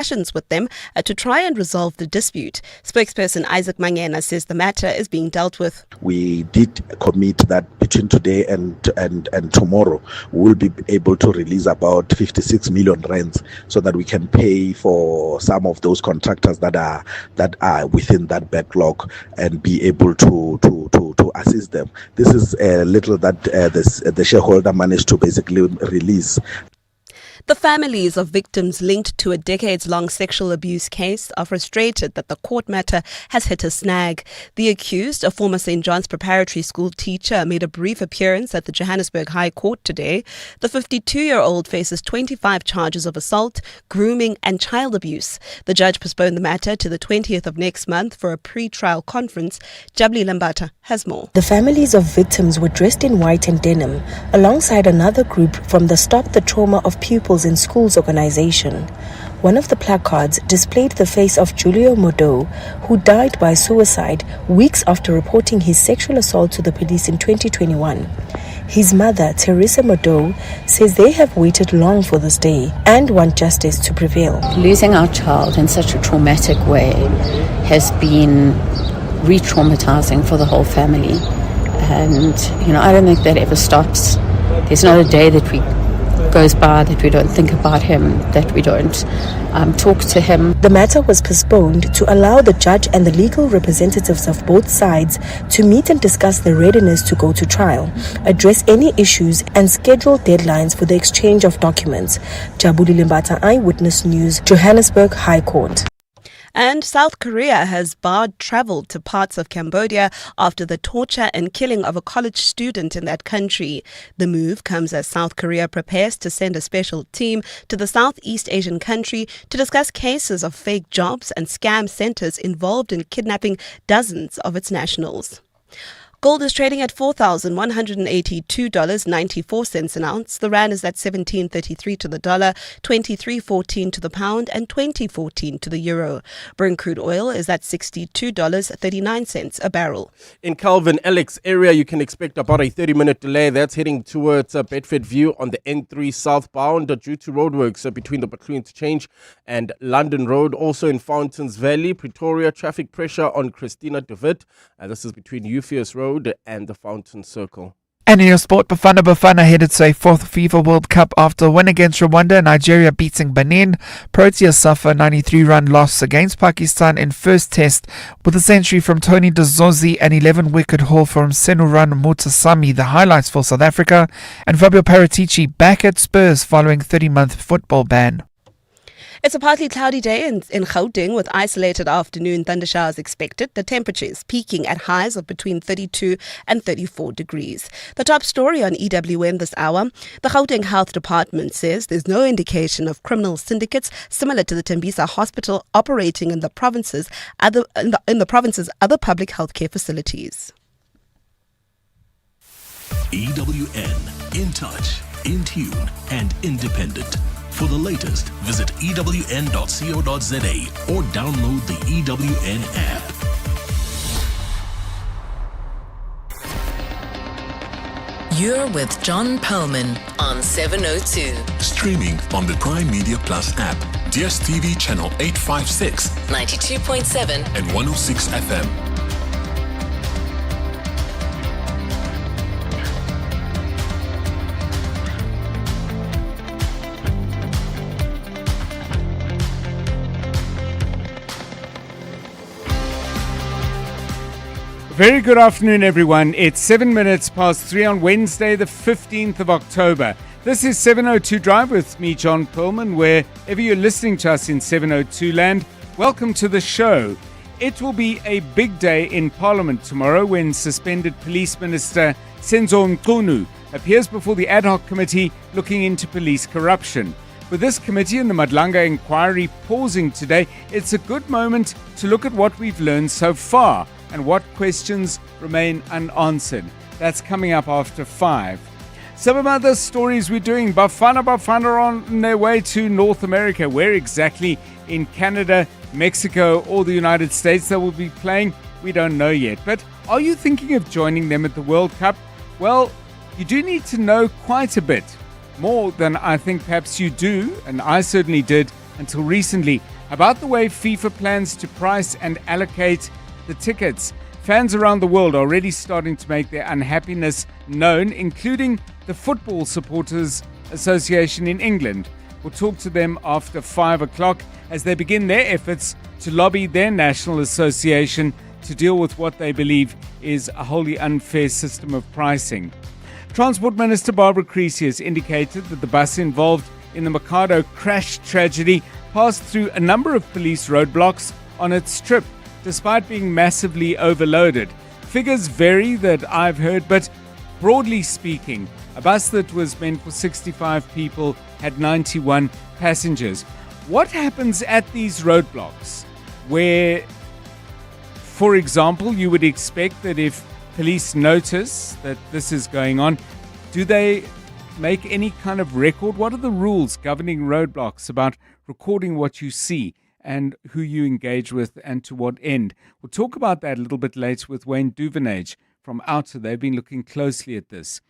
discussions with them to try and resolve the dispute. Spokesperson Isaac Mangena says the matter is being dealt with. We did commit that between today and tomorrow we will be able to release about 56 million rands so that we can pay for some of those contractors that are within that backlog and be able to assist them. This is a little that the shareholder managed to basically release. The families of victims linked to a decades-long sexual abuse case are frustrated that the court matter has hit a snag. The accused, a former St. John's Preparatory School teacher, made a brief appearance at the Johannesburg High Court today. The 52-year-old faces 25 charges of assault, grooming and child abuse. The judge postponed the matter to the 20th of next month for a pre-trial conference. Jabli Lambata has more. The families of victims were dressed in white and denim, alongside another group from the Stop the Trauma of Pupils in Schools organization. One of the placards displayed the face of Julio Modo, who died by suicide weeks after reporting his sexual assault to the police in 2021. His mother, Teresa Modo, says they have waited long for this day and want justice to prevail. Losing our child in such a traumatic way has been re-traumatizing for the whole family. And, I don't think that ever stops. There's not a day that goes by that we don't think about him, that we don't talk to him. The matter was postponed to allow the judge and the legal representatives of both sides to meet and discuss their readiness to go to trial, address any issues and schedule deadlines for the exchange of documents. Jabuli Limbata, Eyewitness News, Johannesburg High Court. And South Korea has barred travel to parts of Cambodia after the torture and killing of a college student in that country. The move comes as South Korea prepares to send a special team to the Southeast Asian country to discuss cases of fake jobs and scam centers involved in kidnapping dozens of its nationals. Gold is trading at $4,182.94 an ounce. The rand is at 17.33 to the dollar, 23.14 to the pound, and 20.14 to the euro. Brent crude oil is at $62.39 a barrel. In Calvin Alex area, you can expect about a 30-minute delay. That's heading towards Bedford View on the N3 southbound due to roadworks between the Butler Interchange and London Road. Also in Fountains Valley, Pretoria, traffic pressure on Christina de Wit. This is between Euphues Road and the Fountain Circle. And in your sport, Bafana headed to a fourth FIFA World Cup after a win against Rwanda. Nigeria beating Benin. Proteas suffer a 93-run loss against Pakistan in first test with a century from Tony Dzozi and 11-wicket haul from Senuran Mutasami. The highlights for South Africa. And Fabio Paratici back at Spurs following 30-month football ban. It's a partly cloudy day in Gauteng with isolated afternoon thundershowers expected. The temperatures peaking at highs of between 32 and 34 degrees. The top story on EWM this hour. The Gauteng Health Department says there's no indication of criminal syndicates similar to the Tembisa Hospital operating in the province's other public healthcare facilities. EWN, in touch, in tune and independent. For the latest, visit ewn.co.za or download the EWN app. You're with John Perlman on 702. Streaming on the Prime Media Plus app, DSTV channel 856, 92.7 and 106 FM. Very good afternoon, everyone. It's 7 minutes past 3 on Wednesday, the 15th of October. This is 702 Drive with me, John Perlman. Wherever you're listening to us in 702 land, welcome to the show. It will be a big day in Parliament tomorrow when suspended Police Minister Senzo Mchunu appears before the ad hoc committee looking into police corruption. With this committee and the Madlanga inquiry pausing today, it's a good moment to look at what we've learned so far and what questions remain unanswered. That's coming up after 5. Some of other stories we're doing. Bafana are on their way to North America. Where exactly in Canada, Mexico, or the United States they will be playing, we don't know yet. But are you thinking of joining them at the World Cup? Well, you do need to know quite a bit. More than I think perhaps you do, and I certainly did, until recently about the way FIFA plans to price and allocate the tickets. Fans around the world are already starting to make their unhappiness known, including the Football Supporters Association in England. We'll talk to them after 5 o'clock as they begin their efforts to lobby their national association to deal with what they believe is a wholly unfair system of pricing. Transport Minister Barbara Creecy has indicated that the bus involved in the Mikado crash tragedy passed through a number of police roadblocks on its trip, despite being massively overloaded. Figures vary that I've heard, but broadly speaking, a bus that was meant for 65 people had 91 passengers. What happens at these roadblocks where, for example, you would expect that if police notice that this is going on, do they make any kind of record? What are the rules governing roadblocks about recording what you see and who you engage with and to what end? We'll talk about that a little bit later with Wayne Duvenage from Outer. They've been looking closely at this.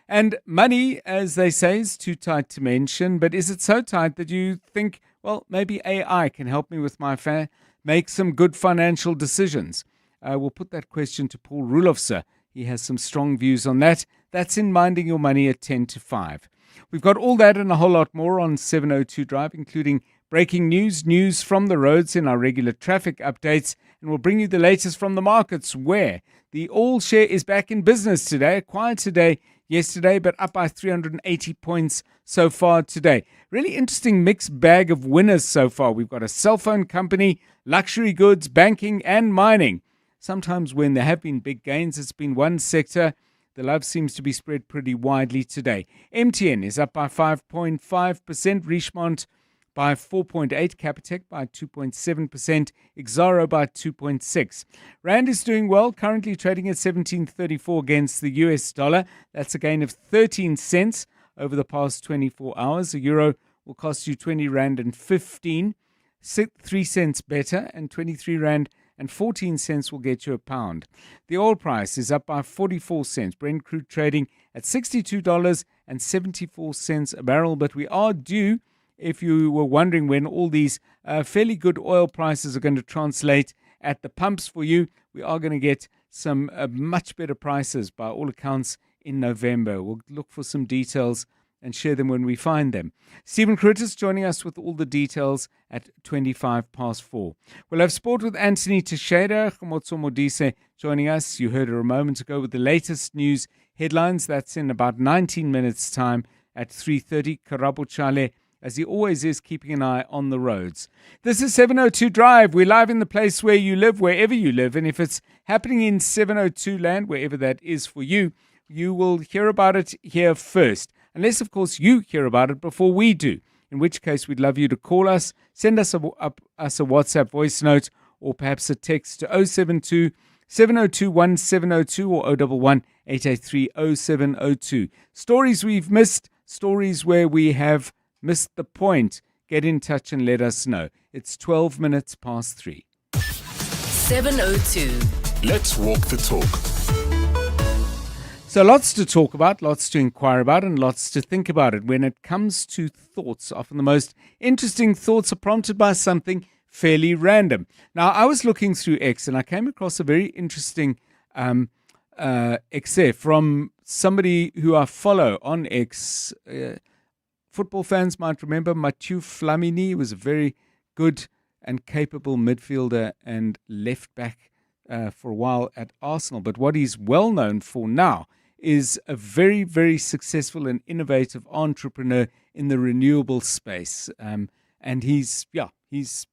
And money, as they say, is too tight to mention, but is it so tight that you think, well, maybe AI can help me with my make some good financial decisions? We'll put that question to Paul Rulofse. He has some strong views on that. That's in Minding Your Money at 10 to 5. We've got all that and a whole lot more on 702 Drive, including breaking news from the roads in our regular traffic updates, and we'll bring you the latest from the markets, where the All Share is back in business today. A quieter day yesterday, but up by 380 points so far today. Really interesting mixed bag of winners so far. We've got a cell phone company, luxury goods, banking, and mining. Sometimes when there have been big gains, it's been one sector. The love seems to be spread pretty widely today. MTN is up by 5.5%, Richemont by 4.8%, Capitec by 2.7%, Exaro by 2.6%. Rand is doing well, currently trading at 17.34 against the US dollar. That's a gain of 13 cents over the past 24 hours. A euro will cost you 20 Rand and 15, 3 cents better, and 23 Rand and 14 cents will get you a pound. The oil price is up by 44 cents. Brent crude trading at $62.74 a barrel, but we are due, if you were wondering when all these fairly good oil prices are going to translate at the pumps for you, we are going to get some much better prices by all accounts in November. We'll look for some details and share them when we find them. Stephen Curtis joining us with all the details at 4:25. We'll have sport with Anthony Teixeira. Khomotso Modise joining us. You heard her a moment ago with the latest news headlines. That's in about 19 minutes' time at 3:30. Karabo Chale, as he always is, keeping an eye on the roads. This is 702 Drive. We're live in the place where you live, wherever you live. And if it's happening in 702 land, wherever that is for you, you will hear about it here first. Unless, of course, you hear about it before we do, in which case we'd love you to call us, send us a WhatsApp voice note, or perhaps a text to 072 702 1702 or 011 883 0702. Stories we've missed, stories where we have missed the point. Get in touch and let us know. It's 12 minutes past 3. 702. Let's walk the talk. So lots to talk about, lots to inquire about, and lots to think about it. When it comes to thoughts, often the most interesting thoughts are prompted by something fairly random. Now, I was looking through X and I came across a very interesting excerpt from somebody who I follow on X. Football fans might remember Mathieu Flamini. He was a very good and capable midfielder and left back for a while at Arsenal. But what he's well known for now is a very, very successful and innovative entrepreneur in the renewable space. And he's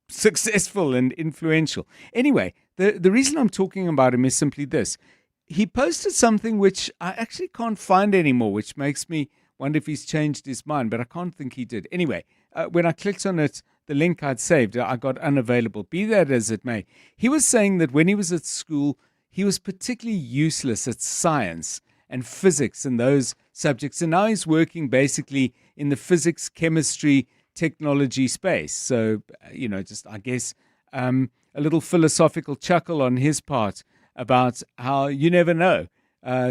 successful and influential. Anyway, the reason I'm talking about him is simply this. He posted something which I actually can't find anymore, which makes me wonder if he's changed his mind, but I can't think he did. Anyway, when I clicked on it, the link I'd saved, I got unavailable. Be that as it may, he was saying that when he was at school, he was particularly useless at science and physics and those subjects. And now he's working basically in the physics, chemistry, technology space. So, just, I guess, a little philosophical chuckle on his part about how you never know.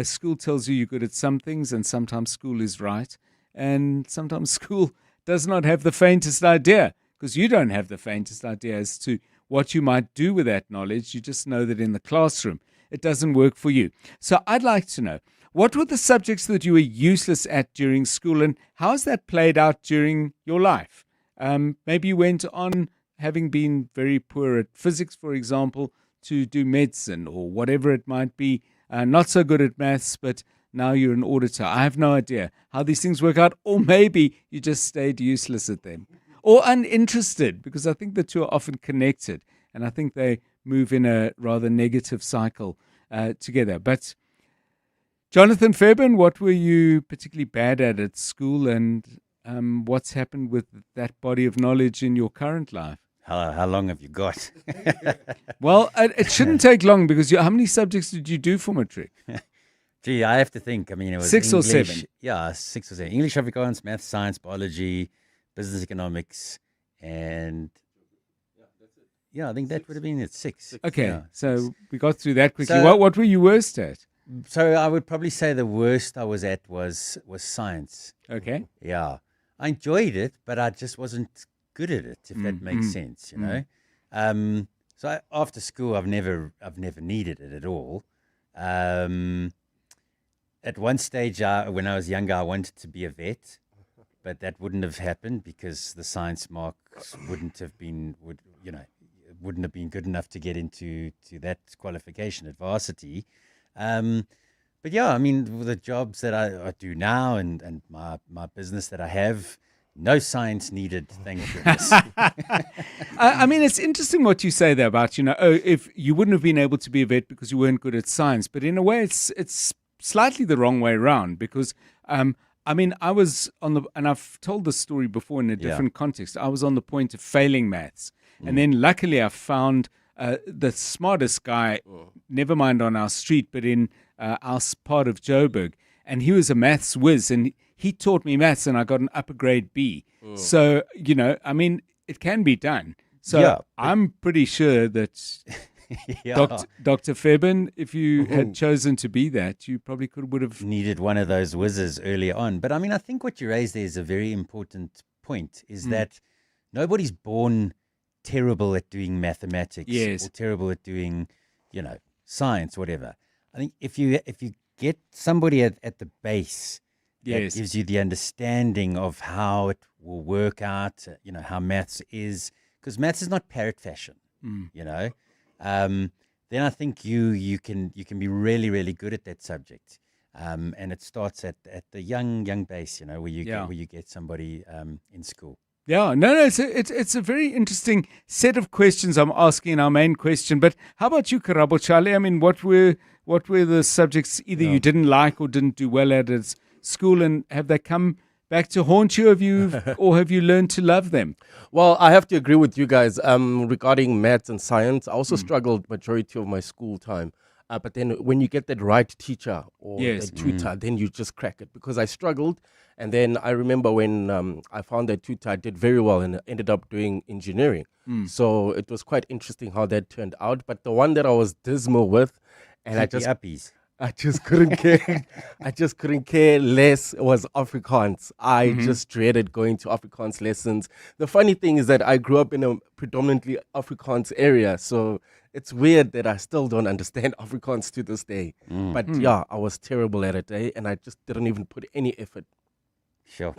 School tells you you're good at some things, and sometimes school is right. And sometimes school does not have the faintest idea, because you don't have the faintest idea as to what you might do with that knowledge. You just know that in the classroom, it doesn't work for you. So I'd like to know, what were the subjects that you were useless at during school, and how has that played out during your life? Maybe you went on, having been very poor at physics, for example, to do medicine or whatever it might be, not so good at maths, but now you're an auditor. I have no idea how these things work out, or maybe you just stayed useless at them or uninterested, because I think the two are often connected, and I think they move in a rather negative cycle together. But Jonathan Fairbairn, what were you particularly bad at school, and what's happened with that body of knowledge in your current life? How long have you got? Well, it shouldn't take long, because how many subjects did you do for matric? Gee, I have to think. I mean, it was 6 or English, 7? Yeah, 6 or 7. English, Afrikaans, math, science, biology, business economics, and yeah, I think that would have been it. 6. Okay, Yeah. so we got through that quickly. So- What were you worst at? So I would probably say the worst I was at was science. Okay. Yeah, I enjoyed it, but I just wasn't good at it, if that makes sense, you know. After school, I've never needed it at all. At one stage, when I was younger, I wanted to be a vet, but that wouldn't have happened because the science marks wouldn't have been good enough to get into that qualification at varsity. But yeah, I mean, the jobs that I do now and my business that I have, no science needed, thank goodness. I mean, it's interesting what you say there about, if you wouldn't have been able to be a vet because you weren't good at science. But in a way, it's slightly the wrong way around, because, I mean, I was and I've told this story before in a different context. I was on the point of failing maths. And then luckily I found the smartest guy, never mind on our street, but in our part of Joburg. And he was a maths whiz, and he taught me maths, and I got an upper grade B. So, I mean, it can be done. So I'm pretty sure that Dr. Fairbairn, if you had chosen to be that, you probably would have needed one of those whizzes earlier on. But I mean, I think what you raised there is a very important point, is that nobody's born terrible at doing mathematics or terrible at doing, science, whatever. I think if you get somebody at the base that gives you the understanding of how it will work out, how maths is, because maths is not parrot fashion, then I think you can be really, really good at that subject. And it starts at the young base, where you get somebody in school. Yeah, no, it's a very interesting set of questions I'm asking in our main question. But how about you, Karabo Charlie? I mean, what were the subjects either you didn't like or didn't do well at school, and have they come back to haunt you? Or have you learned to love them? Well, I have to agree with you guys regarding maths and science. I also struggled majority of my school time. But then when you get that right teacher or the tutor, then you just crack it, because I struggled. And then I remember when I found that tutor, I did very well and ended up doing engineering. So it was quite interesting how that turned out. But the one that I was dismal with, and I just couldn't care. I just couldn't care less was Afrikaans. I just dreaded going to Afrikaans lessons. The funny thing is that I grew up in a predominantly Afrikaans area, so it's weird that I still don't understand Afrikaans to this day. But yeah, I was terrible at it, and I just didn't even put any effort. Sure.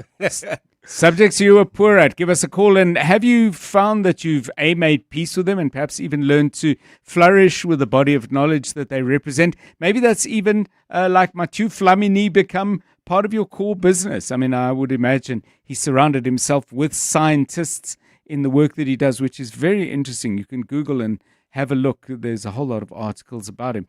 Subjects you were poor at, give us a call. And have you found that you've made peace with them, and perhaps even learned to flourish with the body of knowledge that they represent? Maybe that's even like Mathieu Flamini, become part of your core business. I mean, I would imagine he surrounded himself with scientists in the work that he does, which is very interesting. You can Google and have a look. There's a whole lot of articles about him.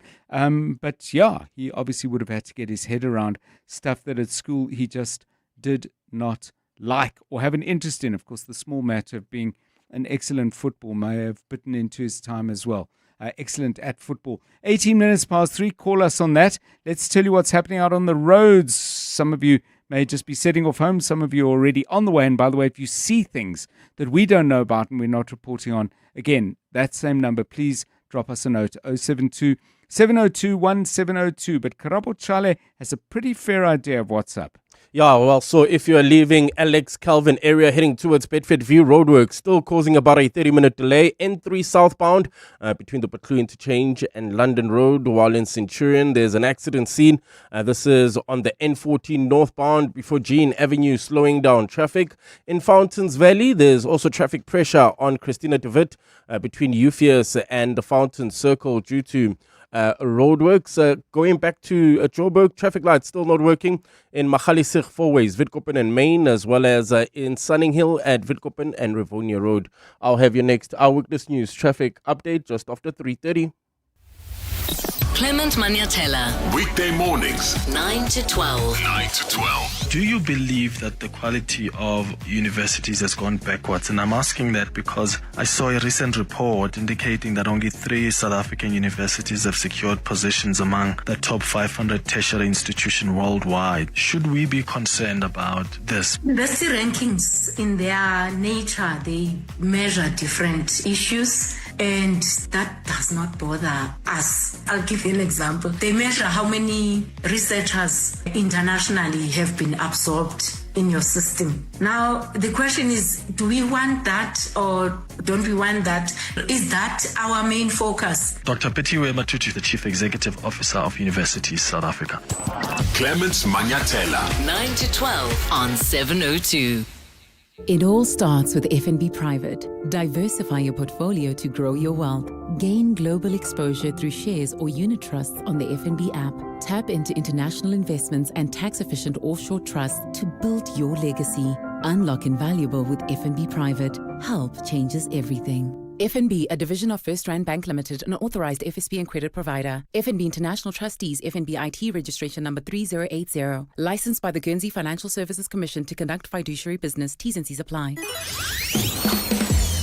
But yeah, he obviously would have had to get his head around stuff that at school he just did not like or have an interest in. Of course, the small matter of being an excellent football may have bitten into his time as well. Excellent at football. 18 minutes past 3. Call us on that. Let's tell you what's happening out on the roads. Some of you may just be setting off home. Some of you are already on the way. And by the way, if you see things that we don't know about and we're not reporting on, again, that same number, please drop us a note, 072 702 1702. But Karabo Chale has a pretty fair idea of what's up. Yeah, well, so if you're leaving Alex Calvin area heading towards Bedford View, roadwork still causing about a 30-minute delay. N3 southbound between the Butlu Interchange and London Road, while in Centurion there's an accident scene. This is on the N14 northbound before Jean Avenue, slowing down traffic. In Fountains Valley, there's also traffic pressure on Christina de Wit between Euphius and the Fountain Circle due to roadworks. Going back to Joburg, traffic lights still not working in Magaliesig four ways, Witkoppen and Main, as well as in Sunninghill at Witkoppen and Rivonia Road. I'll have your next Eyewitness News traffic update just after 3:30. Clement Maniatella, Weekday mornings, 9 to 12. 9 to 12. Do you believe that the quality of universities has gone backwards? And I'm asking that because I saw a recent report indicating that only 3 South African universities have secured positions among the top 500 tertiary institutions worldwide. Should we be concerned about this? University rankings, in their nature, they measure different issues, and that does not bother us. I'll give you an example. They measure how many researchers internationally have been absorbed in your system. Now, the question is, do we want that or don't we want that? Is that our main focus? Dr. Petiwe Matutu, the Chief Executive Officer of Universities South Africa. Clements Maniatella. 9 to 12 on 702. It all starts with FNB Private. Diversify your portfolio to grow your wealth. Gain global exposure through shares or unit trusts on the FNB app. Tap into international investments and tax-efficient offshore trusts to build your legacy. Unlock invaluable with FNB Private. Help changes everything. FNB, a division of First Rand Bank Limited, an authorized FSB and credit provider. FNB International Trustees, FNB IT registration number 3080. Licensed by the Guernsey Financial Services Commission to conduct fiduciary business. T's and C's apply.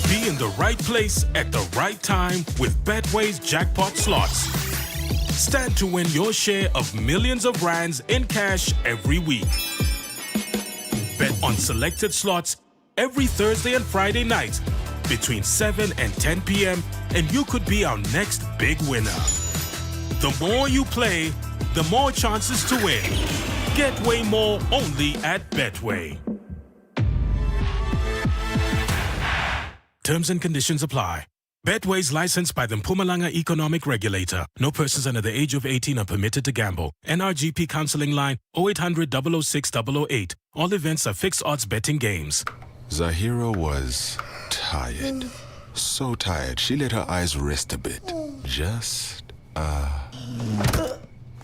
Be in the right place at the right time with Betway's jackpot slots. Stand to win your share of millions of rands in cash every week. Bet on selected slots every Thursday and Friday night between 7 and 10 p.m. and you could be our next big winner. The more you play, the more chances to win. Get way more only at Betway. Terms and conditions apply. Betway is licensed by the Mpumalanga Economic Regulator. No persons under the age of 18 are permitted to gamble. NRGP counseling line 0800 006 008. All events are fixed odds betting games. Zahira was tired. So tired, she let her eyes rest a bit.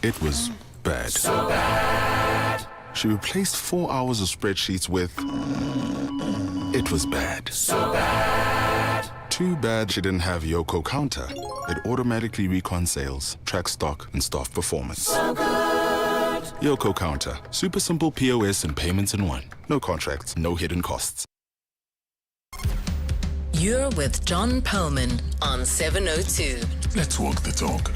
It was bad. So bad. She replaced 4 hours of spreadsheets with... It was bad. So bad. Too bad she didn't have Yoko Counter. It automatically recon sales, tracks stock, and staff performance. So good. Yoko Counter. Super simple POS and payments in one. No contracts, no hidden costs. You're with John Perlman on 702. Let's walk the talk.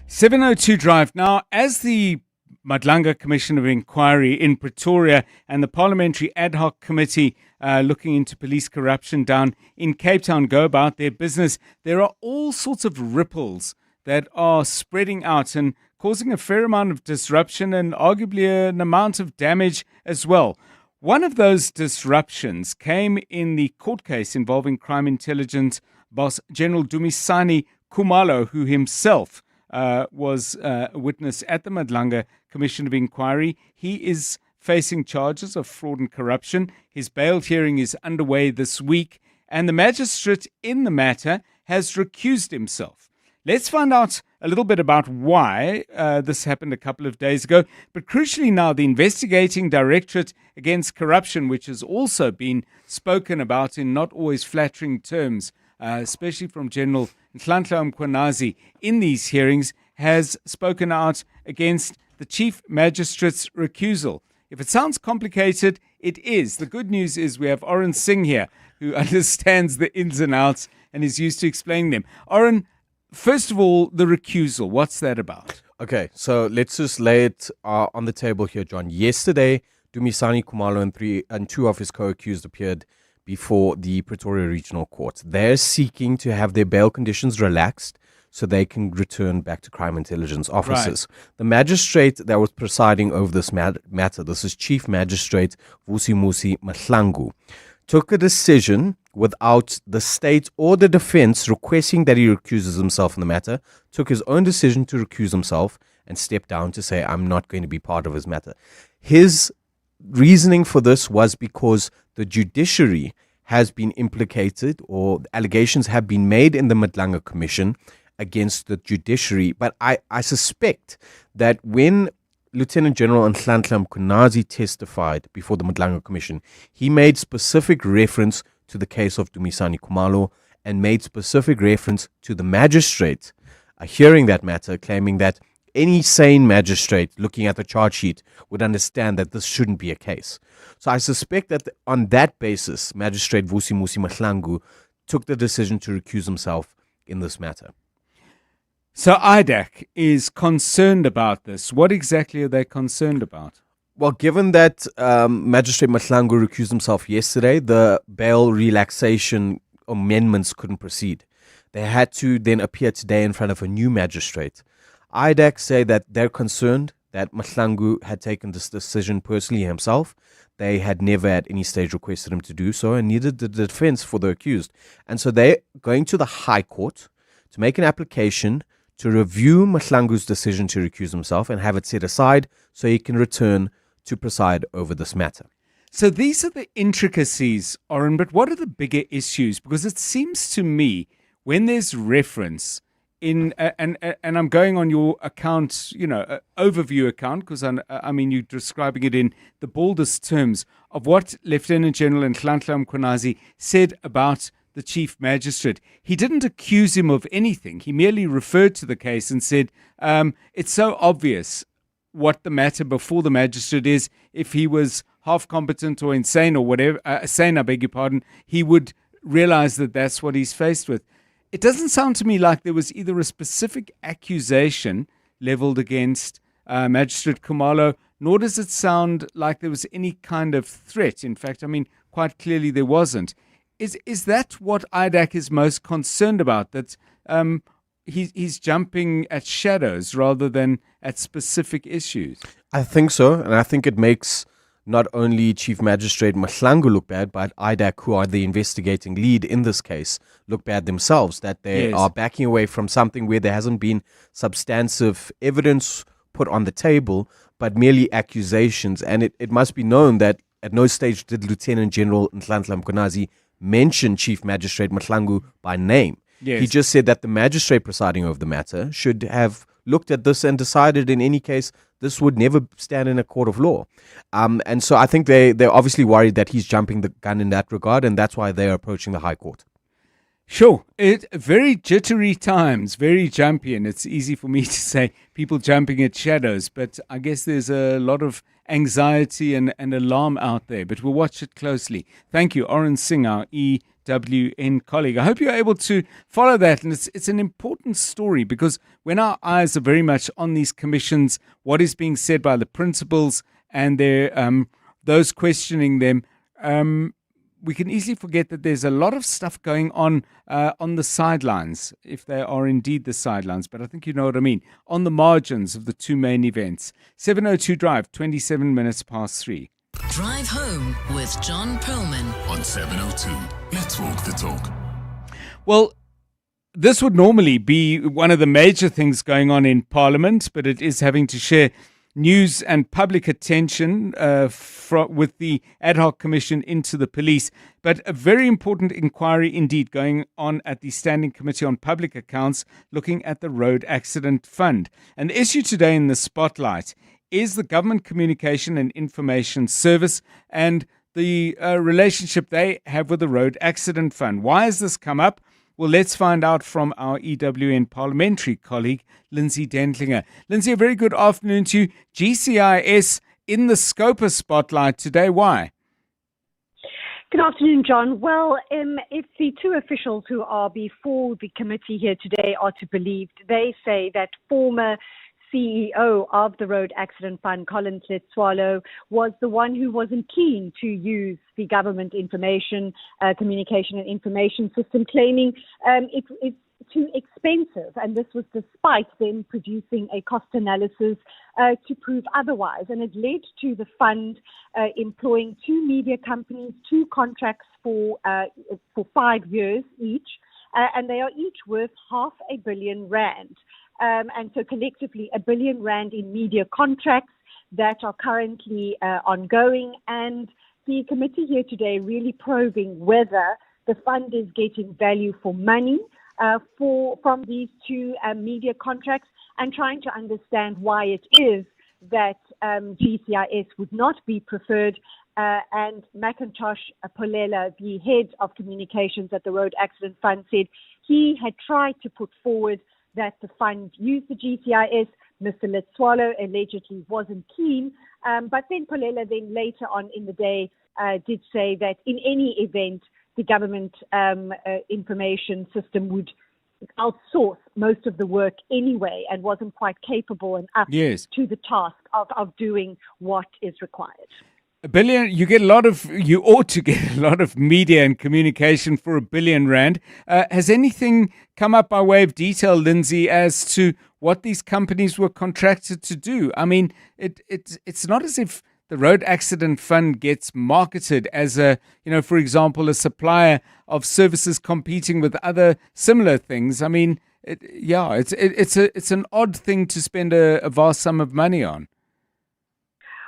702 Drive. Now, as the Madlanga Commission of Inquiry in Pretoria and the Parliamentary Ad Hoc Committee looking into police corruption down in Cape Town go about their business, there are all sorts of ripples that are spreading out and causing a fair amount of disruption and arguably an amount of damage as well. One of those disruptions came in the court case involving crime intelligence boss General Dumisani Khumalo, who himself was a witness at the Madlanga Commission of Inquiry. He is facing charges of fraud and corruption. His bail hearing is underway this week, and the magistrate in the matter has recused himself. Let's find out a little bit about why this happened a couple of days ago. But crucially now, the Investigating Directorate Against Corruption, which has also been spoken about in not always flattering terms, especially from General Nhlanhla Mkhwanazi in these hearings, has spoken out against the Chief Magistrate's recusal. If it sounds complicated, it is. The good news is we have Oren Singh here, who understands the ins and outs and is used to explaining them. Oren, first of all, the recusal, what's that about? Okay, so let's just lay it on the table here, John. Yesterday, Dumisani Khumalo and two of his co-accused appeared before the Pretoria Regional Court. They're seeking to have their bail conditions relaxed so they can return back to crime intelligence officers. Right. The magistrate that was presiding over this matter, this is Chief Magistrate Vusimusi Mahlangu, took a decision without the state or the defense requesting that he recuses himself in the matter, took his own decision to recuse himself and stepped down to say, I'm not going to be part of his matter. His reasoning for this was because the judiciary has been implicated, or allegations have been made in the Madlanga Commission against the judiciary. But I suspect that when Lieutenant General Nhlanhla Mkhwanazi testified before the Madlanga Commission, he made specific reference to the case of Dumisani Khumalo and made specific reference to the magistrate hearing that matter, claiming that any sane magistrate looking at the charge sheet would understand that this shouldn't be a case. So I suspect that on that basis, Magistrate Vusimusi Mahlangu took the decision to recuse himself in this matter. So IDAC is concerned about this. What exactly are they concerned about? Well, given that Magistrate Mahlangu recused himself yesterday, the bail relaxation amendments couldn't proceed. They had to then appear today in front of a new magistrate. IDAC say that they're concerned that Mahlangu had taken this decision personally himself. They had never at any stage requested him to do so, and needed the defense for the accused. And so they're going to the High Court to make an application to review Mahlangu's decision to recuse himself and have it set aside so he can return to preside over this matter. So these are the intricacies, Oren, but what are the bigger issues? Because it seems to me when there's reference in, and I'm going on your account, overview account, because I mean you're describing it in the boldest terms of what Lieutenant General Nhlanhla Mkhwanazi said about the chief magistrate. He didn't accuse him of anything. He merely referred to the case and said, it's so obvious what the matter before the magistrate is. If he was half competent or insane or whatever, sane, I beg your pardon, he would realize that that's what he's faced with. It doesn't sound to me like there was either a specific accusation leveled against Magistrate Khumalo, nor does it sound like there was any kind of threat. In fact, I mean, quite clearly there wasn't. Is that what IDAC is most concerned about, that he's jumping at shadows rather than at specific issues? I think so, and I think it makes not only Chief Magistrate Mahlangu look bad, but IDAC, who are the investigating lead in this case, look bad themselves, that they are backing away from something where there hasn't been substantive evidence put on the table, but merely accusations. And it must be known that at no stage did Lieutenant General Nhlanhla Mkhwanazi mention Chief Magistrate Mahlangu by name. He just said that the magistrate presiding over the matter should have looked at this and decided in any case this would never stand in a court of law. And so I think they're obviously worried that he's jumping the gun in that regard, and that's why they're approaching the High Court. Sure. Very jittery times, very jumpy, and it's easy for me to say people jumping at shadows, but I guess there's a lot of anxiety and alarm out there, but we'll watch it closely. Thank you, Oren Singh, our EWN colleague. I hope you're able to follow that, and it's an important story, because when our eyes are very much on these commissions, what is being said by the principals and their those questioning them, we can easily forget that there's a lot of stuff going on the sidelines, if they are indeed the sidelines, but I think you know what I mean, on the margins of the two main events. 7:02 Drive, 27 minutes past 3. Drive home with John Perlman on 702. Let's walk the talk. Well, this would normally be one of the major things going on in Parliament, but it is having to share news and public attention with the ad hoc commission into the police. But a very important inquiry indeed going on at the Standing Committee on Public Accounts, looking at the Road Accident Fund. And the issue today in the spotlight is the Government Communication and Information Service and the relationship they have with the Road Accident Fund. Why has this come up? Well, let's find out from our EWN parliamentary colleague, Lindsay Dentlinger. Lindsay, a very good afternoon to you. GCIS in the Scopa spotlight today. Why? Good afternoon, John. Well, if the two officials who are before the committee here today are to believe, they say that former CEO of the Road Accident Fund, Colin Swallow, was the one who wasn't keen to use the government information, communication and information system, claiming it too expensive, and this was despite them producing a cost analysis to prove otherwise. And it led to the fund employing 2 media companies, 2 contracts for 5 years each, and they are each worth R500 million. And so collectively, R1 billion in media contracts that are currently ongoing. And the committee here today really probing whether the fund is getting value for money from these 2 media contracts, and trying to understand why it is that GCIS would not be preferred. And Macintosh Polela, the head of communications at the Road Accident Fund, said he had tried to put forward that the fund use the GCIS. Mr. Letswalo allegedly wasn't keen, but then Polela then later on in the day did say that in any event, the government information system would outsource most of the work anyway and wasn't quite capable and up to the task of doing what is required. R1 billion, you ought to get a lot of media and communication for R1 billion. Has anything come up by way of detail, Lindsay, as to what these companies were contracted to do? I mean, it's not as if the Road Accident Fund gets marketed as for example, a supplier of services competing with other similar things. I mean, it's an odd thing to spend a vast sum of money on.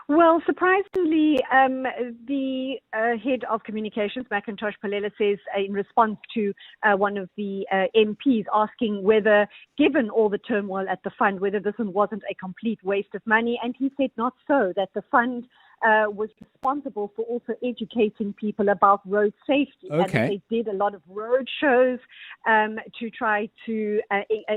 Well, surprisingly, the head of communications, Macintosh Polela, says in response to one of the MPs asking whether, given all the turmoil at the fund, whether this one wasn't a complete waste of money. And he said not so, that the fund was responsible for also educating people about road safety. Okay. And that they did a lot of road shows to try to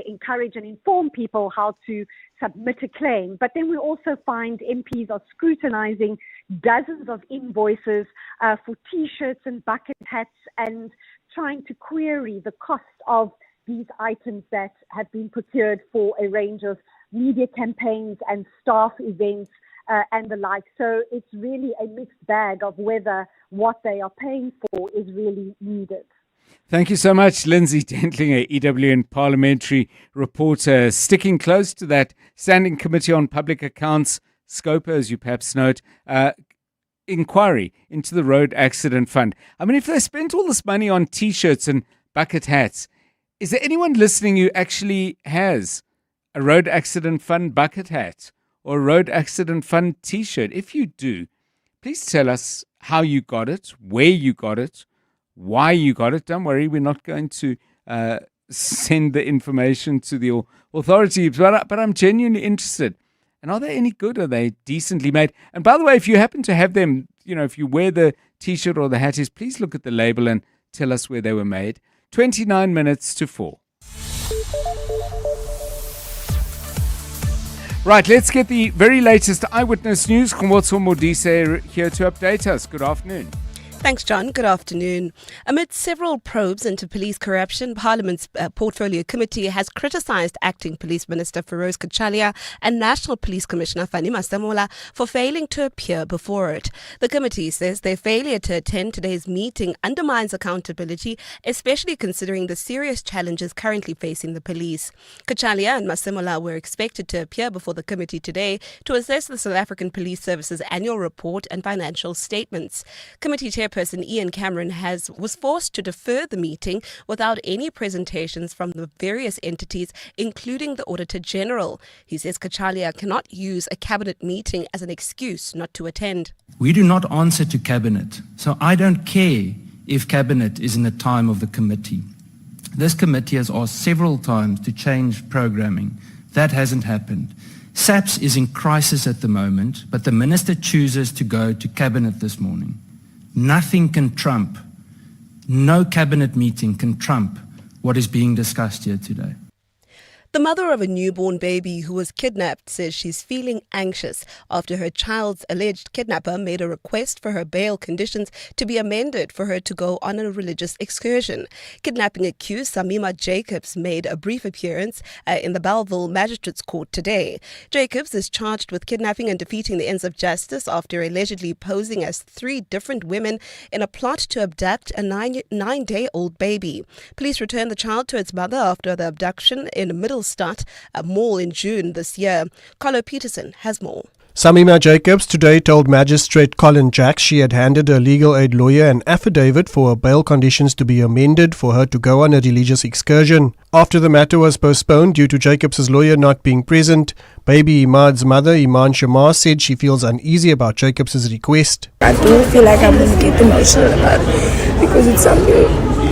encourage and inform people how to submit a claim. But then we also find MPs are scrutinizing dozens of invoices for T-shirts and bucket hats and trying to query the cost of these items that have been procured for a range of media campaigns and staff events and the like. So it's really a mixed bag of whether what they are paying for is really needed. Thank you so much, Lindsay Dentlinger, EWN parliamentary reporter, sticking close to that Standing Committee on Public Accounts, SCOPA, as you perhaps note, inquiry into the Road Accident Fund. I mean, if they spent all this money on T-shirts and bucket hats, is there anyone listening who actually has a Road Accident Fund bucket hat or a Road Accident Fund T-shirt? If you do, please tell us how you got it, where you got it, why you got it. Don't worry, we're not going to send the information to the authorities, but I'm genuinely interested. And are they any good? Are they decently made? And by the way, if you happen to have them, if you wear the T-shirt or the hat, please look at the label and tell us where they were made. 29 minutes to 4. Right, let's get the very latest eyewitness news. Khumotso Modise here to update us. Good afternoon. Thanks, John. Good afternoon. Amid several probes into police corruption, Parliament's Portfolio Committee has criticised Acting Police Minister Feroz Kachalia and National Police Commissioner Fani Masemola for failing to appear before it. The committee says their failure to attend today's meeting undermines accountability, especially considering the serious challenges currently facing the police. Kachalia and Masemola were expected to appear before the committee today to assess the South African Police Service's annual report and financial statements. Committee Chairperson Ian Cameron was forced to defer the meeting without any presentations from the various entities, including the Auditor General. He says Kachalia cannot use a cabinet meeting as an excuse not to attend. We do not answer to cabinet, so I don't care if cabinet is in the time of the committee. This committee has asked several times to change programming. That hasn't happened. SAPS is in crisis at the moment, but the minister chooses to go to cabinet this morning. Nothing can trump, no cabinet meeting can trump what is being discussed here today. The mother of a newborn baby who was kidnapped says she's feeling anxious after her child's alleged kidnapper made a request for her bail conditions to be amended for her to go on a religious excursion. Kidnapping accused Samima Jacobs made a brief appearance in the Belleville Magistrates Court today. Jacobs is charged with kidnapping and defeating the ends of justice after allegedly posing as 3 different women in a plot to abduct a 9-day-old baby. Police returned the child to its mother after the abduction in Middlestad, a mall in June this year. Carlo Peterson has more. Samima Jacobs today told Magistrate Colin Jacks she had handed her legal aid lawyer an affidavit for her bail conditions to be amended for her to go on a religious excursion. After the matter was postponed due to Jacobs' lawyer not being present, baby Imad's mother, Iman Shamar, said she feels uneasy about Jacobs' request. I do feel like I'm going to get emotional about it because it's something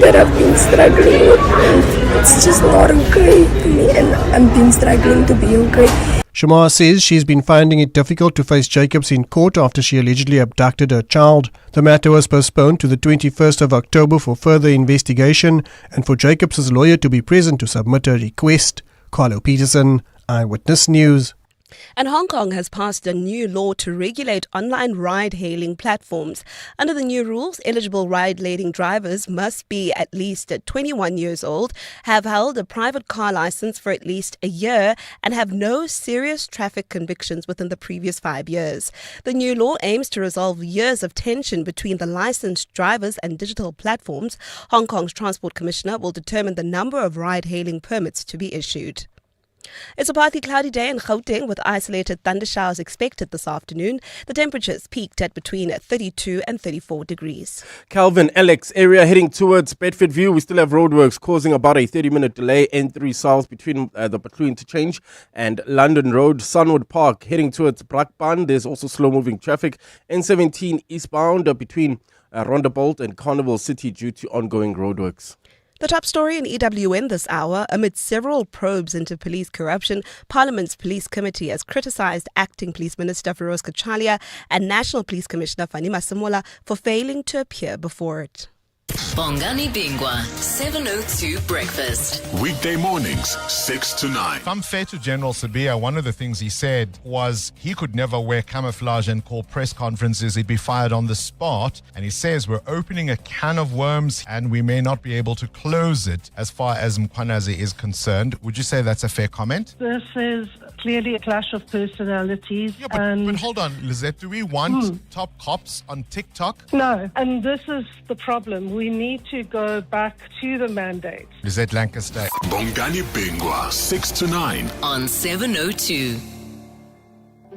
that I've been struggling with, and it's just not okay for me, and I'm been struggling to be okay. Shamar says she's been finding it difficult to face Jacobs in court after she allegedly abducted her child. The matter was postponed to the 21st of October for further investigation and for Jacobs' lawyer to be present to submit a request. Carlo Peterson, Eyewitness News. And Hong Kong has passed a new law to regulate online ride-hailing platforms. Under the new rules, eligible ride-hailing drivers must be at least 21 years old, have held a private car license for at least a year, and have no serious traffic convictions within the previous 5 years. The new law aims to resolve years of tension between the licensed drivers and digital platforms. Hong Kong's Transport Commissioner will determine the number of ride-hailing permits to be issued. It's a partly cloudy day in Gauteng with isolated thundershowers expected this afternoon. The temperatures peaked at between 32 and 34 degrees. Calvin, Alex area heading towards Bedford View. We still have roadworks causing about a 30-minute delay. N3 South between the Bethlehem Interchange and London Road. Sunwood Park heading towards Brakpan. There's also slow-moving traffic. N17 eastbound between Rondebolt and Carnival City due to ongoing roadworks. The top story in EWN this hour: amid several probes into police corruption, Parliament's Police Committee has criticised Acting Police Minister Feroz Kachalia and National Police Commissioner Fani Masemola for failing to appear before it. Bongani Bingwa, 702 Breakfast. Weekday mornings, 6 to 9. If I'm fair to General Sabia, one of the things he said was he could never wear camouflage and call press conferences. He'd be fired on the spot. And he says we're opening a can of worms and we may not be able to close it as far as Mkwanazi is concerned. Would you say that's a fair comment? This is clearly a clash of personalities. Yeah, but hold on, Lizette. Do we want top cops on TikTok? No, and this is the problem. We need to go back to the mandate. Lizette Lancaster. Bongani Bingwa, 6 to 9. On 702.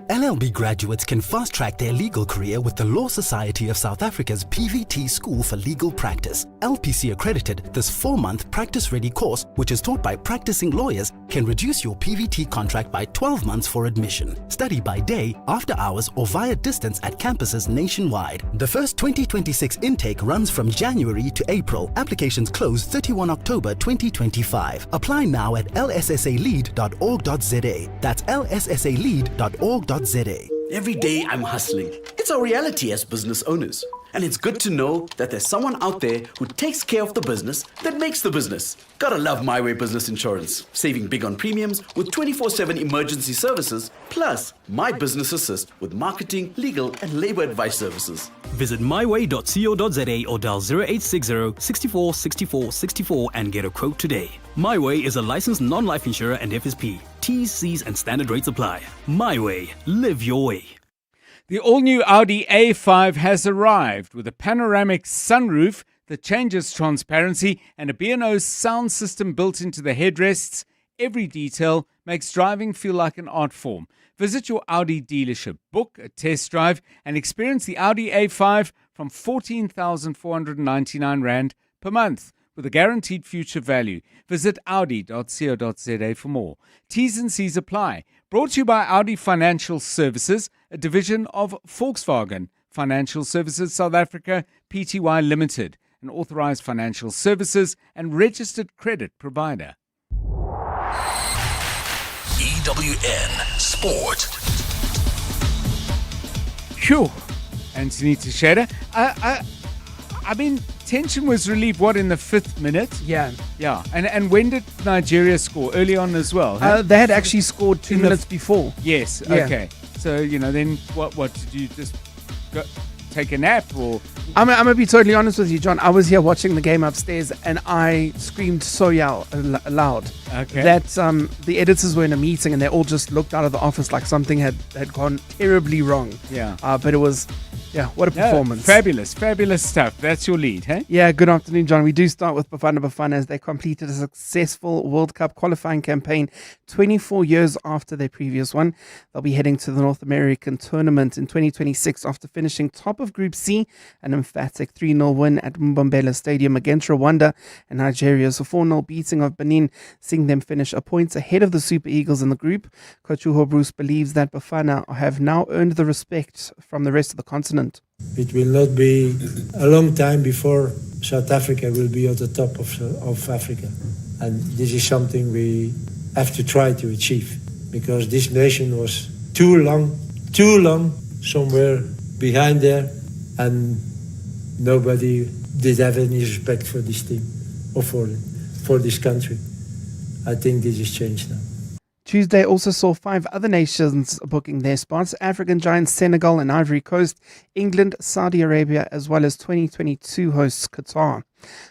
LLB graduates can fast-track their legal career with the Law Society of South Africa's PVT School for Legal Practice. LPC accredited, this 4-month practice-ready course, which is taught by practicing lawyers, can reduce your PVT contract by 12 months for admission. Study by day, after hours, or via distance at campuses nationwide. The first 2026 intake runs from January to April. Applications close 31 October 2025. Apply now at lssalead.org.za. That's lssalead.org.za. Every day I'm hustling. It's our reality as business owners. And it's good to know that there's someone out there who takes care of the business that makes the business. Gotta love My Way Business Insurance. Saving big on premiums with 24/7 emergency services, plus My Business Assist with marketing, legal, and labor advice services. Visit myway.co.za or dial 0860 64 64 64 and get a quote today. My Way is a licensed non-life insurer and FSP. T's, C's, and standard rates apply. My Way. Live your way. The all-new Audi A5 has arrived with a panoramic sunroof that changes transparency and a B&O sound system built into the headrests. Every detail makes driving feel like an art form. Visit your Audi dealership, book a test drive, and experience the Audi A5 from 14,499 Rand per month with a guaranteed future value. Visit audi.co.za for more. T's and C's apply. Brought to you by Audi Financial Services, a division of Volkswagen Financial Services South Africa Pty Limited, an authorized financial services and registered credit provider. EWN Sport. Phew, Anthony Teixeira. I mean, tension was relieved, in the 5th minute? Yeah. Yeah. And when did Nigeria score? Early on as well? Huh? They had actually scored 2 minutes before. Yes. Yeah. Okay. So, then what did you just go, take a nap or? I'm going to be totally honest with you, John. I was here watching the game upstairs and I screamed so loud that the editors were in a meeting and they all just looked out of the office like something had gone terribly wrong. Yeah. But it was, what a performance. Fabulous stuff. That's your lead, hey? Yeah, good afternoon, John. We do start with Bafana as they completed a successful World Cup qualifying campaign 24 years after their previous one. They'll be heading to the North American tournament in 2026 after finishing top of Group C, an emphatic 3-0 win at Mbombela Stadium against Rwanda, and Nigeria's 4-0 beating of Benin, seeing them finish a point ahead of the Super Eagles in the group. Coach Uho Bruce believes that Bafana have now earned the respect from the rest of the continent. It will not be a long time before South Africa will be at the top of Africa. And this is something we have to try to achieve, because this nation was too long somewhere behind there, and nobody did have any respect for this team or for this country. I think this has changed now. Tuesday also saw 5 other nations booking their spots: African giants Senegal and Ivory Coast, England, Saudi Arabia, as well as 2022 hosts Qatar.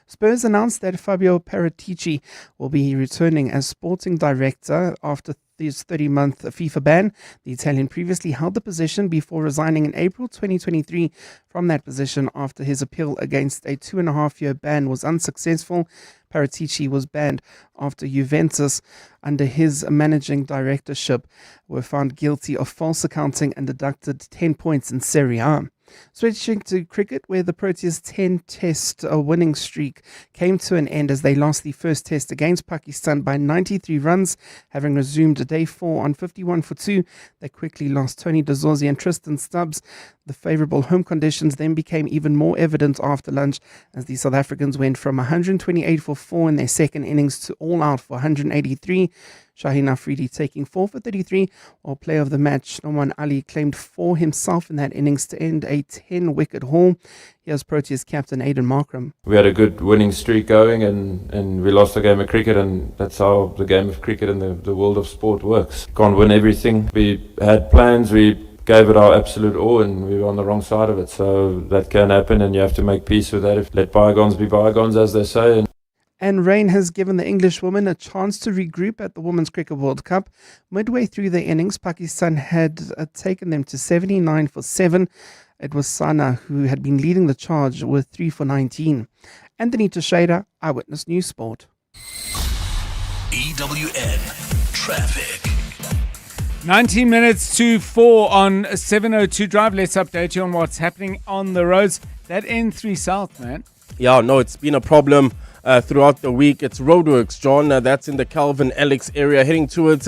Spurs announced that Fabio Paratici will be returning as sporting director after his 30-month FIFA ban. The Italian previously held the position before resigning in April 2023 from that position after his appeal against a 2.5-year ban was unsuccessful. Paratici was banned after Juventus, under his managing directorship, were found guilty of false accounting and deducted 10 points in Serie A. Switching to cricket, where the Proteas' 10-test winning streak came to an end as they lost the first test against Pakistan by 93 runs, having resumed day 4 on 51 for 2. They quickly lost Tony de Zorzi and Tristan Stubbs. The favourable home conditions then became even more evident after lunch as the South Africans went from 128 for 4 in their second innings to all out for 183. Shaheen Afridi taking 4 for 33, while player of the match, Noman Ali, claimed 4 himself in that innings to end a 10-wicket haul. Here's Proteas captain Aidan Markram. We had a good winning streak going and we lost a game of cricket, and that's how the game of cricket and the world of sport works. Can't win everything. We had plans, we gave it our absolute all, and we were on the wrong side of it. So that can happen, and you have to make peace with that. Let bygones be bygones, as they say. And rain has given the English women a chance to regroup at the Women's Cricket World Cup. Midway through the innings, Pakistan had taken them to 79 for 7. It was Sana who had been leading the charge with 3 for 19. Anthony Teixeira, Eyewitness News Sport. EWN Traffic. 19 minutes to 4 on 702 Drive. Let's update you on what's happening on the roads. That N3 South, man. Yeah, no, it's been a problem throughout the week. It's roadworks, John. That's in the Calvin Alex area. Heading towards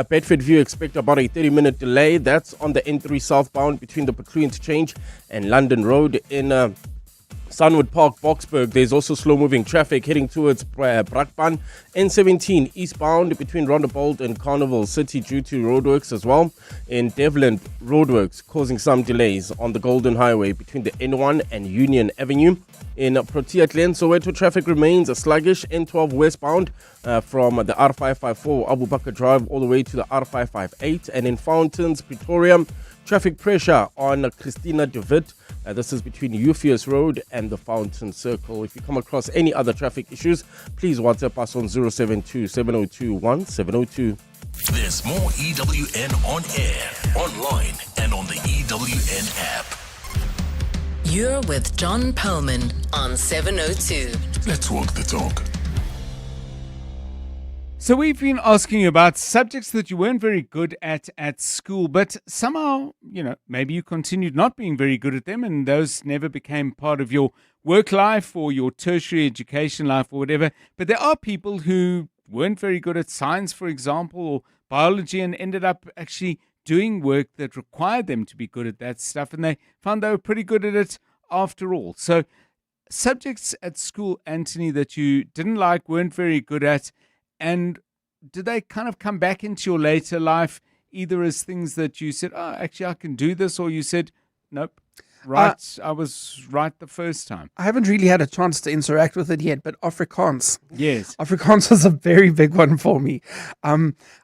Bedford View, expect about a 30-minute delay. That's on the N3 southbound between the Petrol Interchange and London Road. In Sunwood Park, Boksburg, there's also slow-moving traffic heading towards Brakpan. N17 eastbound between Rondebolt and Carnival City due to roadworks as well. In Devlin, roadworks causing some delays on the Golden Highway between the N1 and Union Avenue. In Protea Glen, Soweto, traffic remains sluggish. N12 westbound from the R554 Abu Bakr Drive all the way to the R558. And in Fountains, Pretoria, traffic pressure on Christina de Wit. This is between Euphorus Road and the Fountain Circle. If you come across any other traffic issues, please WhatsApp us on 072-702-1702. There's more EWN on air, online, and on the EWN app. You're with John Perlman on 702. Let's walk the talk. So we've been asking you about subjects that you weren't very good at school, but somehow, maybe you continued not being very good at them and those never became part of your work life or your tertiary education life or whatever. But there are people who weren't very good at science, for example, or biology, and ended up actually doing work that required them to be good at that stuff, and they found they were pretty good at it after all. So subjects at school, Anthony, that you didn't like, weren't very good at, and did they kind of come back into your later life, either as things that you said, oh, actually I can do this, or you said, nope? I was right the first time. I haven't really had a chance to interact with it yet, but Afrikaans. Yes. Afrikaans was a very big one for me.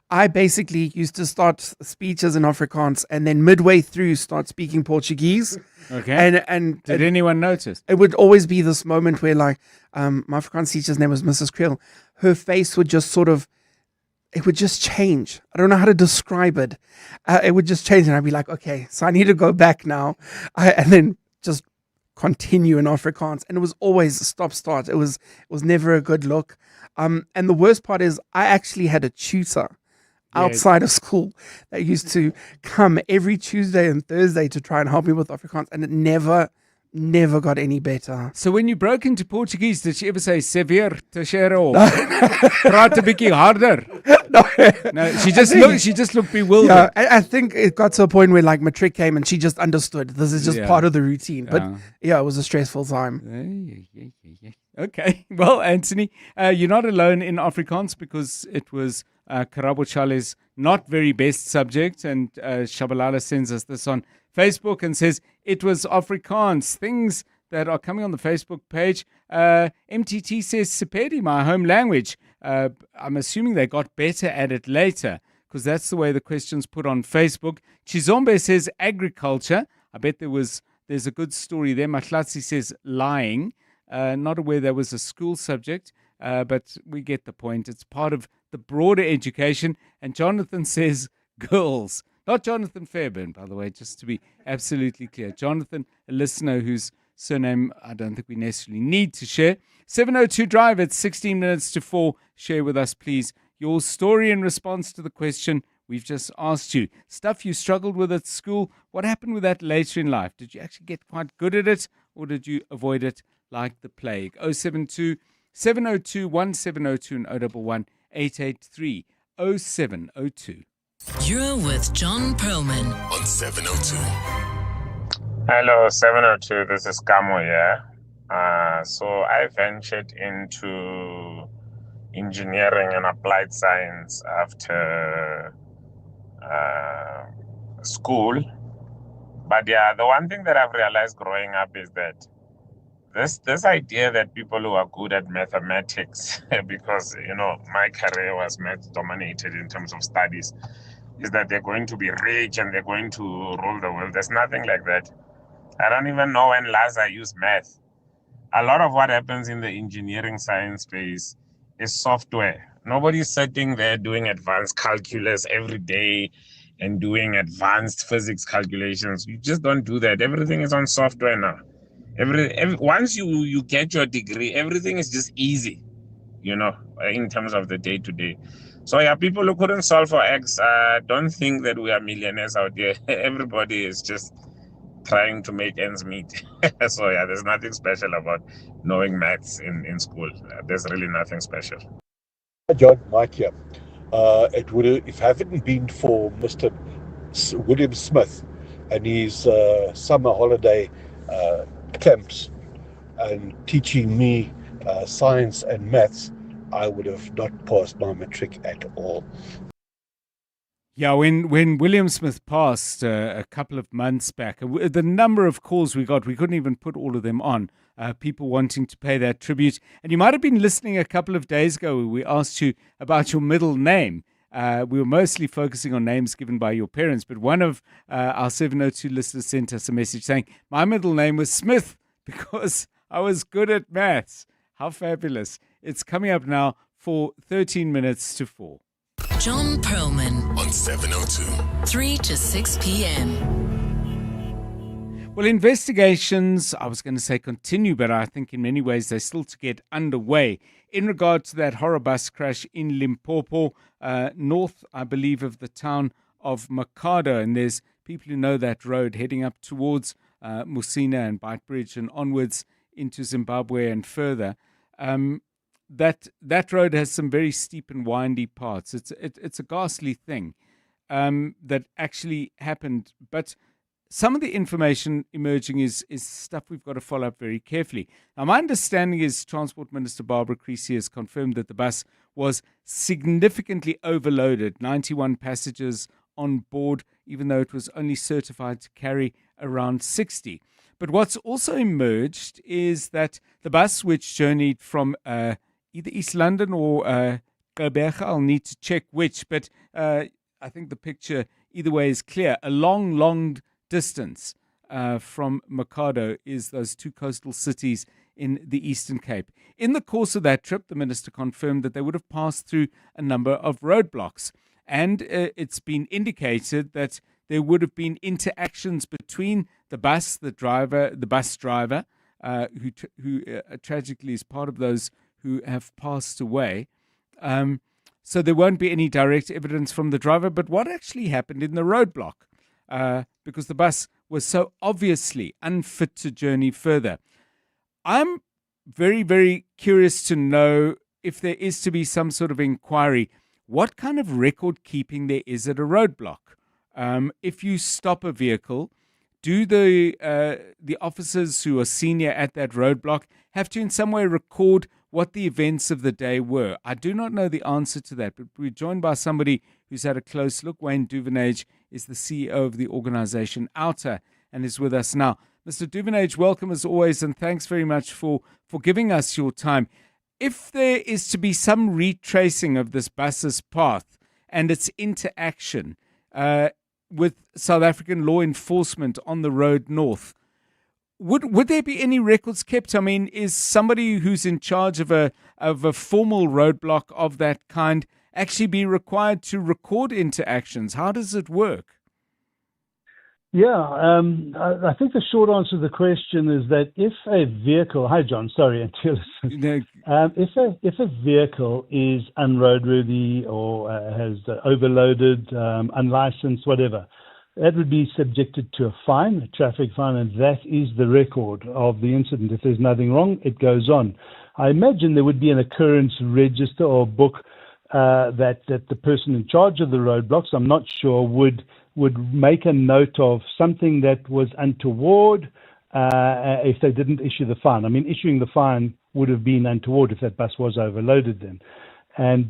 I basically used to start speeches in Afrikaans and then midway through start speaking Portuguese. Okay. And did anyone notice? It would always be this moment where, like, my Afrikaans teacher's name was Mrs. Creel. Her face would just sort of, it would just change. I don't know how to describe it. It would just change, and I'd be like, okay, so I need to go back now, and then just continue in Afrikaans. And it was always a stop-start. It was never a good look. And the worst part is, I actually had a tutor outside of school that used to come every Tuesday and Thursday to try and help me with Afrikaans, and it never got any better. So when you broke into Portuguese, did she ever say "Sevier Teixeira"? Praat 'n bietjie harder. No, she just looked bewildered. Yeah, I think it got to a point where, like, matric came and she just understood this is just part of the routine. But yeah, it was a stressful time. Okay, well, Anthony, you're not alone in Afrikaans, because it was Karabo Chale's not very best subject, and Shabalala sends us this on Facebook and says it was Afrikaans. Things that are coming on the Facebook page. MTT says Sepedi, my home language. I'm assuming they got better at it later, because that's the way the question's put on Facebook. Chizombe says agriculture. I bet there's a good story there. Matlatsi says lying. Not aware there was a school subject, but we get the point. It's part of the broader education. And Jonathan says girls. Not Jonathan Fairburn, by the way, just to be absolutely clear. Jonathan, a listener whose surname I don't think we necessarily need to share. 702 Drive at 16 minutes to 4. Share with us, please, your story in response to the question we've just asked you. Stuff you struggled with at school. What happened with that later in life? Did you actually get quite good at it, or did you avoid it like the plague? 072 702 1702 and 011 883 0702. You're with John Perlman on 702. Hello, 702. This is Kamo here. So I ventured into engineering and applied science after school. But yeah, the one thing that I've realized growing up is that this idea that people who are good at mathematics, because, my career was math dominated in terms of studies, is that they're going to be rich and they're going to rule the world. There's nothing like that. I don't even know when last I used math. A lot of what happens in the engineering science space is software. Nobody's sitting there doing advanced calculus every day and doing advanced physics calculations. You just don't do that. Everything is on software now. Once you get your degree, everything is just easy, in terms of the day-to-day. So yeah, people who couldn't solve for X, don't think that we are millionaires out there. Everybody is just trying to make ends meet. So yeah, there's nothing special about knowing maths in school. There's really nothing special. John, Mike here. It would have, if it hadn't been for Mr. William Smith and his summer holiday camps and teaching me science and maths, I would have not passed my matric at all. Yeah, when William Smith passed a couple of months back, the number of calls we got, we couldn't even put all of them on. People wanting to pay that tribute. And you might have been listening a couple of days ago where we asked you about your middle name. We were mostly focusing on names given by your parents, but one of our 702 listeners sent us a message saying, my middle name was Smith because I was good at maths. How fabulous. It's coming up now for 13 minutes to 4. John Perlman on 702. 3 to 6 p.m. Well, investigations, I was going to say continue, but I think in many ways they're still to get underway in regard to that horror bus crash in Limpopo, north, I believe, of the town of Makado. And there's people who know that road heading up towards Musina and Beitbridge and onwards into Zimbabwe and further. That road has some very steep and windy parts. It's a ghastly thing that actually happened, but some of the information emerging is stuff we've got to follow up very carefully. Now, my understanding is Transport Minister Barbara Creecy has confirmed that the bus was significantly overloaded, 91 passengers on board, even though it was only certified to carry around 60. But what's also emerged is that the bus, which journeyed from either East London or Gqeberha, I'll need to check which, but I think the picture either way is clear. A long distance from Mikado is those two coastal cities in the Eastern Cape. In the course of that trip, the minister confirmed that they would have passed through a number of roadblocks. And it's been indicated that there would have been interactions between the bus driver, who tragically is part of those who have passed away. So there won't be any direct evidence from the driver, but what actually happened in the roadblock, because the bus was so obviously unfit to journey further. I'm very, very curious to know if there is to be some sort of inquiry, what kind of record keeping there is at a roadblock. If you stop a vehicle, do the officers who are senior at that roadblock have to in some way record what the events of the day were? I do not know the answer to that, but we're joined by somebody who's had a close look. Wayne Duvenage is the CEO of the organization Outer and is with us now. Mr. Duvenage, welcome as always, and thanks very much for giving us your time. If there is to be some retracing of this bus's path and its interaction with South African law enforcement on the road north, would there be any records kept? I mean, is somebody who's in charge of a formal roadblock of that kind actually be required to record interactions? How does it work? Yeah, I think the short answer to the question is that if a vehicle, hi John, sorry, until if a vehicle is unroadworthy or has overloaded, unlicensed, whatever, that would be subjected to a fine, a traffic fine, and that is the record of the incident. If there's nothing wrong, it goes on. I imagine there would be an occurrence register or book that the person in charge of the roadblocks, I'm not sure, would make a note of something that was untoward if they didn't issue the fine. I mean, issuing the fine would have been untoward if that bus was overloaded then. And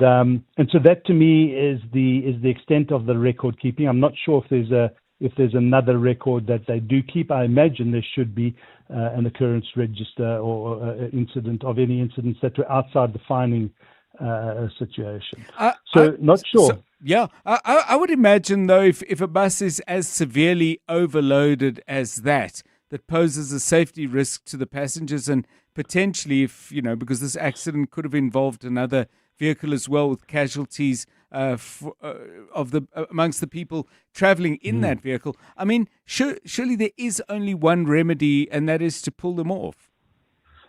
so that to me is the extent of the record keeping. I'm not sure if there's another record that they do keep. I imagine there should be an occurrence register or incident of any incidents that were outside the fining situation. Not sure. I would imagine, though, if a bus is as severely overloaded as that poses a safety risk to the passengers and potentially, because this accident could have involved another vehicle as well with casualties amongst the people traveling in that vehicle. I mean, surely there is only one remedy, and that is to pull them off.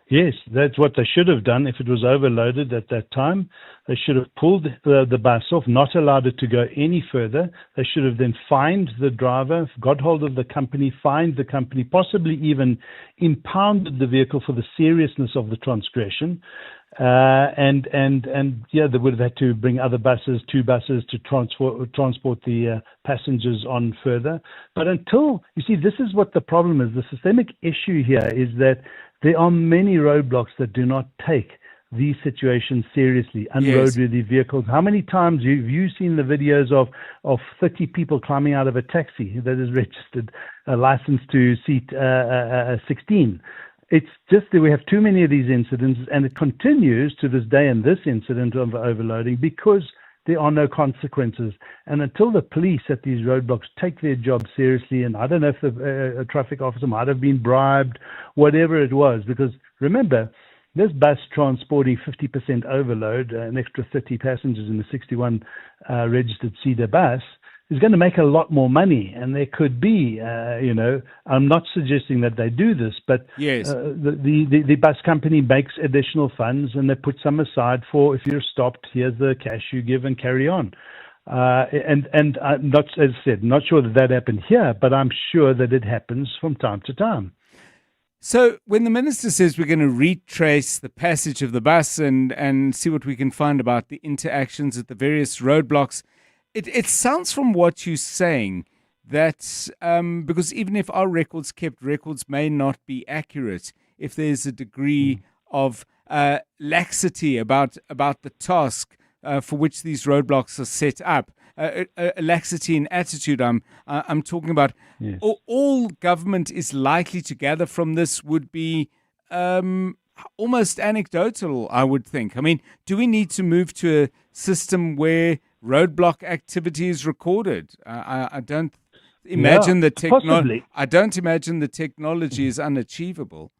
Yes, that's what they should have done if it was overloaded at that time. They should have pulled the bus off, not allowed it to go any further. They should have then fined the driver, got hold of the company, fined the company, possibly even impounded the vehicle for the seriousness of the transgression. And they would have had to bring other buses, two buses to transport the passengers on further. But until, you see, this is what the problem is. The systemic issue here is that there are many roadblocks that do not take these situations seriously. Unroadworthy vehicles. How many times have you seen the videos of 30 people climbing out of a taxi that is registered, licensed to seat 16? It's just that we have too many of these incidents, and it continues to this day in this incident of overloading because there are no consequences. And until the police at these roadblocks take their job seriously, and I don't know if a traffic officer might have been bribed, whatever it was, because remember, this bus transporting 50% overload, an extra 30 passengers in the 61 registered Cedar bus, is going to make a lot more money. And there could be, I'm not suggesting that they do this, but yes. The bus company makes additional funds and they put some aside for if you're stopped, here's the cash you give and carry on. And I'm not, as I said, not sure that happened here, but I'm sure that it happens from time to time. So when the minister says we're going to retrace the passage of the bus and see what we can find about the interactions at the various roadblocks, it sounds from what you're saying that because even if our records may not be accurate, if there's a degree of laxity about the task for which these roadblocks are set up, a laxity in attitude. I'm talking about all government is likely to gather from this would be almost anecdotal, I would think. I mean, do we need to move to a system where roadblock activity is recorded? I don't imagine possibly. I don't imagine the technology is unachievable.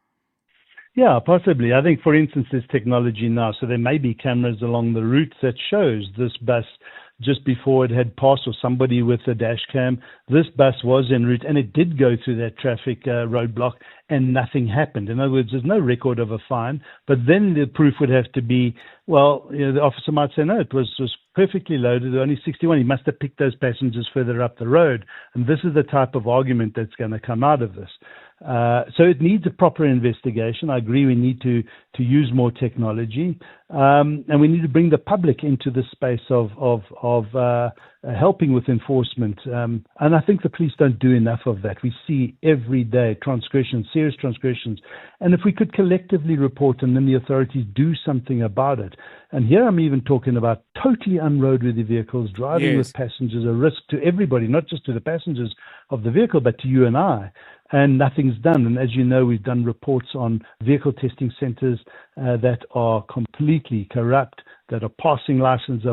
Yeah, possibly. I think, for instance, there's technology now, so there may be cameras along the route that shows this bus just before it had passed, or somebody with a dash cam. This bus was en route, and it did go through that traffic roadblock, and nothing happened. In other words, there's no record of a fine, but then the proof would have to be, well, the officer might say, no, it was perfectly loaded, only 61. He must have picked those passengers further up the road. And this is the type of argument that's going to come out of this. So it needs a proper investigation. I agree we need to use more technology, and we need to bring the public into the space of helping with enforcement. And I think the police don't do enough of that. We see every day transgressions, serious transgressions. And if we could collectively report and then the authorities do something about it. And here I'm even talking about totally unroadworthy vehicles, driving with passengers, a risk to everybody, not just to the passengers of the vehicle, but to you and I. And nothing's done. And as you know, we've done reports on vehicle testing centers that are completely corrupt, that are passing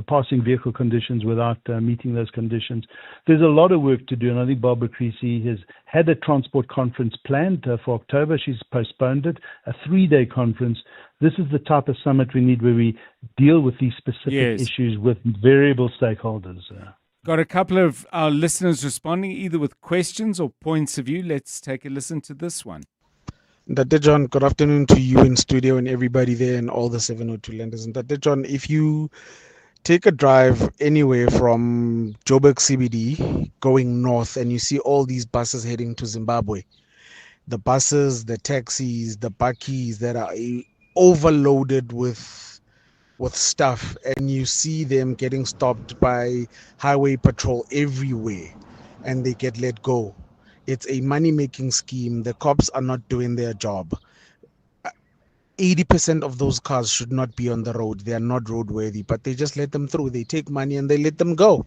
passing vehicle conditions without meeting those conditions. There's a lot of work to do, and I think Barbara Creasy has had a transport conference planned for October. She's postponed it, a 3-day conference. This is the type of summit we need, where we deal with these specific issues with variable stakeholders. Got a couple of our listeners responding either with questions or points of view. Let's take a listen to this one. Dr. John, good afternoon to you in studio and everybody there and all the 702 lenders. And Dr. John, if you take a drive anywhere from Joburg CBD going north and you see all these buses heading to Zimbabwe, the buses, the taxis, the bakkies that are overloaded with stuff, and you see them getting stopped by highway patrol everywhere and they get let go. It's a money-making scheme. The cops are not doing their job. 80% of those cars should not be on the road. They are not roadworthy, but they just let them through. They take money and they let them go.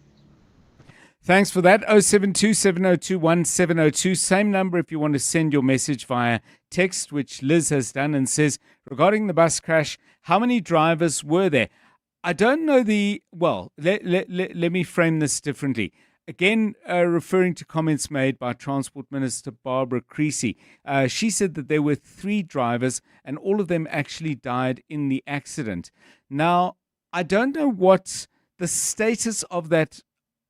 Thanks for that. 072 702 1702. Same number if you want to send your message via text, which Liz has done, and says, regarding the bus crash, how many drivers were there? I don't know let me frame this differently. Again, referring to comments made by Transport Minister Barbara Creasy. She said that there were 3 drivers and all of them actually died in the accident. Now, I don't know what the status of that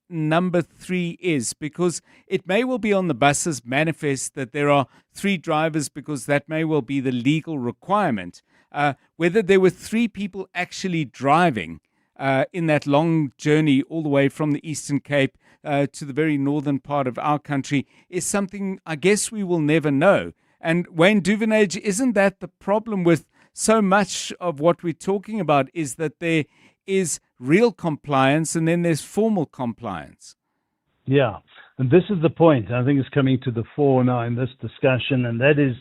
number 3 is, because it may well be on the bus's manifest that there are 3 drivers, because that may well be the legal requirement. Whether there were 3 people actually driving in that long journey all the way from the Eastern Cape to the very northern part of our country is something I guess we will never know. And Wayne Duvenage, isn't that the problem with so much of what we're talking about, is that there is real compliance and then there's formal compliance? Yeah, and this is the point I think is coming to the fore now in this discussion, and that is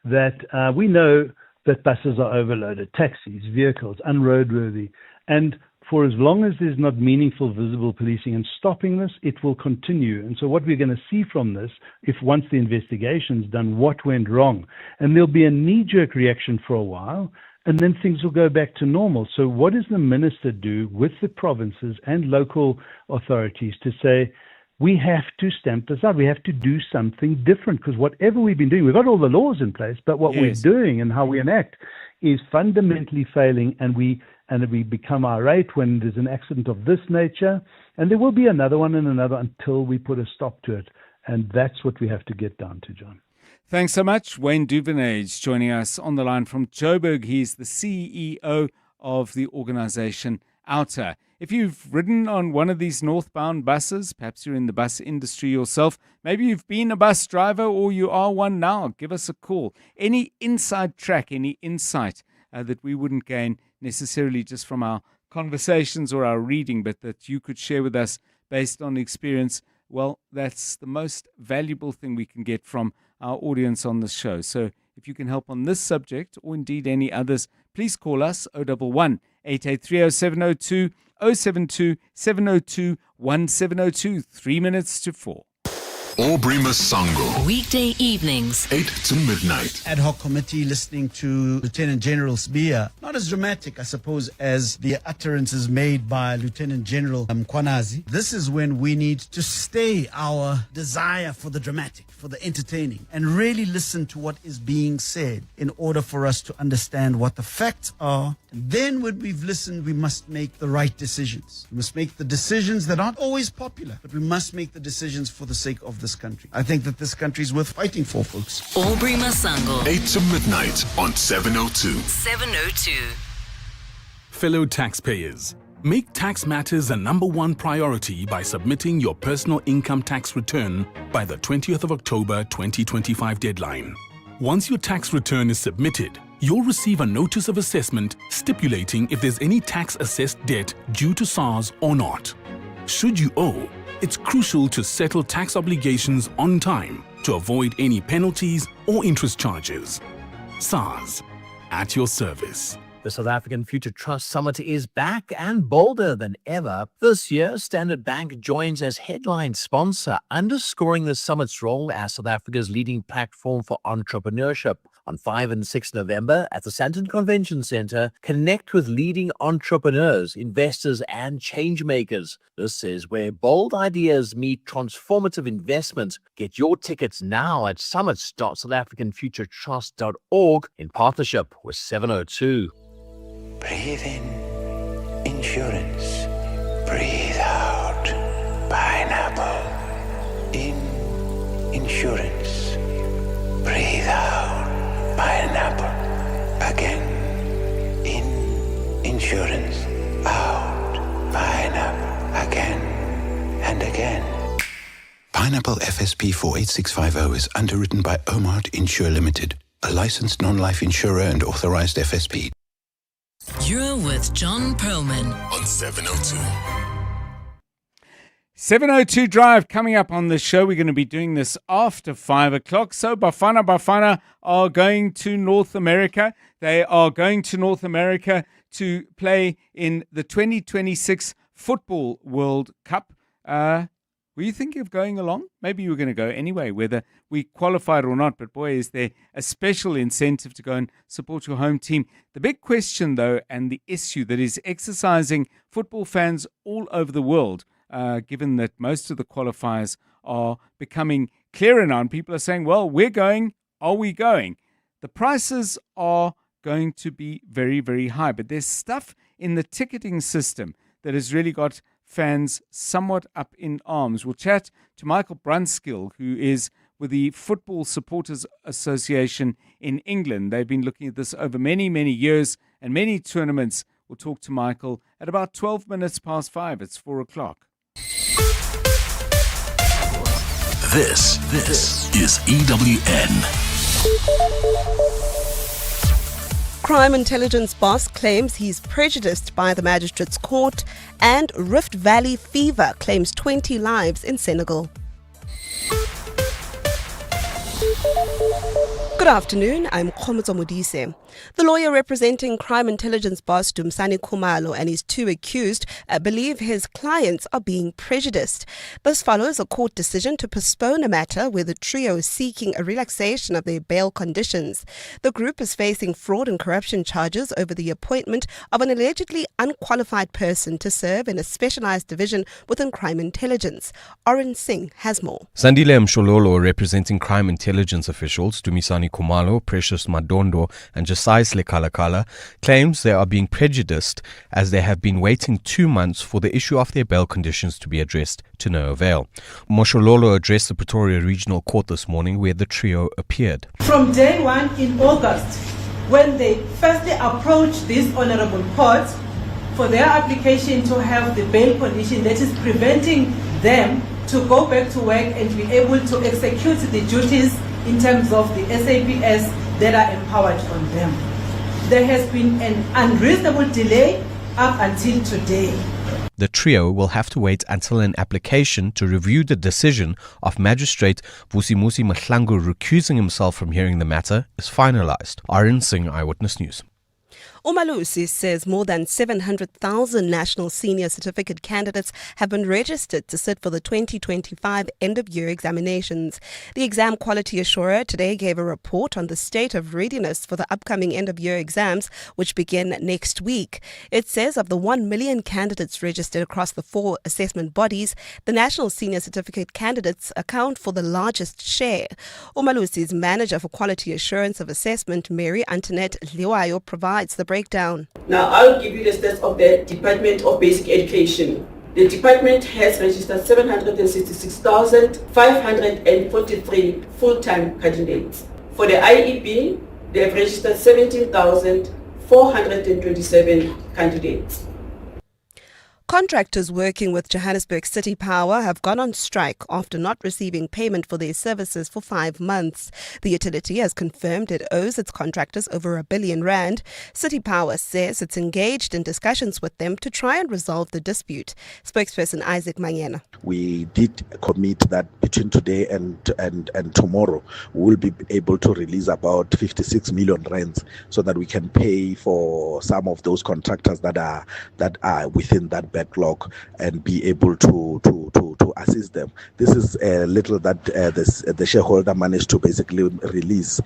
that we know that buses are overloaded, taxis, vehicles, unroadworthy, and for as long as there's not meaningful visible policing and stopping this, it will continue. And so what we're going to see from this, if once the investigation's done, what went wrong, and there'll be a knee-jerk reaction for a while, and then things will go back to normal. So what does the minister do with the provinces and local authorities to say, we have to stamp this out, we have to do something different, because whatever we've been doing, we've got all the laws in place, but what we're doing and how we enact is fundamentally failing, and we become irate when there's an accident of this nature, and there will be another one and another until we put a stop to it. And that's what we have to get down to, John. Thanks so much. Wayne Duvenage joining us on the line from Joburg. He's the CEO of the organization Outer. If you've ridden on one of these northbound buses, perhaps you're in the bus industry yourself, maybe you've been a bus driver or you are one now, give us a call. Any inside track, any insight that we wouldn't gain necessarily just from our conversations or our reading, but that you could share with us based on experience, well, that's the most valuable thing we can get from our audience on this show. So if you can help on this subject or indeed any others, please call us 011 8830702, 072 702 1702. 3 minutes to 4. Aubrey Masango. Weekday evenings. 8 to midnight. Ad hoc committee listening to Lieutenant General Sbiya. Not as dramatic, I suppose, as the utterances made by Lieutenant General Mkwanazi. This is when we need to stay our desire for the dramatic, for the entertaining, and really listen to what is being said in order for us to understand what the facts are. And then when we've listened, we must make the right decisions. We must make the decisions that aren't always popular, but we must make the decisions for the sake of this country. I think that this country is worth fighting for, folks. Aubrey Masango. 8 to midnight on 702. 702. Fellow taxpayers, make tax matters a number one priority by submitting your personal income tax return by the 20th of October 2025 deadline. Once your tax return is submitted, you'll receive a notice of assessment stipulating if there's any tax assessed debt due to SARS or not. Should you owe, it's crucial to settle tax obligations on time to avoid any penalties or interest charges. SARS, at your service. The South African Future Trust Summit is back and bolder than ever. This year, Standard Bank joins as headline sponsor, underscoring the summit's role as South Africa's leading platform for entrepreneurship. On 5 and 6 November at the Sandton Convention Centre, connect with leading entrepreneurs, investors and change makers. This is where bold ideas meet transformative investment. Get your tickets now at summits.southafricanfuturetrust.org in partnership with 702. Breathe in, insurance. Breathe out, pineapple. In, insurance. Breathe out, pineapple. Again. In, insurance. Out, pineapple. Again and again. Pineapple FSP 48650 is underwritten by Omart Insure Limited, a licensed non-life insurer and authorized FSP. You're with John Perlman on 702. 702 Drive coming up on the show. We're going to be doing this after 5 o'clock. So Bafana are going to North America. They are going to North America to play in the 2026 Football World Cup. Were you thinking of going along? Maybe you were going to go anyway, whether we qualified or not. But boy, is there a special incentive to go and support your home team. The big question, though, and the issue that is exercising football fans all over the world, given that most of the qualifiers are becoming clearer now, and people are saying, well, we're going, are we going? The prices are going to be very, very high. But there's stuff in the ticketing system that has really got fans somewhat up in arms. We'll chat to Michael Brunskill, who is with the Football Supporters Association in England. They've been looking at this over many, many years and many tournaments. We'll talk to Michael at about 12 minutes past 5. It's 4 o'clock. This is EWN. Crime intelligence boss claims he's prejudiced by the magistrate's court, and Rift Valley fever claims 20 lives in Senegal. Good afternoon, I'm Khomoto Modise. The lawyer representing crime intelligence boss Dumsani Khumalo and his two accused believe his clients are being prejudiced. This follows a court decision to postpone a matter where the trio is seeking a relaxation of their bail conditions. The group is facing fraud and corruption charges over the appointment of an allegedly unqualified person to serve in a specialized division within crime intelligence. Oren Singh has more. Sandile Mshololo, representing crime intelligence officials Dumisani Khumalo, Precious Madondo and Josiah Lekalakala, claims they are being prejudiced as they have been waiting 2 months for the issue of their bail conditions to be addressed, to no avail. Moshololo addressed the Pretoria Regional Court this morning where the trio appeared. From day one in August, when they firstly approached this honorable court for their application to have the bail condition that is preventing them to go back to work and be able to execute the duties in terms of the SAPS that are empowered on them. There has been an unreasonable delay up until today. The trio will have to wait until an application to review the decision of Magistrate Vusimusi Mahlangu recusing himself from hearing the matter is finalized. Arun Singh, Eyewitness News. Umalusi says more than 700,000 national senior certificate candidates have been registered to sit for the 2025 end-of-year examinations. The exam quality assurer today gave a report on the state of readiness for the upcoming end-of-year exams, which begin next week. It says of the 1 million candidates registered across the 4 assessment bodies, the national senior certificate candidates account for the largest share. Umalusi's manager for quality assurance of assessment, Mary Antoinette Liwayo, provides the breakdown. Now I'll give you the stats of the Department of Basic Education. The department has registered 766,543 full-time candidates. For the IEB, they have registered 17,427 candidates. Contractors working with Johannesburg City Power have gone on strike after not receiving payment for their services for 5 months. The utility has confirmed it owes its contractors over R1 billion. City Power says it's engaged in discussions with them to try and resolve the dispute. Spokesperson Isaac Manyena. We did commit that between today and tomorrow we will be able to release about 56 million rands so that we can pay for some of those contractors that are within that backlog and be able to assist them. This is a little that the shareholder managed to basically release.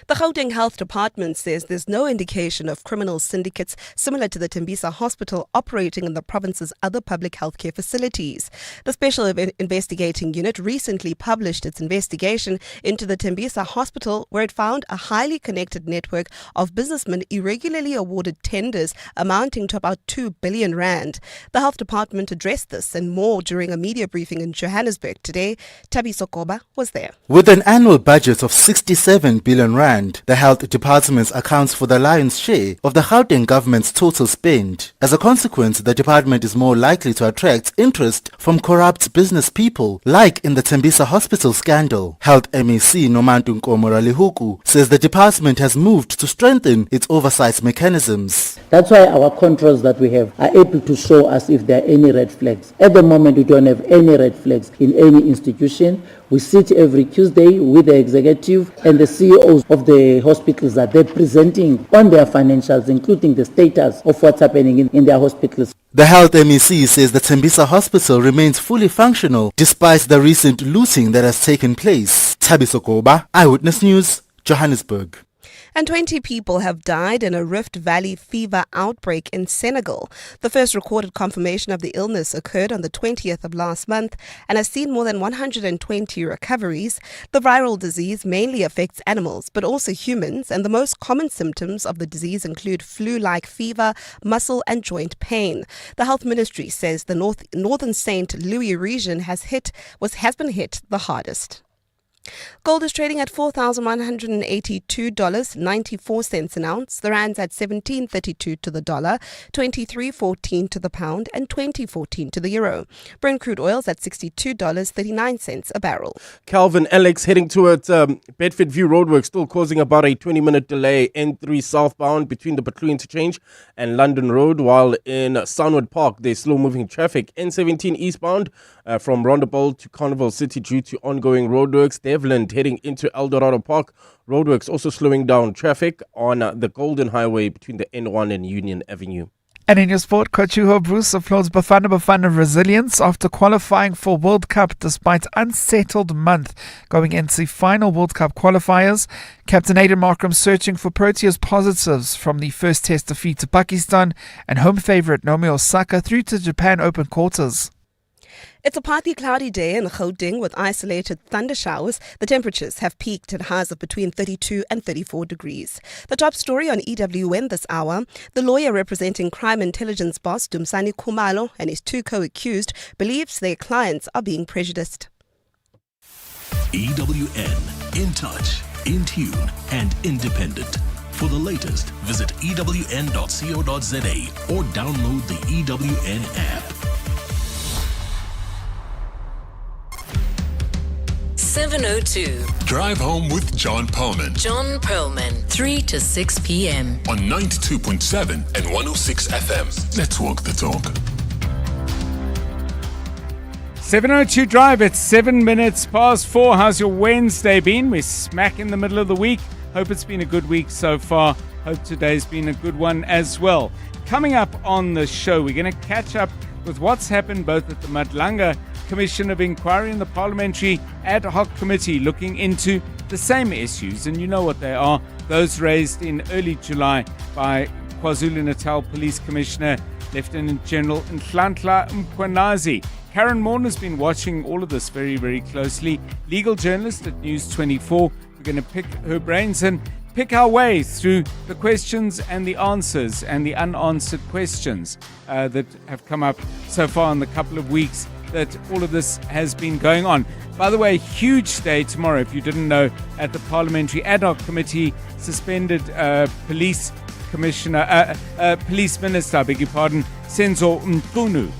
The Gauteng Health Department says there's no indication of criminal syndicates similar to the Tembisa Hospital operating in the province's other public healthcare facilities. The Special Investigating Unit recently published its investigation into the Tembisa Hospital, where it found a highly connected network of businessmen irregularly awarded tenders amounting to about 2 billion rand. The Health Department addressed this and more during a media briefing in Johannesburg today. Tabiso Koba was there. With an annual budget of 67 billion rand, the Health Department accounts for the lion's share of the Gauteng government's total spend. As a consequence, the department is more likely to attract interest from corrupt business people, like in the Tembisa Hospital scandal. Health MEC Nomantu Nkomoralihuku says the department has moved to strengthen its oversight mechanisms. That's why our controls that we have are able to show us if there are any red flags. At the moment, we don't have any red flags in any institution. We sit every Tuesday with the executive and the CEOs of the hospitals that they're presenting on their financials, including the status of what's happening in their hospitals. The Health MEC says the Tembisa Hospital remains fully functional despite the recent looting that has taken place. Tabiso Koba, Eyewitness News, Johannesburg. And 20 people have died in a Rift Valley fever outbreak in Senegal. The first recorded confirmation of the illness occurred on the 20th of last month and has seen more than 120 recoveries. The viral disease mainly affects animals, but also humans, and the most common symptoms of the disease include flu-like fever, muscle and joint pain. The Health Ministry says the northern St. Louis region has been hit the hardest. Gold is trading at $4,182.94 an ounce. The rand's at 17.32 to the dollar, 23.14 to the pound, and 20.14 to the euro. Brent crude oil's at $62.39 a barrel. Calvin Alex heading towards Bedford View Roadworks, still causing about a 20-minute delay. N3 southbound between the Butler Interchange and London Road, while in Sunwood Park there's slow-moving traffic. N17 eastbound from Rondebowl to Carnival City due to ongoing roadworks. Devland heading into Eldorado Park. Roadworks also slowing down traffic on the Golden Highway between the N1 and Union Avenue. And in your sport, Coach Hugo Bruce applauds Bafana resilience after qualifying for World Cup despite unsettled month going into final World Cup qualifiers. Captain Aiden Markram searching for Proteas positives from the first test defeat to Pakistan, and home favourite Naomi Osaka through to Japan Open quarters. It's a partly cloudy day in Gauteng with isolated thunder showers. The temperatures have peaked at highs of between 32 and 34 degrees. The top story on EWN this hour: the lawyer representing crime intelligence boss Dumisani Khumalo and his 2 co-accused believes their clients are being prejudiced. EWN, in touch, in tune and independent. For the latest, visit ewn.co.za or download the EWN app. 702. Drive home with John Perlman. John Perlman, 3 to 6 p.m. On 92.7 and 106 FM. Let's walk the talk. 702 Drive, it's 7 minutes past 4. How's your Wednesday been? We're smack in the middle of the week. Hope it's been a good week so far. Hope today's been a good one as well. Coming up on the show, we're going to catch up with what's happened both at the Madlanga Commission of Inquiry and the Parliamentary Ad Hoc Committee looking into the same issues. And you know what they are, those raised in early July by KwaZulu-Natal Police Commissioner Lieutenant General Nhlanhla Mkhwanazi. Karen Morn has been watching all of this very, very closely. Legal journalist at News 24. We're going to pick her brains and pick our way through the questions and the answers and the unanswered questions that have come up so far in the couple of weeks that all of this has been going on. By the way, huge day tomorrow, if you didn't know, at the Parliamentary Ad Hoc Committee. Suspended police commissioner, police minister, I beg your pardon, Senzo Mqunu,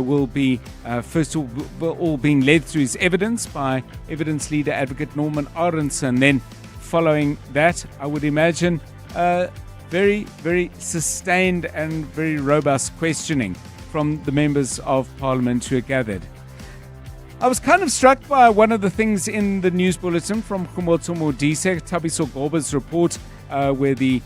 will be first of all being led through his evidence by evidence leader advocate Norman Aronson. Then following that, I would imagine very, very sustained and very robust questioning from the members of Parliament who are gathered. I was kind of struck by one of the things in the news bulletin from Khumotso Modise, Thabiso Goba's report, where the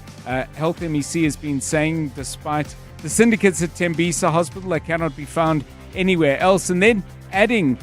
health MEC has been saying despite the syndicates at Tembisa Hospital, they cannot be found anywhere else. And then adding,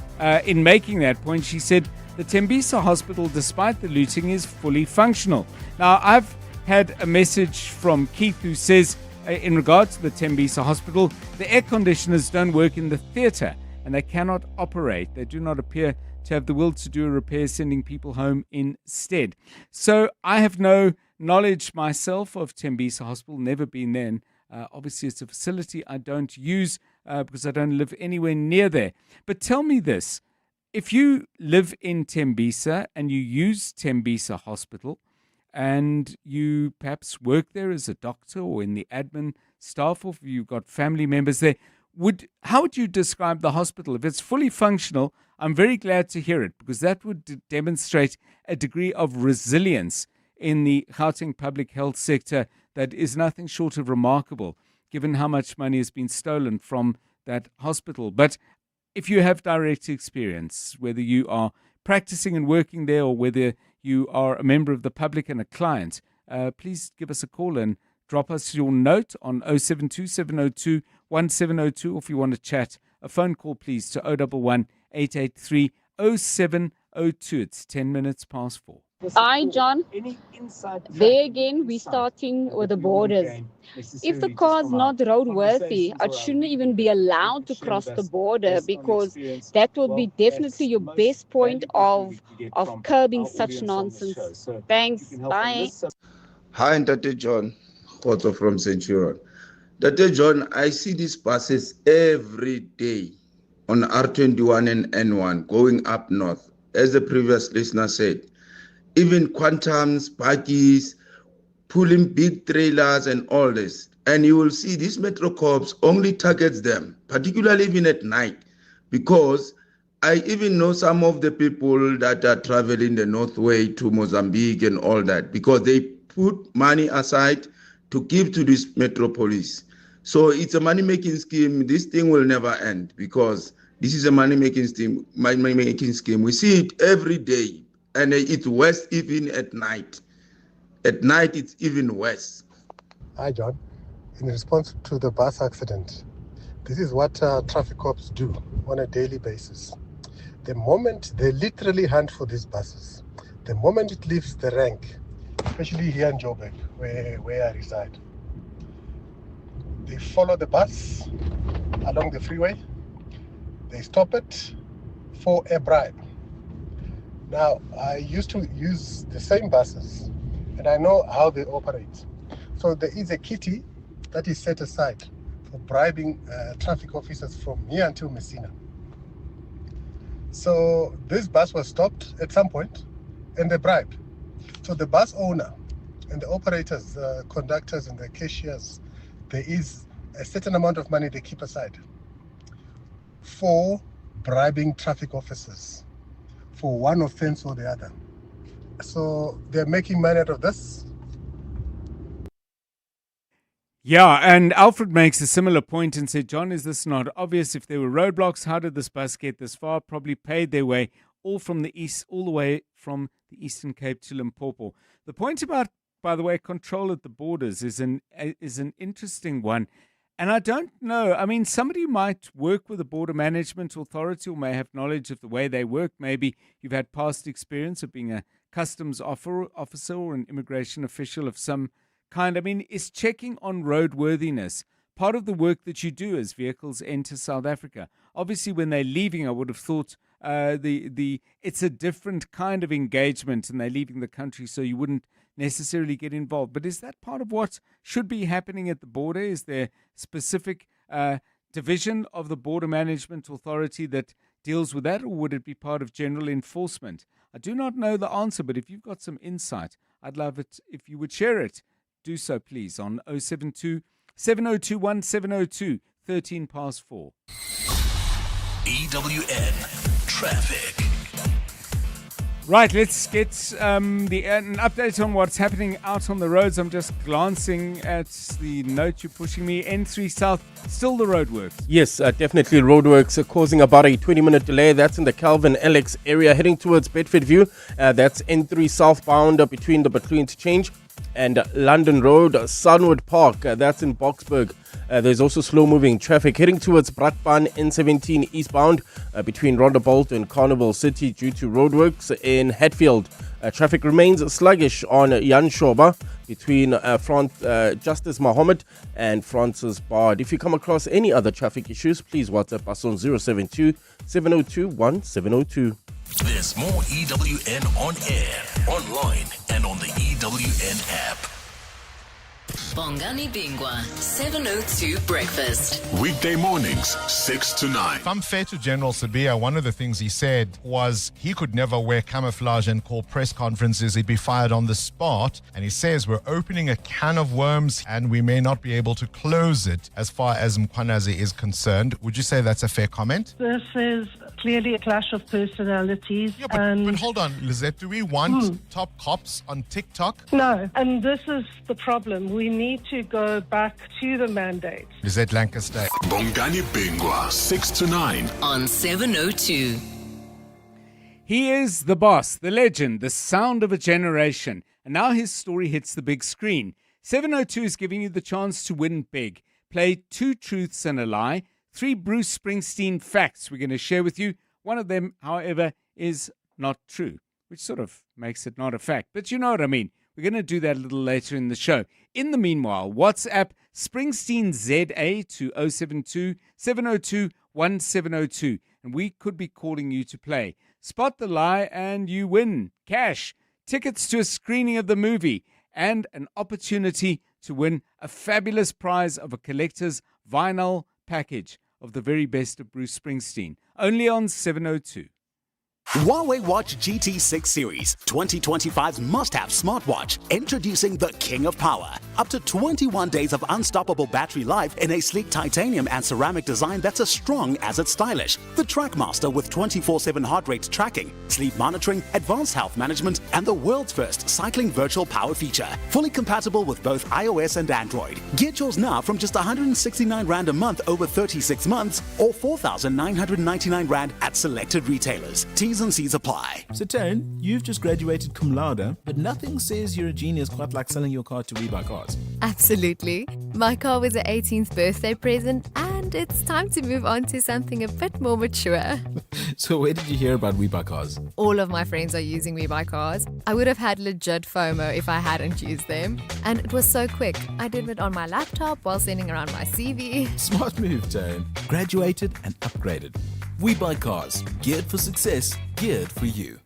in making that point, she said the Tembisa Hospital, despite the looting, is fully functional. Now, I've had a message from Keith who says, in regard to the Tembisa Hospital, the air conditioners don't work in the theatre and they cannot operate. They do not appear to have the will to do a repair, sending people home instead. So I have no knowledge myself of Tembisa Hospital, never been there. Obviously, it's a facility I don't use because I don't live anywhere near there. But tell me this, if you live in Tembisa and you use Tembisa Hospital and you perhaps work there as a doctor or in the admin staff, or if you've got family members there, how would you describe the hospital? If it's fully functional, I'm very glad to hear it, because that would demonstrate a degree of resilience in the Gauteng public health sector that is nothing short of remarkable, given how much money has been stolen from that hospital. But if you have direct experience, whether you are practicing and working there or whether you are a member of the public and a client, please give us a call and drop us your note on 072 702 1702, or if you want to chat, a phone call please to 011 883 0702. It's 10 minutes past 4. Hi, John. There again, we're starting with the borders. If the car's not roadworthy, it shouldn't even be allowed to cross the border, because that would be definitely your best point of curbing such nonsense. Thanks. Bye. Hi, Ntate John. Otto from Centurion. Ntate John, I see these buses every day on R21 and N1 going up north. As the previous listener said, even quantums, buggies, pulling big trailers and all this. And you will see this Metro Corps only targets them, particularly even at night, because I even know some of the people that are traveling the north way to Mozambique and all that, because they put money aside to give to this metropolis. So it's a money-making scheme. This thing will never end, because this is a money-making scheme. We see it every day. And it's worse even at night. At night, it's even worse. Hi, John. In response to the bus accident, this is what traffic cops do on a daily basis. The moment they literally hunt for these buses, the moment it leaves the rank, especially here in Joburg, where I reside, they follow the bus along the freeway, they stop it for a bribe. Now, I used to use the same buses, and I know how they operate. So there is a kitty that is set aside for bribing traffic officers from here until Messina. So this bus was stopped at some point, and they bribed. So the bus owner and the operators, the conductors and the cashiers, there is a certain amount of money they keep aside for bribing traffic officers for one offense or the other. So they're making money out of this. Yeah, and Alfred makes a similar point and said, John, is this not obvious? If there were roadblocks, how did this bus get this far? Probably paid their way all from the east, all the way from the Eastern Cape to Limpopo. The point about by the way, control at the borders is an interesting one. And I don't know. I mean, somebody might work with a border management authority or may have knowledge of the way they work. Maybe you've had past experience of being a customs officer or an immigration official of some kind. I mean, is checking on roadworthiness part of the work that you do as vehicles enter South Africa? Obviously, when they're leaving, I would have thought it's a different kind of engagement and they're leaving the country, so you wouldn't necessarily get involved. But is that part of what should be happening at the border? Is there specific division of the Border Management Authority that deals with that, or would it be part of general enforcement? I do not know the answer, but if you've got some insight, I'd love it if you would share it. Do so, please, on 072 702 1702, 13 past 4. EWN Traffic. Right, let's get an update on what's happening out on the roads. I'm just glancing at the note you're pushing me. N3 South, still the roadworks. Yes, definitely roadworks are causing about a 20-minute delay. That's in the Calvin Alex area heading towards Bedford View. That's N3 southbound between the Butler Interchange and London Road. Sunwood Park, that's in Boksburg. There's also slow-moving traffic heading towards Brakpan N17 eastbound between Rondebolt and Carnival City due to roadworks in Hatfield. Traffic remains sluggish on Jan Shoba between Justice Mohammed and Francis Bard. If you come across any other traffic issues, please WhatsApp us on 072 702 1702. There's more EWN on air, online, and on the EWN app. Bongani Bingwa, 702 Breakfast. Weekday mornings, 6 to 9. If I'm fair to General Sabia, one of the things he said was he could never wear camouflage and call press conferences. He'd be fired on the spot. And he says we're opening a can of worms and we may not be able to close it as far as Mkhwanazi is concerned. Would you say that's a fair comment? This is clearly a clash of personalities. Yeah, but hold on, Lizette. Do we want top cops on TikTok? No, and this is the problem. We need to go back to the mandate. Lizette Lancaster. Bongani Bingwa, 6 to 9. On 702. He is the boss, the legend, the sound of a generation. And now his story hits the big screen. 702 is giving you the chance to win big. Play 2 truths and a lie. 3 Bruce Springsteen facts we're going to share with you. One of them, however, is not true, which sort of makes it not a fact. But you know what I mean. We're going to do that a little later in the show. In the meanwhile, WhatsApp Springsteen ZA to 072 702 1702. And we could be calling you to play. Spot the lie and you win cash, tickets to a screening of the movie, and an opportunity to win a fabulous prize of a collector's vinyl package of the very best of Bruce Springsteen. Only on 702. Huawei Watch GT6 Series, 2025's must-have smartwatch, introducing the King of Power. Up to 21 days of unstoppable battery life in a sleek titanium and ceramic design that's as strong as it's stylish. The Trackmaster with 24/7 heart rate tracking, sleep monitoring, advanced health management, and the world's first cycling virtual power feature. Fully compatible with both iOS and Android. Get yours now from just 169 Rand a month over 36 months or 4,999 Rand at selected retailers. T's and C's apply. So Taryn, you've just graduated cum laude, but nothing says you're a genius quite like selling your car to We Buy Cars. Absolutely. My car was an 18th birthday present and it's time to move on to something a bit more mature. So where did you hear about We Buy Cars? All of my friends are using We Buy Cars. I would have had legit FOMO if I hadn't used them. And it was so quick. I did it on my laptop while sending around my CV. Smart move, Taryn. Graduated and upgraded. We Buy Cars. Geared for success. Geared for you.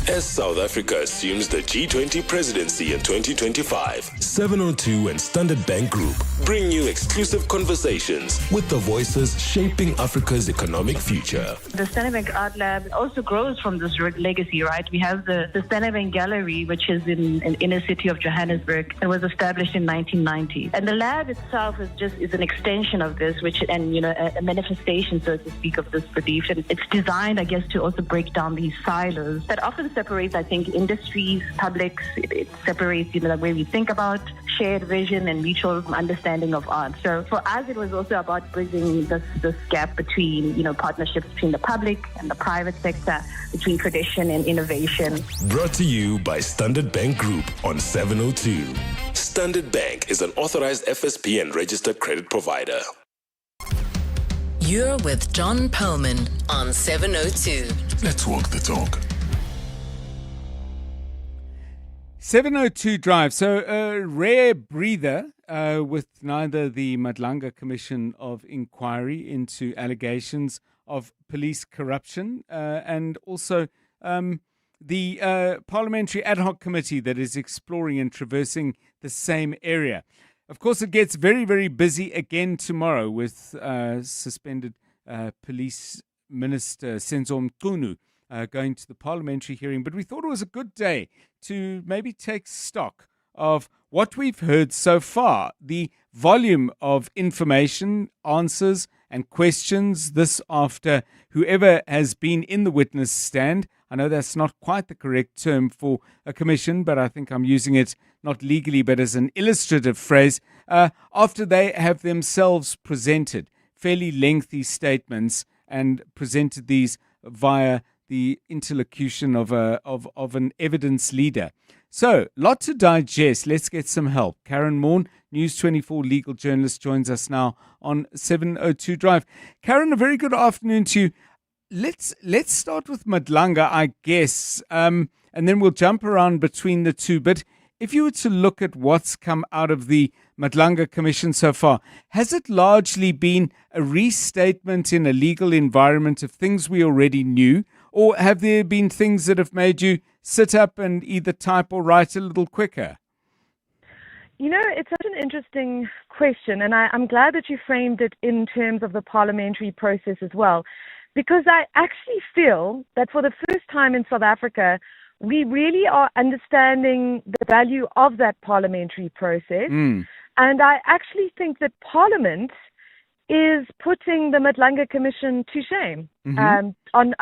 As South Africa assumes the G20 presidency in 2025, 702 and Standard Bank Group bring you exclusive conversations with the voices shaping Africa's economic future. The Standard Bank Art Lab also grows from this legacy, right? We have the Standard Bank Gallery, which is in inner city of Johannesburg and was established in 1990. And the lab itself is an extension of this, a manifestation, so to speak, of this belief. And it's designed, I guess, to also break down these silos that often separates, I think, industries, publics. It separates, the way we think about shared vision and mutual understanding of art. So for us, it was also about bridging this gap between, partnerships between the public and the private sector, between tradition and innovation. Brought to you by Standard Bank Group on 702. Standard Bank is an authorized FSP and registered credit provider. You're with John Perlman on 702. Let's walk the talk. 702 Drive. So a rare breather with neither the Madlanga Commission of Inquiry into allegations of police corruption and also the Parliamentary Ad Hoc Committee that is exploring and traversing the same area. Of course, it gets very, very busy again tomorrow with suspended Police Minister Senzo Mchunu going to the parliamentary hearing. But we thought it was a good day to maybe take stock of what we've heard so far, the volume of information, answers and questions this after whoever has been in the witness stand. I know that's not quite the correct term for a commission, but I think I'm using it not legally, but as an illustrative phrase, after they have themselves presented fairly lengthy statements and presented these via the interlocution of an evidence leader. So, lot to digest. Let's get some help. Karen Morn, News 24 legal journalist, joins us now on 702 Drive. Karen, a very good afternoon to you. Let's start with Madlanga, I guess, and then we'll jump around between the two. But if you were to look at what's come out of the Madlanga Commission so far, has it largely been a restatement in a legal environment of things we already knew, or have there been things that have made you sit up and either type or write a little quicker? It's such an interesting question, and I'm glad that you framed it in terms of the parliamentary process as well, because I actually feel that for the first time in South Africa, we really are understanding the value of that parliamentary process. And I actually think that Parliament is putting the Madlanga Commission to shame.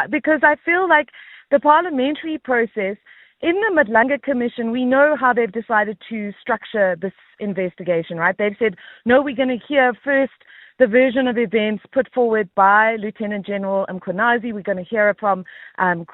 Because I feel like the parliamentary process, in the Madlanga Commission, we know how they've decided to structure this investigation, right? They've said, no, we're going to hear first the version of events put forward by Lieutenant General Mkhwanazi. We're going to hear it from Dumisani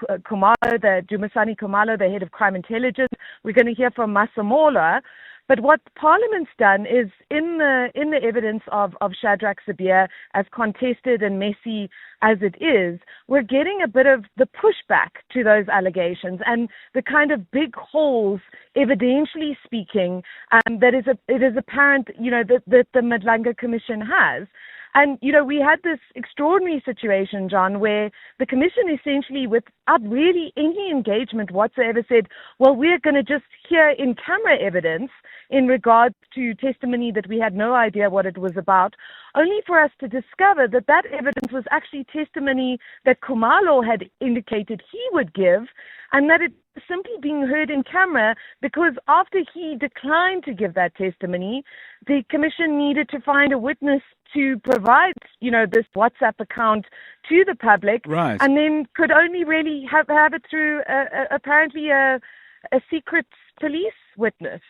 Khumalo, the head of crime intelligence. We're going to hear from Masemola. But what Parliament's done is, in the evidence of Shadrach Sabir, as contested and messy as it is, we're getting a bit of the pushback to those allegations and the kind of big holes, evidentially speaking, that it is apparent, that the Madlanga Commission has. And, we had this extraordinary situation, John, where the commission essentially, without really any engagement whatsoever, said, well, we're going to just hear in-camera evidence in regards to testimony that we had no idea what it was about, only for us to discover that evidence was actually testimony that Khumalo had indicated he would give, and that it was simply being heard in camera because after he declined to give that testimony, the commission needed to find a witness to provide, this WhatsApp account to the public, right, and then could only really have it through apparently a secret police witness.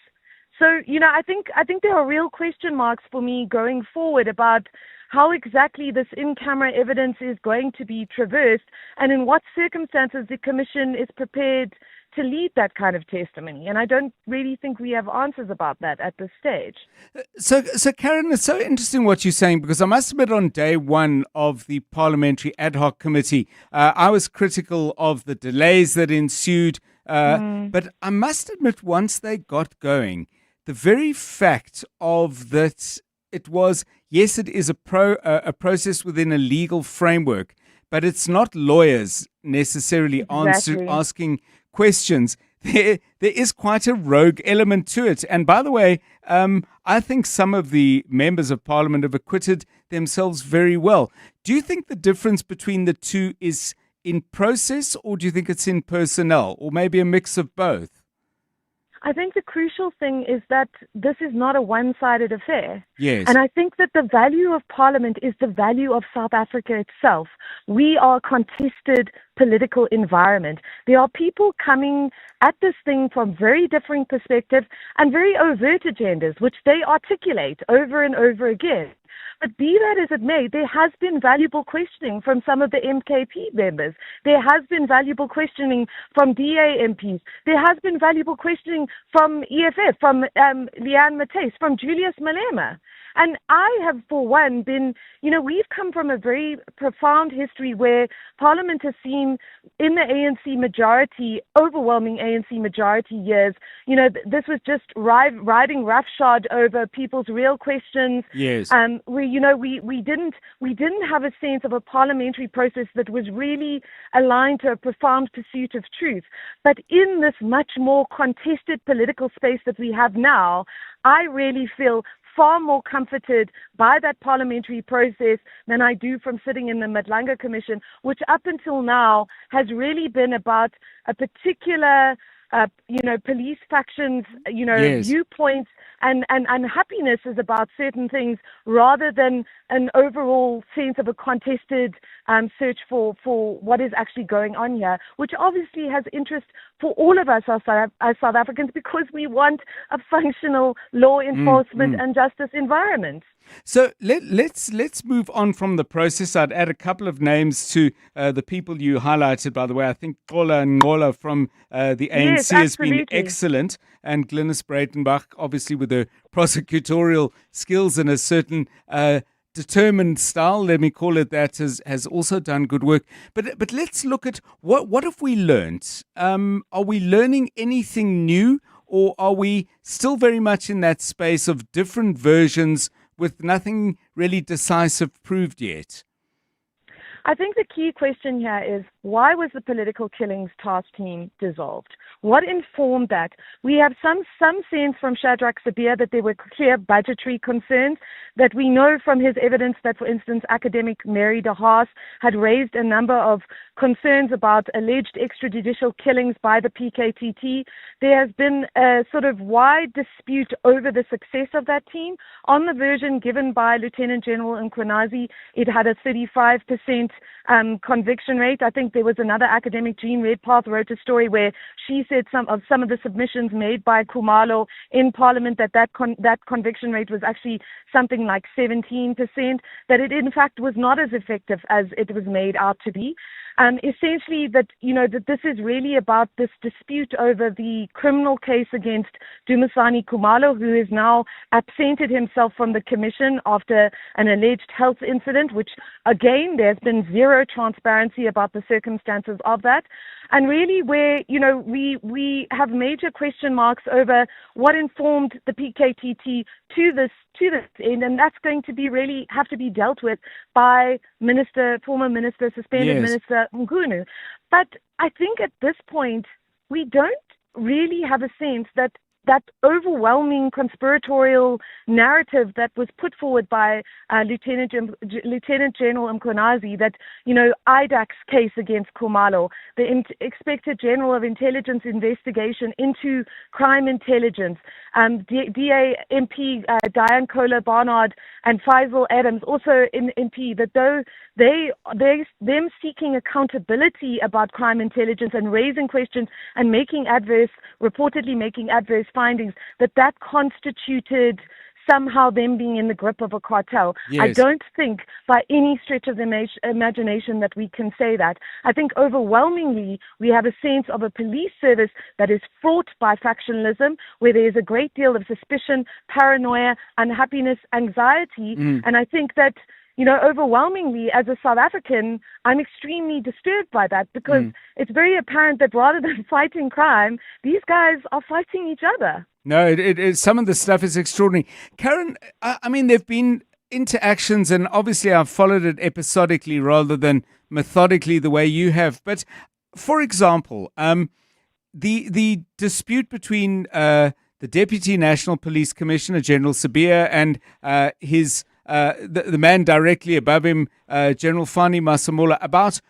So, I think there are real question marks for me going forward about how exactly this in-camera evidence is going to be traversed and in what circumstances the Commission is prepared to lead that kind of testimony. And I don't really think we have answers about that at this stage. So Karen, it's so interesting what you're saying, because I must admit on day one of the Parliamentary Ad Hoc Committee, I was critical of the delays that ensued. But I must admit, once they got going, the very fact of that it was, yes, it is a process within a legal framework, but it's not lawyers necessarily asking questions. There is quite a rogue element to it. And by the way, I think some of the members of Parliament have acquitted themselves very well. Do you think the difference between the two is in process, or do you think it's in personnel, or maybe a mix of both? I think the crucial thing is that this is not a one-sided affair. Yes. And I think that the value of Parliament is the value of South Africa itself. We are a contested political environment. There are people coming at this thing from very differing perspectives and very overt agendas, which they articulate over and over again. But be that as it may, there has been valuable questioning from some of the MKP members. There has been valuable questioning from DA MPs. There has been valuable questioning from EFF, from Leanne Matthys, from Julius Malema. And I have, for one, been, we've come from a very profound history where Parliament has seen in the ANC majority, overwhelming ANC majority years, this was just riding roughshod over people's real questions. Yes. We didn't have a sense of a parliamentary process that was really aligned to a profound pursuit of truth. But in this much more contested political space that we have now, I really feel far more comforted by that parliamentary process than I do from sitting in the Madlanga Commission, which up until now has really been about a particular, police factions, Yes. viewpoints and unhappiness is about certain things rather than an overall sense of a contested search for what is actually going on here, which obviously has interest for all of us as South Africans because we want a functional law enforcement and justice environment. So let's move on from the process. I'd add a couple of names to the people you highlighted, by the way. I think Qola Ngola from the ANC has been excellent, and Glynis Breitenbach, obviously with her prosecutorial skills and a certain determined style, let me call it that, has also done good work. But let's look at what have we learned? Are we learning anything new, or are we still very much in that space of different versions with nothing really decisive proved yet? I think the key question here is, why was the political killings task team dissolved? What informed that? We have some sense from Shadrack Sabir that there were clear budgetary concerns, that we know from his evidence that, for instance, academic Mary de Haas had raised a number of concerns about alleged extrajudicial killings by the PKTT. There has been a sort of wide dispute over the success of that team. On the version given by Lieutenant General Mkhwanazi, it had a 35% conviction rate. I think there was another academic, Jean Redpath, wrote a story where she said some of the submissions made by Khumalo in Parliament that conviction rate was actually something like 17%, that it in fact was not as effective as it was made out to be. Essentially that this is really about this dispute over the criminal case against Dumisani Khumalo, who has now absented himself from the commission after an alleged health incident, which again, there's been zero transparency about the circumstances of that. And really where, we have major question marks over what informed the PKTT to this end, and that's going to be really have to be dealt with by former minister, suspended Minister Mngunu. But I think at this point, we don't really have a sense that overwhelming conspiratorial narrative that was put forward by Lieutenant General Mkhwanazi, that, IDAC's case against Khumalo, the Inspector General of Intelligence investigation into crime intelligence, DA MP Diane Kohler Barnard and Faisal Adams, also in MP, that though them seeking accountability about crime intelligence and raising questions and reportedly making adverse findings, that constituted somehow them being in the grip of a cartel. Yes. I don't think by any stretch of the imagination that we can say that. I think overwhelmingly we have a sense of a police service that is fraught by factionalism, where there is a great deal of suspicion, paranoia, unhappiness, anxiety. And I think that, overwhelmingly, as a South African, I'm extremely disturbed by that, because it's very apparent that rather than fighting crime, these guys are fighting each other. No, some of the stuff is extraordinary. Karen, I mean, there have been interactions, and obviously I've followed it episodically rather than methodically the way you have. But, for example, the dispute between the Deputy National Police Commissioner, General Sabir, and the man directly above him, General Fani Masemola, about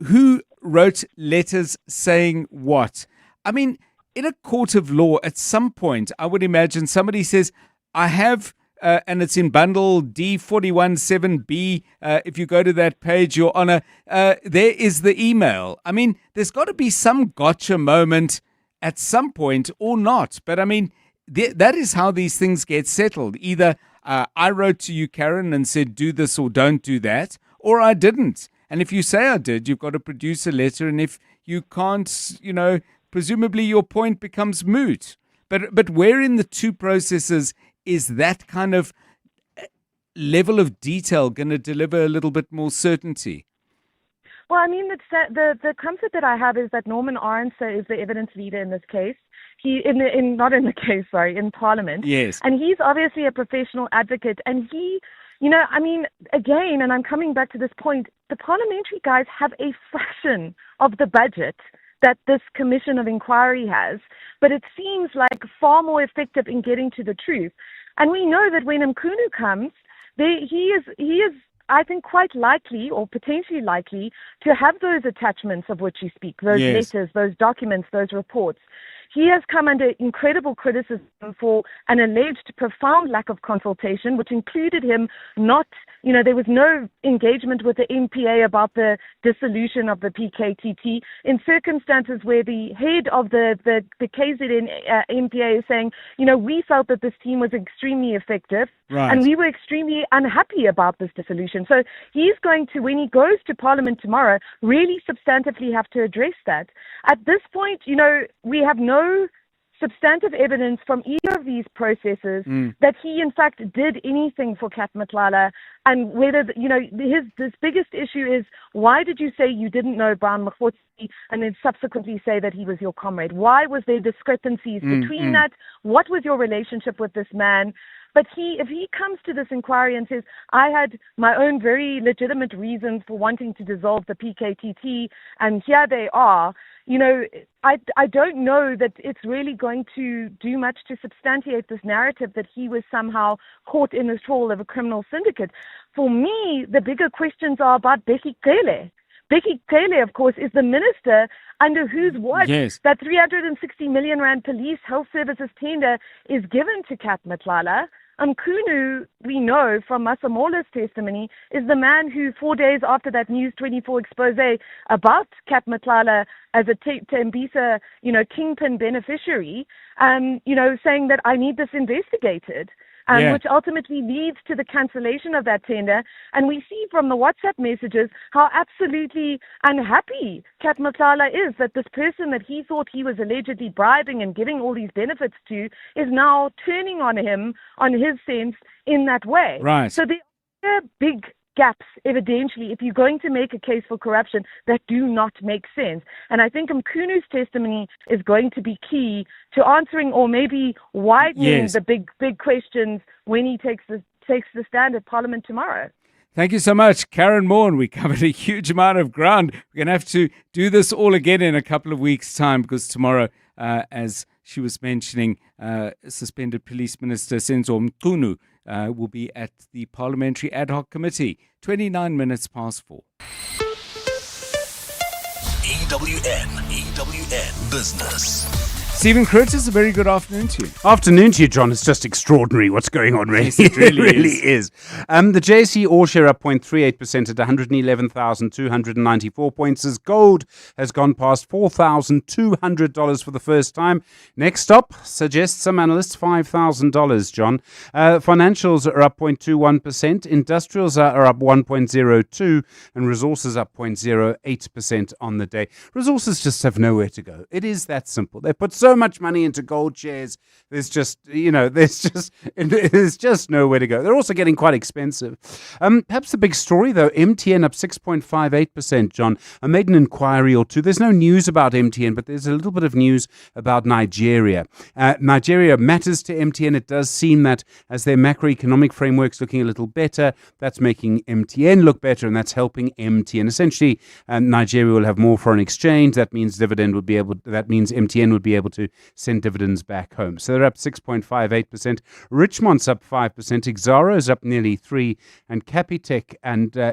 who wrote letters saying what. I mean, in a court of law, at some point, I would imagine somebody says, I have, and it's in bundle D417B. If you go to that page, Your Honor, there is the email. I mean, there's got to be some gotcha moment at some point or not. But I mean, that is how these things get settled. Either I wrote to you, Karen, and said, do this or don't do that, or I didn't. And if you say I did, you've got to produce a letter. And if you can't, presumably your point becomes moot. But where in the two processes is that kind of level of detail going to deliver a little bit more certainty? Well, I mean, the comfort that I have is that Norman Arnser is the evidence leader in this case. In Parliament. Yes. And he's obviously a professional advocate. And he, again, and I'm coming back to this point, the parliamentary guys have a fraction of the budget that this commission of inquiry has, but it seems like far more effective in getting to the truth. And we know that when Mkhunu comes, he is, I think, quite likely or potentially likely to have those attachments of which you speak, those letters, those documents, those reports. He has come under incredible criticism for an alleged profound lack of consultation, which included him not, there was no engagement with the MPA about the dissolution of the PKTT in circumstances where the head of the KZN MPA is saying, we felt that this team was extremely effective and we were extremely unhappy about this dissolution. So he's going to, when he goes to Parliament tomorrow, really substantively have to address that. At this point, we have no substantive evidence from either of these processes that he in fact did anything for Kat Matlala, and whether his biggest issue is, why did you say you didn't know Brown Mkhotsi and then subsequently say that he was your comrade? Why was there discrepancies between that? What was your relationship with this man? But if he comes to this inquiry and says, I had my own very legitimate reasons for wanting to dissolve the PKTT, and here they are, I don't know that it's really going to do much to substantiate this narrative that he was somehow caught in the thrall of a criminal syndicate. For me, the bigger questions are about Becky Cele. Becky Cele, of course, is the minister under whose watch that 360 million rand police health services tender is given to Kat Matlala. Mkhunu, we know from Masamola's testimony, is the man who 4 days after that News 24 expose about Kat Matlala as a Tembisa, kingpin beneficiary, saying that I need this investigated. Which ultimately leads to the cancellation of that tender. And we see from the WhatsApp messages how absolutely unhappy Kat Matlala is that this person that he thought he was allegedly bribing and giving all these benefits to is now turning on him, on his sense, in that way. Right. So there are big gaps, evidently, if you're going to make a case for corruption, that do not make sense. And I think Mkhunu's testimony is going to be key to answering or maybe widening the big questions when he takes the stand at Parliament tomorrow. Thank you so much, Karen Morn. We covered a huge amount of ground. We're going to have to do this all again in a couple of weeks' time, because tomorrow, as she was mentioning, suspended Police Minister Senzo Mkhunu will be at the Parliamentary Ad Hoc Committee. 29 minutes past 4. EWN Business. Stephen Curtis, a very good afternoon to you. Afternoon to you, John. It's just extraordinary what's going on, really. Yes, it really is. The JSE All Share up 0.38% at 111,294 points, as gold has gone past $4,200 for the first time. Next up, suggests some analysts, $5,000, John. Financials are up 0.21%, industrials are up 1.02%, and resources up 0.08% on the day. Resources just have nowhere to go. It is that simple. They put so much money into gold shares. There's just nowhere to go. They're also getting quite expensive. Perhaps the big story, though, MTN up 6.58%, John. I made an inquiry or two. There's no news about MTN, but there's a little bit of news about Nigeria. Nigeria matters to MTN. It does seem that as their macroeconomic framework's looking a little better, that's making MTN look better, and that's helping MTN. Essentially, Nigeria will have more foreign exchange. That means MTN would be able to send dividends back home. So they're up 6.58%. Richmont's up 5%. Exaro is up nearly 3%. And Capitec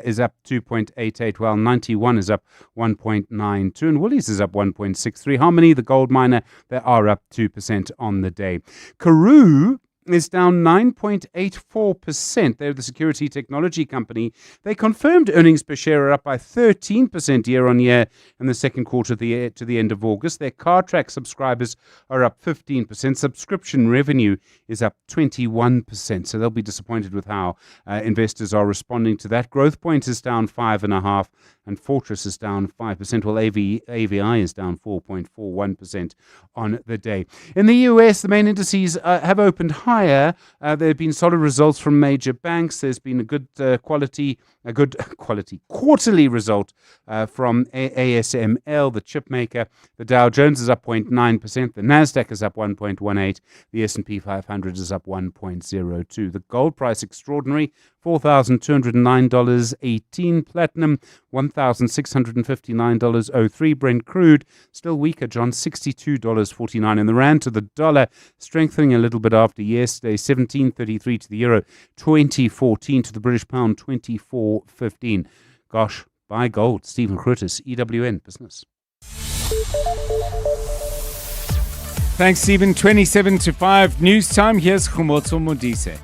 is up 2.88%, while 91 is up 1.92%. And Woolies is up 1.63%. Harmony, the gold miner, they are up 2% on the day. Karoo is down 9.84%. They're the security technology company. They confirmed earnings per share are up by 13% year on year in the second quarter of the year to the end of August. Their CarTrack subscribers are up 15%. Subscription revenue is up 21%. So they'll be disappointed with how investors are responding to that. GrowthPoint is down 5.5%, and Fortress is down 5%, while AVI is down 4.41% on the day. In the US, the main indices have opened higher. There have been solid results from major banks. There's been a good quality quarterly result from ASML, the chip maker. The Dow Jones is up 0.9%. The Nasdaq is up 1.18%. The S&P 500 is up 1.02%. The gold price extraordinary, $4,209.18. Platinum, $1,659.03. Brent crude, still weaker, John, $62.49. And the rand to the dollar, strengthening a little bit after yesterday, 17.33 to the euro, 20.14 to the British pound, 24.15. Gosh, buy gold. Stephen Curtis, EWN Business. Thanks, Stephen. 27 to 5 news time. Here's Khumotso Modise.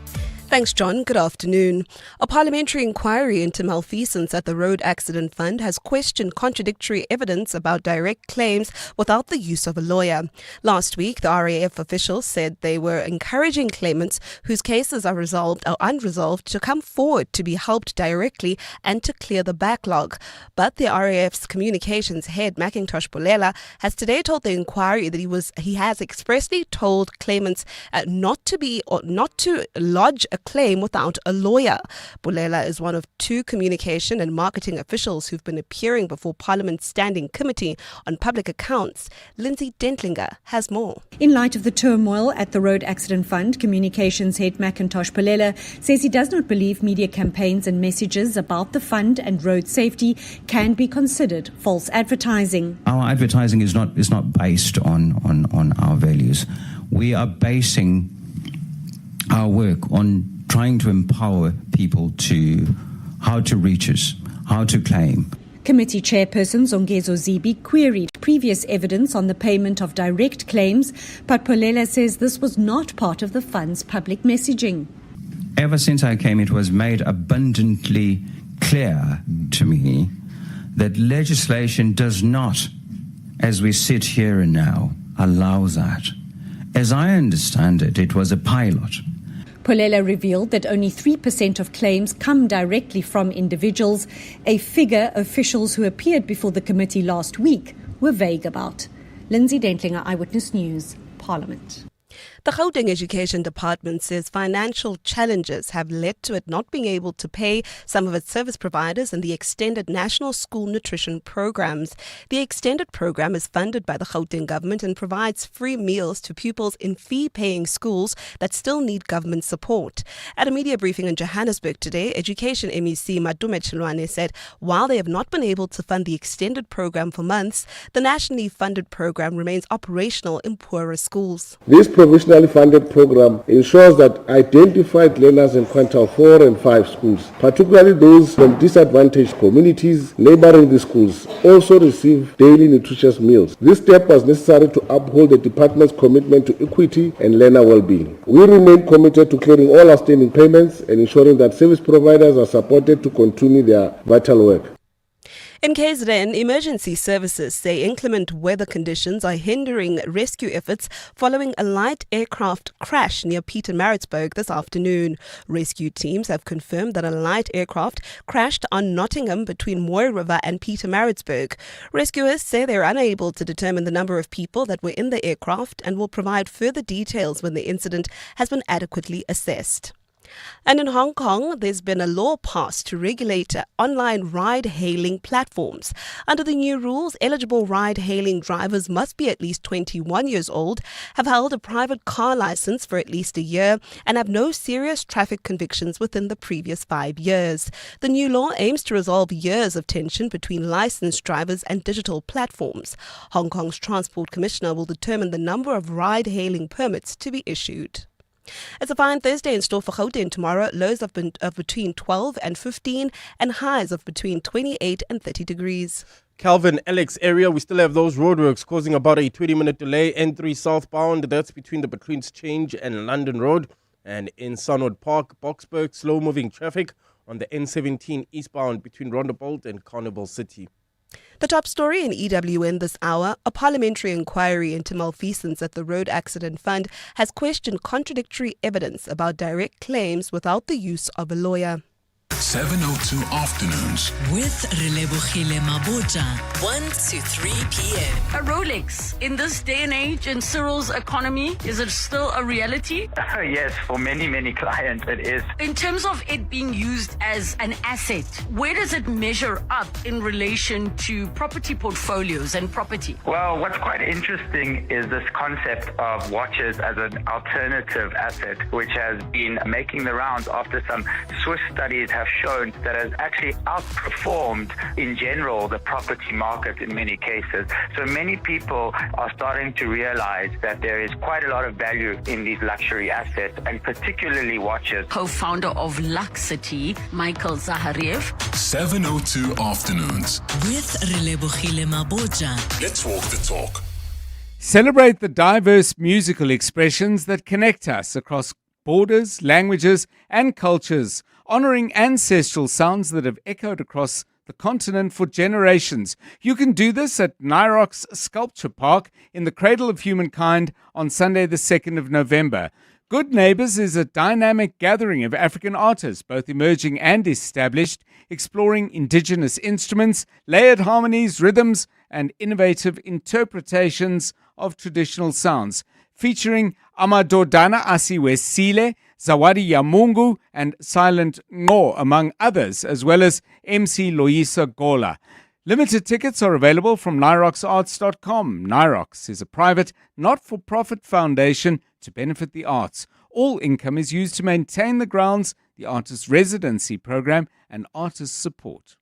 Thanks, John. Good afternoon. A parliamentary inquiry into malfeasance at the Road Accident Fund has questioned contradictory evidence about direct claims without the use of a lawyer. Last week, the RAF officials said they were encouraging claimants whose cases are resolved or unresolved to come forward to be helped directly and to clear the backlog. But the RAF's communications head, Macintosh Bolela, has today told the inquiry that he has expressly told claimants not to lodge a claim without a lawyer. Bolela is one of two communication and marketing officials who've been appearing before Parliament's Standing Committee on Public Accounts. Lindsay Dentlinger has more. In light of the turmoil at the Road Accident Fund, communications head Macintosh Bolela says he does not believe media campaigns and messages about the fund and road safety can be considered false advertising. Our advertising is not based on our values. We are basing our work on trying to empower people to how to reach us, how to claim. Committee chairperson Zongezo Zibi queried previous evidence on the payment of direct claims, but Polela says this was not part of the fund's public messaging. Ever since I came, it was made abundantly clear to me that legislation does not, as we sit here and now, allow that. As I understand it, it was a pilot. Polela revealed that only 3% of claims come directly from individuals, a figure officials who appeared before the committee last week were vague about. Lindsay Dentlinger, Eyewitness News, Parliament. The Gauteng Education Department says financial challenges have led to it not being able to pay some of its service providers in the extended National School Nutrition Programs. The extended program is funded by the Gauteng government and provides free meals to pupils in fee-paying schools that still need government support. At a media briefing in Johannesburg today, Education MEC Madume Chilwane said while they have not been able to fund the extended program for months, the nationally funded program remains operational in poorer schools. This provisionally funded program ensures that identified learners in quintile 4 and 5 schools, particularly those from disadvantaged communities neighboring the schools, also receive daily nutritious meals. This step was necessary to uphold the department's commitment to equity and learner well-being. We remain committed to clearing all outstanding payments and ensuring that service providers are supported to continue their vital work. In KZN, emergency services say inclement weather conditions are hindering rescue efforts following a light aircraft crash near Pietermaritzburg this afternoon. Rescue teams have confirmed that a light aircraft crashed on Nottingham between Moy River and Pietermaritzburg. Rescuers say they're unable to determine the number of people that were in the aircraft and will provide further details when the incident has been adequately assessed. And in Hong Kong, there's been a law passed to regulate online ride-hailing platforms. Under the new rules, eligible ride-hailing drivers must be at least 21 years old, have held a private car license for at least a year, and have no serious traffic convictions within the previous 5 years. The new law aims to resolve years of tension between licensed drivers and digital platforms. Hong Kong's Transport Commissioner will determine the number of ride-hailing permits to be issued. It's a fine Thursday in store for Gauteng tomorrow. Lows of between 12 and 15 and highs of between 28 and 30 degrees. Calvin, Alex area, we still have those roadworks causing about a 20-minute delay. N3 southbound, that's between the Between's Change and London Road. And in Sunwood Park, Boksburg, slow-moving traffic on the N17 eastbound between Rondebolt and Carnival City. The top story in EWN this hour, a parliamentary inquiry into malfeasance at the Road Accident Fund has questioned contradictory evidence about direct claims without the use of a lawyer. 702 Afternoons with Relebogile Maboja, 1 to 3 p.m. A Rolex in this day and age in Cyril's economy, is it still a reality? Yes, for many clients it is. In terms of it being used as an asset, where does it measure up in relation to property portfolios and property? Well, what's quite interesting is this concept of watches as an alternative asset, which has been making the rounds after some Swiss studies have shown that has actually outperformed in general the property market in many cases. So many people are starting to realize that there is quite a lot of value in these luxury assets, and particularly watches. Co-founder of Luxity, Michael Zahariev. 702 Afternoons with Relebogile Maboja. Let's walk the talk. Celebrate the diverse musical expressions that connect us across borders, languages, and cultures, honoring ancestral sounds that have echoed across the continent for generations. You can do this at Nyrox Sculpture Park in the Cradle of Humankind on Sunday the 2nd of November. Good Neighbours is a dynamic gathering of African artists, both emerging and established, exploring indigenous instruments, layered harmonies, rhythms, and innovative interpretations of traditional sounds, featuring Amadodana Asiwesile, Zawadi ya Mungu, and Silent Ngo, among others, as well as MC Loisa Gola. Limited tickets are available from nyroxarts.com. Nyrox is a private, not-for-profit foundation to benefit the arts. All income is used to maintain the grounds, the artist residency program, and artist support.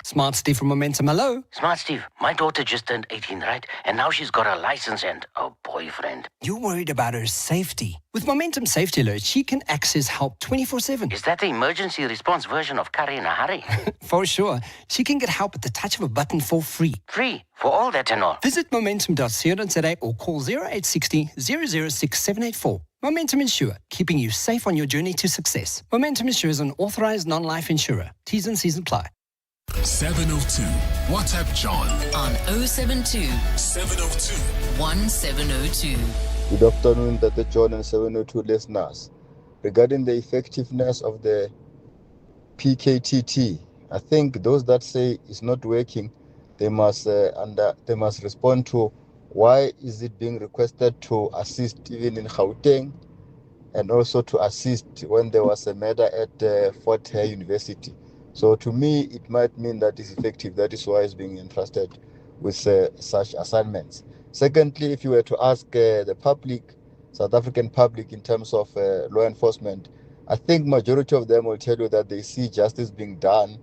Smart Steve from Momentum, hello. Smart Steve, my daughter just turned 18, right? And now she's got a license and a boyfriend. You're worried about her safety. With Momentum Safety Alert, she can access help 24/7. Is that the emergency response version of Curry in a Hurry? For sure. She can get help at the touch of a button for free. Free? For all that and all? Visit momentum.co.za or call 0860 006 784. Momentum Insure, keeping you safe on your journey to success. Momentum Insure is an authorized non-life insurer. T's and C's apply. 702 WhatsApp John on 072 702 1702. Good afternoon, Dr. John and 702 listeners. Regarding the effectiveness of the PKTT, I think those that say it's not working, they must respond to why is it being requested to assist even in Gauteng, and also to assist when there was a murder at Fort Hare University. So to me, it might mean that it's effective. That is why it's being entrusted with such assignments. Secondly, if you were to ask the public, South African public, in terms of law enforcement, I think majority of them will tell you that they see justice being done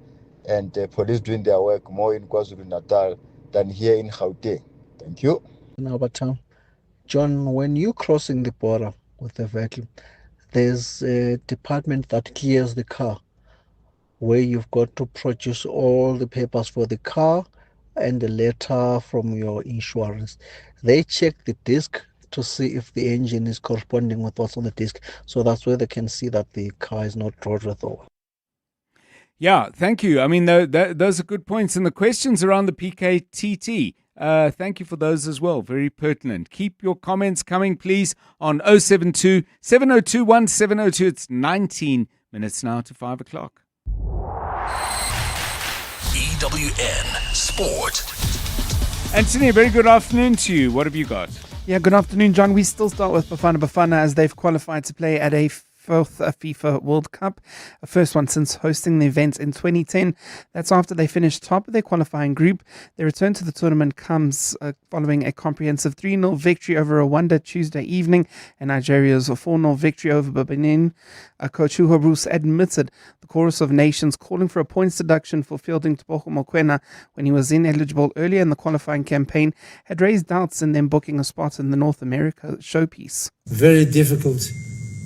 and police doing their work more in KwaZulu-Natal than here in Gauteng. Thank you. John, when you're crossing the border with a vehicle, there's a department that clears the car, where you've got to produce all the papers for the car and the letter from your insurance. They check the disc to see if the engine is corresponding with what's on the disc. So that's where they can see that the car is not roadworthy. Yeah, thank you. I mean, those are good points. And the questions around the PKTT, thank you for those as well. Very pertinent. Keep your comments coming, please, on 072 702 1702. It's 19 minutes now to 5 o'clock. EWN Sport. Anthony, a very good afternoon to you. What have you got? Yeah, good afternoon, John. We still start with Bafana Bafana as they've qualified to play at a fourth FIFA World Cup, a first one since hosting the event in 2010. That's after they finished top of their qualifying group. Their return to the tournament comes following a comprehensive 3-0 victory over Rwanda Tuesday evening and Nigeria's 4-0 victory over Benin. Coach Hugo Bruce admitted the chorus of nations calling for a points deduction for fielding Tebogo Mokoena when he was ineligible earlier in the qualifying campaign had raised doubts in them booking a spot in the North America showpiece. Very difficult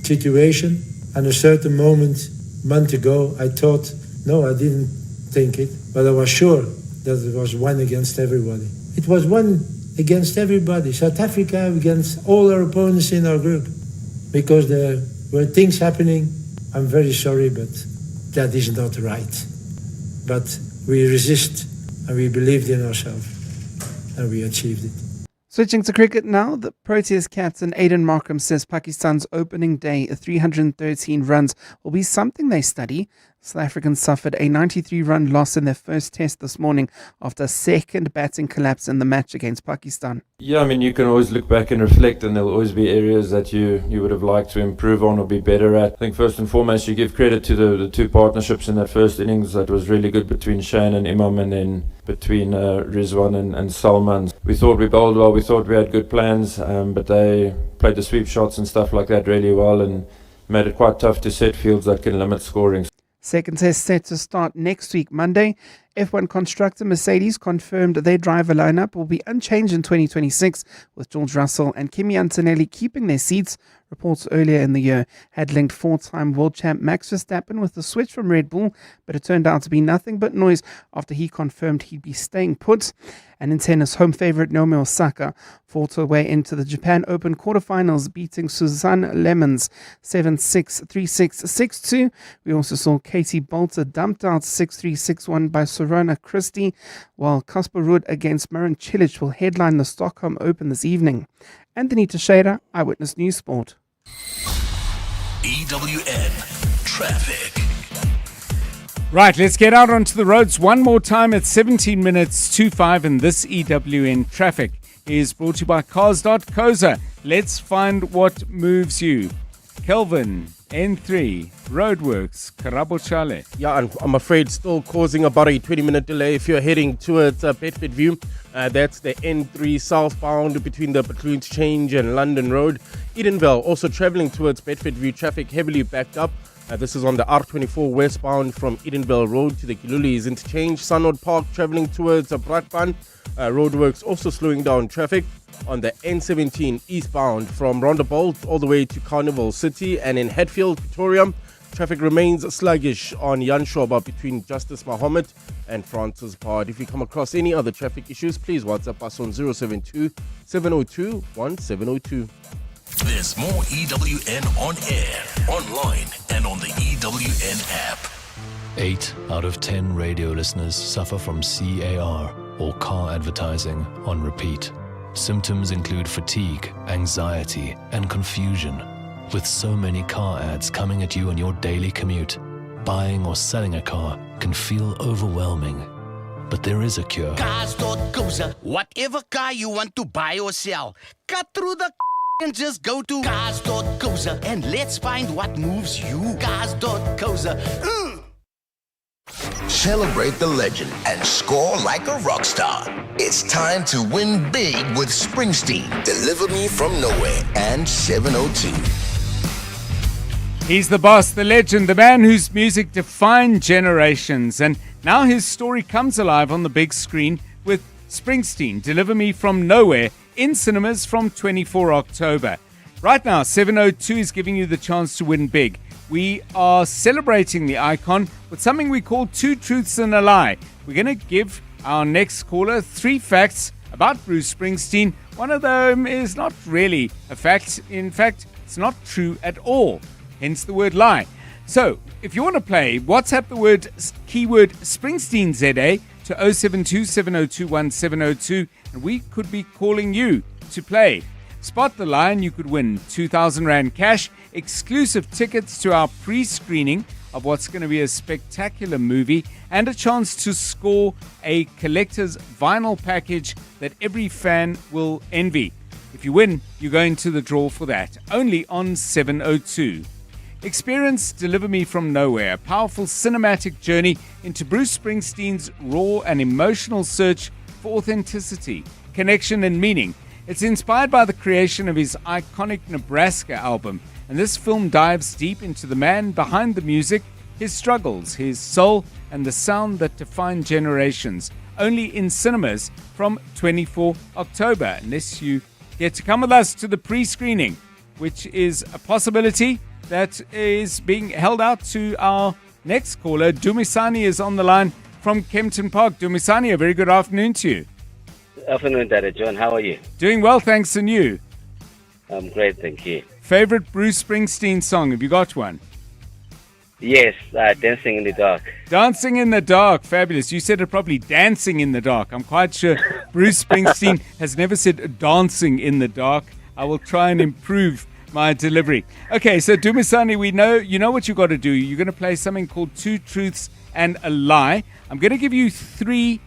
situation. And a certain moment, month ago, I thought, no, I didn't think it, but I was sure that it was one against everybody. It was one against everybody. South Africa against all our opponents in our group. Because there were things happening. I'm very sorry, but that is not right. But we resist and we believed in ourselves and we achieved it. Switching to cricket now, the Proteas captain Aiden Markham says Pakistan's opening day 313 runs will be something they study. South Africans suffered a 93-run loss in their first test this morning after a second batting collapse in the match against Pakistan. Yeah, I mean, you can always look back and reflect, and there'll always be areas that you would have liked to improve on or be better at. I think first and foremost, you give credit to the two partnerships in that first innings. That was really good between Shane and Imam, and then between Rizwan and Salman. We thought we bowled well, we thought we had good plans, but they played the sweep shots and stuff like that really well and made it quite tough to set fields that can limit scoring. Second test set to start next week, Monday. F1 constructor Mercedes confirmed their driver lineup will be unchanged in 2026, with George Russell and Kimi Antonelli keeping their seats. Reports earlier in the year had linked four-time world champ Max Verstappen with the switch from Red Bull, but it turned out to be nothing but noise after he confirmed he'd be staying put. And in tennis, home favourite Naomi Osaka fought her way into the Japan Open quarterfinals, beating Suzanne Lemons 7-6, 3-6, 6-2. We also saw Katie Bolter dumped out 6-3, 6-1 by Sorona Christie, while Casper Ruud against Marin Cilic will headline the Stockholm Open this evening. Anthony Teixeira, Eyewitness News Sport. EWN Traffic. Right, let's get out onto the roads one more time at 17 minutes to 5, and this EWN Traffic is brought to you by Cars.coza. Let's find what moves you. Kelvin, N3, Roadworks, Karabo Chale. Yeah, and I'm afraid still causing about a 20-minute delay if you're heading towards Bedford View. That's the N3 southbound between the Bethlehem Change and London Road. Edenvale also traveling towards Bedford View, traffic heavily backed up. This is on the R24 westbound from Edenvale Road to the Kilulis Interchange. Sunwood Park traveling towards Bratban. Roadworks also slowing down traffic on the N17 eastbound from Rondebolt all the way to Carnival City. And in Hatfield, Pretoria, traffic remains sluggish on Jan Shoba between Justice Mohammed and Francis Pard. If you come across any other traffic issues, please WhatsApp us on 072 702 1702. There's more EWN on air, online, and on the EWN app. 8 out of 10 radio listeners suffer from CAR, or car advertising on repeat. Symptoms include fatigue, anxiety, and confusion. With so many car ads coming at you on your daily commute, buying or selling a car can feel overwhelming. But there is a cure. Cars.coza. Whatever car you want to buy or sell, cut through the and just go to Cars.coza and let's find what moves you. Cars.coza. Celebrate the legend and score like a rock star. It's time to win big with Springsteen, Deliver Me From Nowhere, and 702. He's the boss, the legend, the man whose music defined generations. And now his story comes alive on the big screen with Springsteen, Deliver Me From Nowhere, in cinemas from 24 October. Right now, 702 is giving you the chance to win big. We are celebrating the icon with something we call Two Truths and a Lie. We're going to give our next caller 3 facts about Bruce Springsteen. One of them is not really a fact. In fact, it's not true at all. Hence the word lie. So, if you want to play, WhatsApp the keyword Springsteen ZA to 072 702 1702, and we could be calling you to play. Spot the line, you could win 2,000 Rand cash, exclusive tickets to our pre-screening of what's going to be a spectacular movie, and a chance to score a collector's vinyl package that every fan will envy. If you win, you go into the draw for that, only on 702. Experience Deliver Me From Nowhere, a powerful cinematic journey into Bruce Springsteen's raw and emotional search for authenticity, connection, and meaning. It's inspired by the creation of his iconic Nebraska album, and this film dives deep into the man behind the music, his struggles, his soul, and the sound that defined generations. Only in cinemas from 24 October, unless you get to come with us to the pre-screening, which is a possibility that is being held out to our next caller. Dumisani is on the line from Kempton Park. Dumisani, a very good afternoon to you. Afternoon, Dada John. How are you? Doing well, thanks, and you? I'm great, thank you. Favorite Bruce Springsteen song? Have you got one? Yes, Dancing in the Dark. Dancing in the Dark, fabulous. You said it probably Dancing in the Dark. I'm quite sure Bruce Springsteen has never said Dancing in the Dark. I will try and improve my delivery. Okay, so Dumisani, you know what you got to do. You're going to play something called Two Truths and a Lie. I'm going to give you 3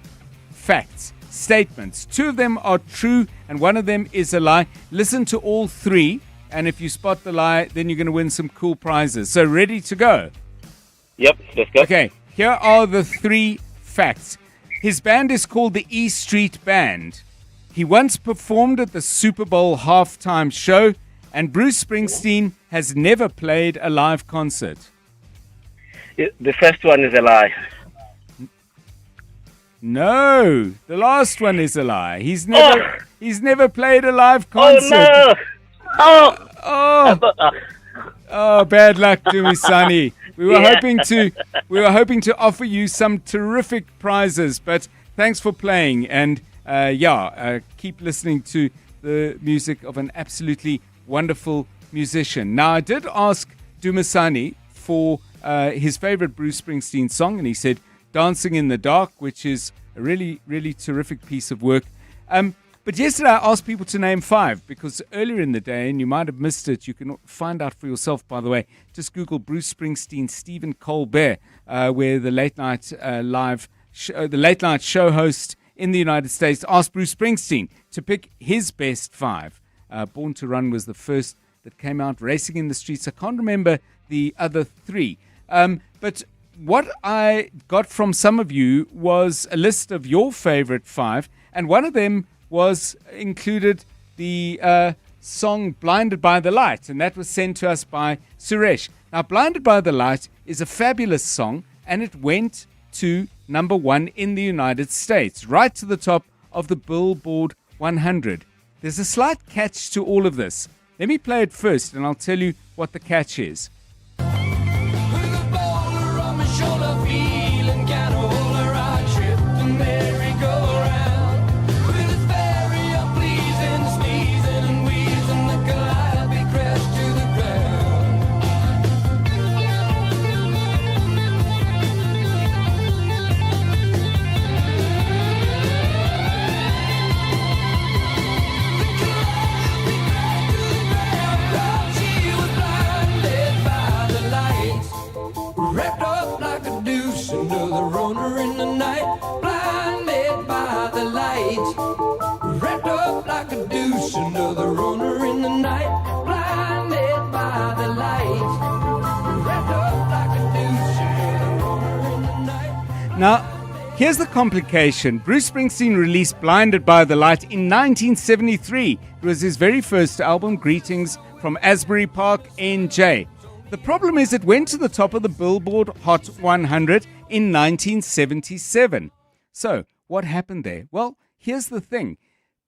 facts, statements. 2 of them are true and 1 of them is a lie. Listen to all 3, and if you spot the lie, then you're going to win some cool prizes. So ready to go? Yep, let's go. Okay, here are the 3 facts. His band is called the E Street Band. He once performed at the Super Bowl halftime show, and Bruce Springsteen has never played a live concert. The first one is a lie. No, the last one is a lie. He's never played a live concert. Oh no! Oh, bad luck, Dumisani. We were hoping to offer you some terrific prizes, but thanks for playing, and keep listening to the music of an absolutely wonderful musician. Now, I did ask Dumisani for his favorite Bruce Springsteen song, and he said Dancing in the Dark, which is a really, really terrific piece of work. But yesterday I asked people to name 5, because earlier in the day, and you might have missed it, you can find out for yourself, by the way, just Google Bruce Springsteen, Stephen Colbert, where the late night show host in the United States asked Bruce Springsteen to pick his best 5. Born to Run was the first that came out, Racing in the Streets. I can't remember the other 3. But what I got from some of you was a list of your favorite 5, and one of them was included the song Blinded by the Light, and that was sent to us by Suresh. Now, Blinded by the Light is a fabulous song, and it went to number 1 in the United States, right to the top of the Billboard 100. There's a slight catch to all of this. Let me play it first, and I'll tell you what the catch is. Now, here's the complication. Bruce Springsteen released Blinded by the Light in 1973. It was his very first album, Greetings from Asbury Park, NJ. The problem is it went to the top of the Billboard Hot 100 in 1977. So, what happened there? Well, here's the thing.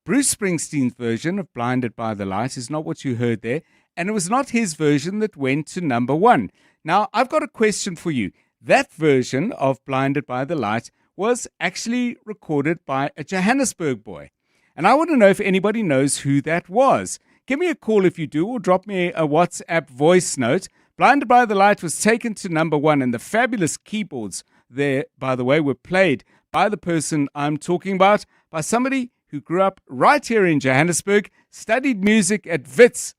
Bruce Springsteen's version of Blinded by the Light is not what you heard there, and it was not his version that went to number 1. Now, I've got a question for you. That version of Blinded by the Light was actually recorded by a Johannesburg boy. And I want to know if anybody knows who that was. Give me a call if you do, or drop me a WhatsApp voice note. Blinded by the Light was taken to number 1, and the fabulous keyboards there, by the way, were played by the person I'm talking about, by somebody who grew up right here in Johannesburg, studied music at Wits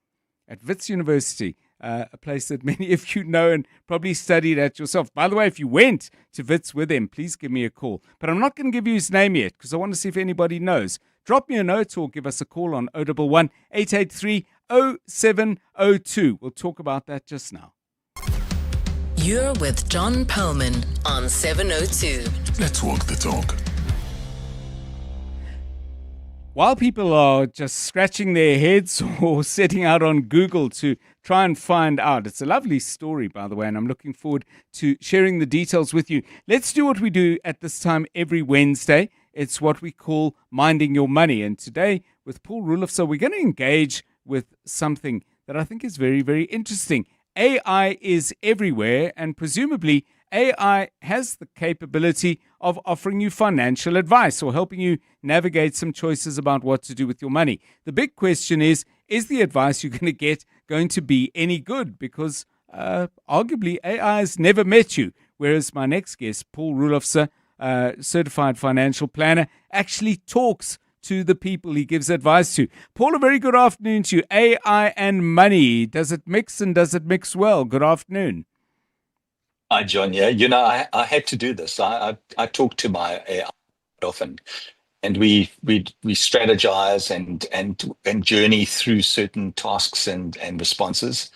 University. A place that many of you know and probably studied at yourself. By the way, if you went to Wits with him, please give me a call. But I'm not going to give you his name yet, because I want to see if anybody knows. Drop me a note or give us a call on 011 883 0702. We'll talk about that just now. You're with John Perlman on 702. Let's walk the talk. While people are just scratching their heads or setting out on Google to try and find out, it's a lovely story, by the way, and I'm looking forward to sharing the details with you. Let's do what we do at this time every Wednesday. It's what we call Minding Your Money. And today, with Paul Rulofso, we're going to engage with something that I think is very, very interesting. AI is everywhere, and presumably AI has the capability of offering you financial advice or helping you navigate some choices about what to do with your money. The big question is the advice you're going to get going to be any good? Because arguably AI has never met you, whereas my next guest, Paul Rulofse, certified financial planner, actually talks to the people he gives advice to. Paul, a very good afternoon to you. AI and money, does it mix and does it mix well? Good afternoon. Hi, John. Yeah, you know, I had to do this. I talk to my AI often, and we strategize and journey through certain tasks and responses.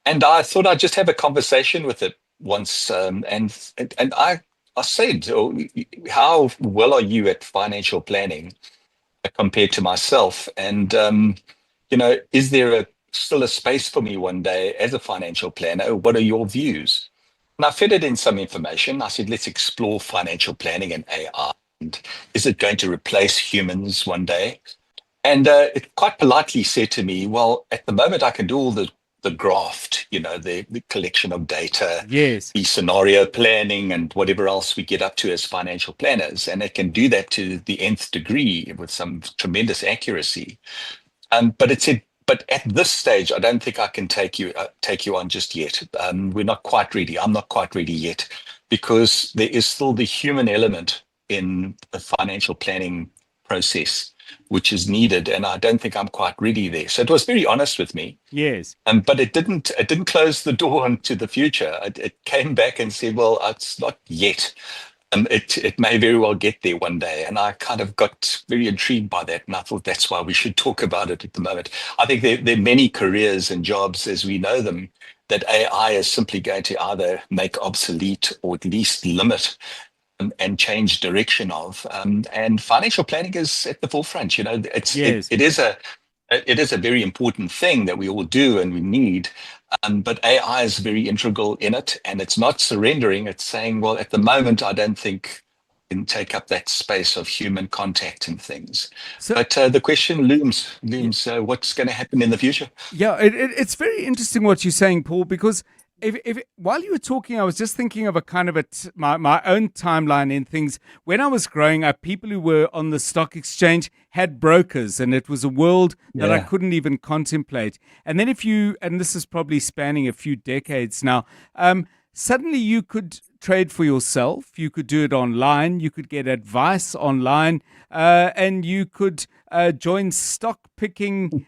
And I thought I'd just have a conversation with it once. And I said, "Oh, how well are you at financial planning compared to myself? And you know, is there still a space for me one day as a financial planner? What are your views?" And I fed it in some information. I said, let's explore financial planning and AI. And is it going to replace humans one day? And it quite politely said to me, well, at the moment, I can do all the graft, you know, the collection of data, yes, the scenario planning and whatever else we get up to as financial planners. And it can do that to the nth degree with some tremendous accuracy. But it said, but at this stage, I don't think I can take you on just yet. We're not quite ready. I'm not quite ready yet, because there is still the human element in the financial planning process, which is needed, and I don't think I'm quite ready there. So it was very honest with me. Yes. But it didn't close the door into the future. It came back and said, well, it's not yet. It may very well get there one day. And I kind of got very intrigued by that. And I thought that's why we should talk about it at the moment. I think there are many careers and jobs as we know them that AI is simply going to either make obsolete or at least limit and change direction of. And financial planning is at the forefront. You know, it is a very important thing that we all do and we need. But AI is very integral in it, and it's not surrendering. It's saying, well, at the moment, I don't think I can take up that space of human contact and things. But the question looms, what's going to happen in the future? Yeah, it's very interesting what you're saying, Paul, because if while you were talking, I was just thinking of a kind of my own timeline in things. When I was growing up, people who were on the stock exchange had brokers, and it was a world that I couldn't even contemplate. And then and this is probably spanning a few decades now, suddenly you could trade for yourself, you could do it online, you could get advice online, and you could join stock picking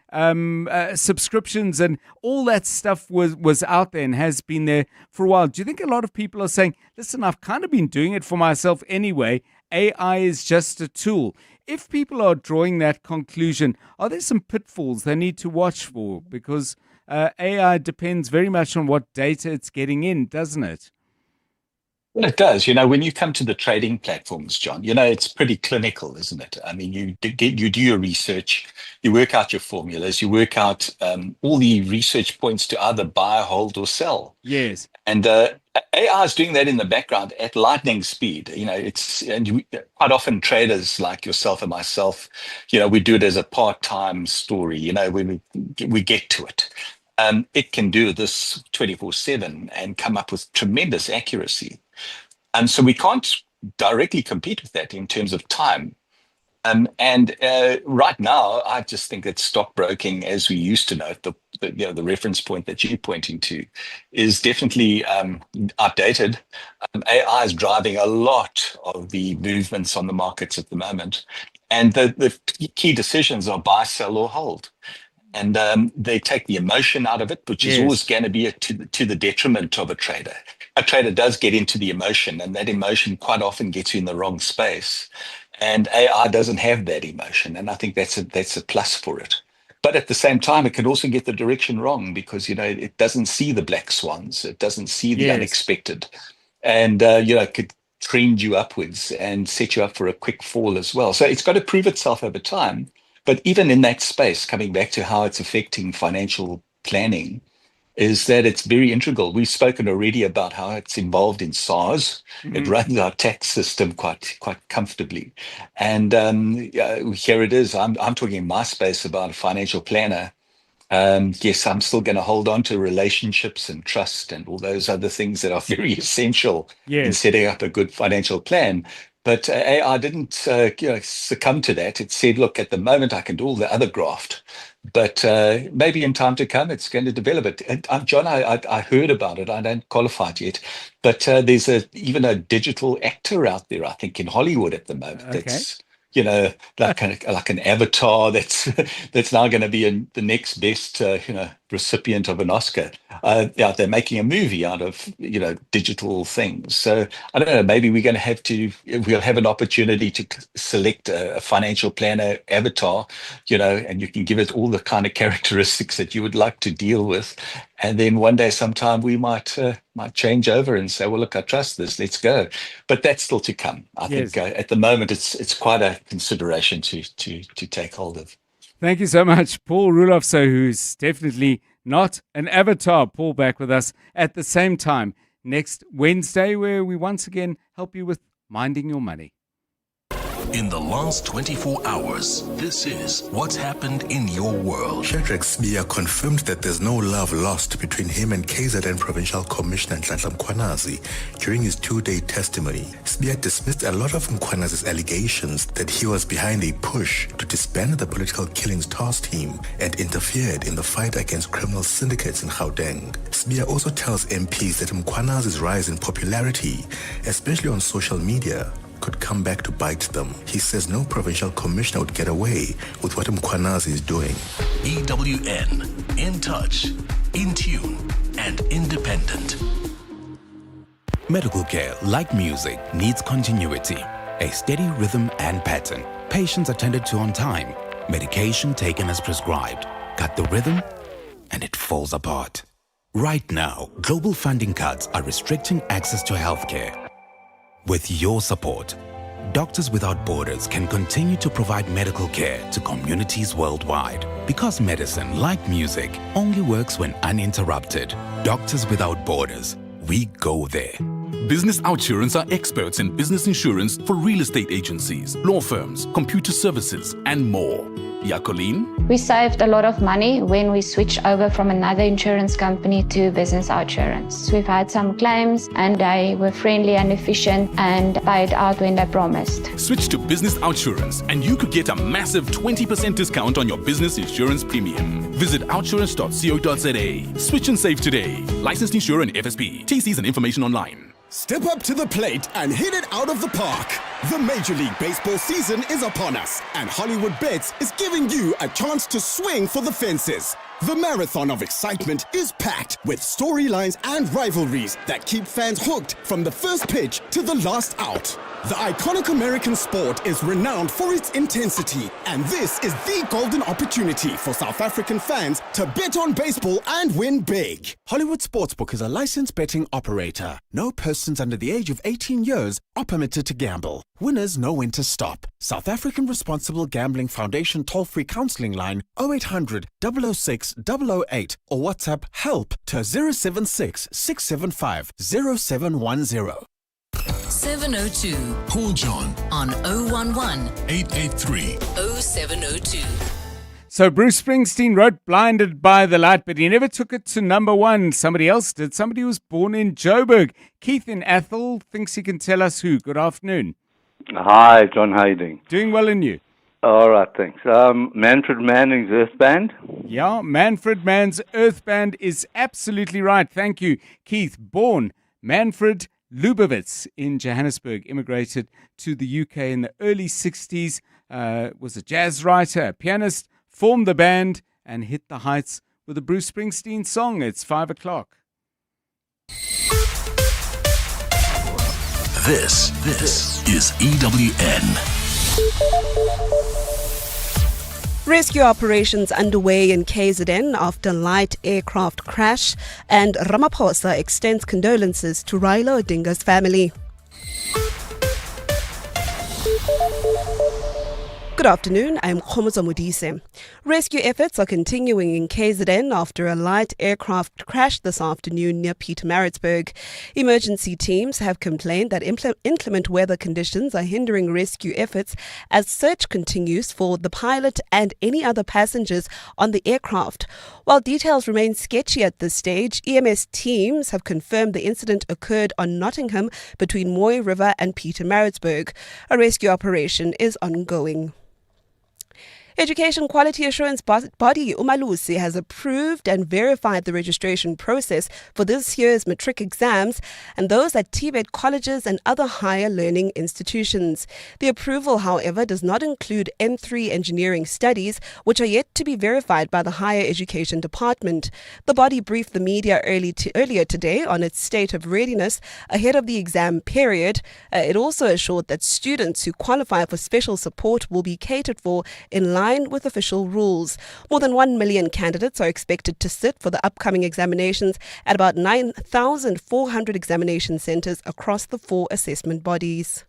subscriptions, and all that stuff was out there and has been there for a while. Do you think a lot of people are saying, listen, I've kind of been doing it for myself anyway, AI is just a tool? If people are drawing that conclusion, are there some pitfalls they need to watch for? Because AI depends very much on what data it's getting in, doesn't it? Well, it does. You know, when you come to the trading platforms, John, you know, it's pretty clinical, isn't it? I mean, you do your research, you work out your formulas, you work out all the research points to either buy, hold, or sell. Yes. And AI is doing that in the background at lightning speed. You know, quite often traders like yourself and myself, you know, we do it as a part-time story. You know, when we get to it. It can do this 24/7 and come up with tremendous accuracy. And so we can't directly compete with that in terms of time. And right now, I just think that stockbroking, as we used to know, the reference point that you're pointing to, is definitely outdated. AI is driving a lot of the movements on the markets at the moment. And the key decisions are buy, sell, or hold. And they take the emotion out of it, which is always going to be to the detriment of a trader. A trader does get into the emotion, and that emotion quite often gets you in the wrong space. And AI doesn't have that emotion, and I think that's a plus for it. But at the same time, it can also get the direction wrong because, it doesn't see the black swans. It doesn't see the unexpected. And, it could trend you upwards and set you up for a quick fall as well. So it's got to prove itself over time. But even in that space, coming back to how it's affecting financial planning, is that it's very integral. We've spoken already about how it's involved in SARS. It runs our tax system quite comfortably. And here it is. I'm talking in my space about a financial planner. Yes, I'm still going to hold on to relationships and trust and all those other things that are very essential in setting up a good financial plan. But AI didn't succumb to that. It said, look, at the moment, I can do all the other graft. But maybe in time to come, it's going to develop it. And John, I heard about it. I don't qualify it yet. But there's even a digital actor out there, I think, in Hollywood at the moment. That's like an avatar that's now going to be the next best recipient of an Oscar. They're making a movie out of digital things. So I don't know. Maybe we'll have an opportunity to select a financial planner avatar, and you can give it all the kind of characteristics that you would like to deal with. And then one day, sometime, we might change over and say, well, look, I trust this, let's go. But that's still to come. I think at the moment, it's quite a consideration to take hold of. Thank you so much, Paul Roelofse, who's definitely not an avatar. Paul back with us at the same time next Wednesday, where we once again help you with minding your money. In the last 24 hours, this is what's happened in your world. Shadrack Sibiya confirmed that there's no love lost between him and KZN Provincial Commissioner Nhlanhla Mkhwanazi during his 2-day testimony. Sibiya dismissed a lot of Mkhwanazi's allegations that he was behind a push to disband the political killings task team and interfered in the fight against criminal syndicates in Gauteng. Sibiya also tells MPs that Mkhwanazi's rise in popularity, especially on social media, could come back to bite them. He says no provincial commissioner would get away with what Mkhwanazi is doing. EWN, in touch, in tune, and independent. Medical care, like music, needs continuity, a steady rhythm and pattern. Patients attended to on time, medication taken as prescribed. Cut the rhythm, and it falls apart. Right now, global funding cuts are restricting access to healthcare. With your support, Doctors Without Borders can continue to provide medical care to communities worldwide. Because medicine, like music, only works when uninterrupted. Doctors Without Borders, we go there. Business Outsurance are experts in business insurance for real estate agencies, law firms, computer services, and more. Jacqueline? We saved a lot of money when we switched over from another insurance company to Business Outsurance. We've had some claims and they were friendly and efficient and paid out when they promised. Switch to Business Outsurance and you could get a massive 20% discount on your business insurance premium. Visit outsurance.co.za. Switch and save today. Licensed insurer and FSP. TCs and information online. Step up to the plate and hit it out of the park. The Major League Baseball season is upon us, and Hollywood Bets is giving you a chance to swing for the fences. The marathon of excitement is packed with storylines and rivalries that keep fans hooked from the first pitch to the last out. The iconic American sport is renowned for its intensity, and this is the golden opportunity for South African fans to bet on baseball and win big. Hollywood Sportsbook is a licensed betting operator. No persons under the age of 18 years are permitted to gamble. Winners know when to stop. South African Responsible Gambling Foundation toll-free counselling line 0800 006 008 or WhatsApp help to 076 675 0710. 702. Call John on 011 883 0702. So Bruce Springsteen wrote Blinded by the Light, but he never took it to number one. Somebody else did. Somebody who was born in Joburg. Keith in Athol thinks he can tell us who. Good afternoon. Hi, John. How you doing? Doing well, and you? All right, thanks. Manfred Manning's Earth Band. Yeah, Manfred Mann's Earth Band is absolutely right. Thank you, Keith. Born Manfred Lubowitz in Johannesburg, immigrated to the UK in the early 60s, was a jazz writer, a pianist, formed the band, and hit the heights with a Bruce Springsteen song. It's 5 o'clock. This is EWN. Rescue operations underway in KZN after light aircraft crash, and Ramaphosa extends condolences to Raila Odinga's family. Good afternoon, I'm Khomozo Modise. Rescue efforts are continuing in KZN after a light aircraft crashed this afternoon near Pietermaritzburg. Emergency teams have complained that inclement weather conditions are hindering rescue efforts as search continues for the pilot and any other passengers on the aircraft. While details remain sketchy at this stage, EMS teams have confirmed the incident occurred on Nottingham between Moy River and Pietermaritzburg. A rescue operation is ongoing. Education Quality Assurance Body Umalusi has approved and verified the registration process for this year's matric exams and those at TVET colleges and other higher learning institutions. The approval, however, does not include N3 engineering studies, which are yet to be verified by the Higher Education Department. The body briefed the media earlier today on its state of readiness ahead of the exam period. It also assured that students who qualify for special support will be catered for in line with official rules. More than 1 million candidates are expected to sit for the upcoming examinations at about 9,400 examination centres across the 4 assessment bodies.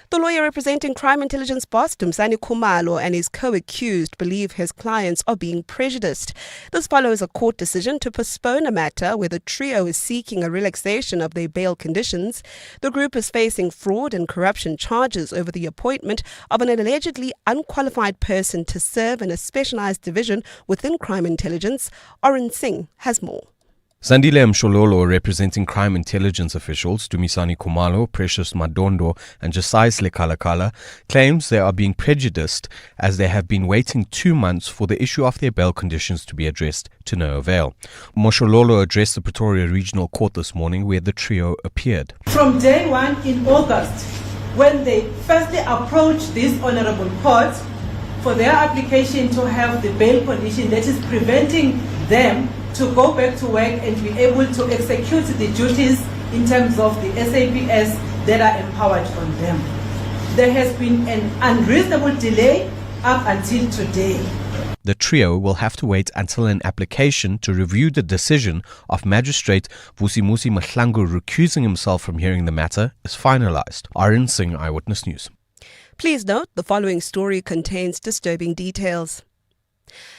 The lawyer representing crime intelligence boss Dumisani Khumalo and his co-accused believe his clients are being prejudiced. This follows a court decision to postpone a matter where the trio is seeking a relaxation of their bail conditions. The group is facing fraud and corruption charges over the appointment of an allegedly unqualified person to serve in a specialized division within crime intelligence. Oren Singh has more. Zandile Mshololo, representing crime intelligence officials Dumisani Khumalo, Precious Madondo and Josias Lekalakala, claims they are being prejudiced as they have been waiting 2 months for the issue of their bail conditions to be addressed to no avail. Mshololo addressed the Pretoria Regional Court this morning where the trio appeared. From day one in August, when they firstly approached this honorable court for their application to have the bail condition that is preventing them to go back to work and be able to execute the duties in terms of the SAPS that are empowered on them. There has been an unreasonable delay up until today. The trio will have to wait until an application to review the decision of Magistrate Vusimusi Mahlangu recusing himself from hearing the matter is finalized. Arun Singh, Eyewitness News. Please note the following story contains disturbing details.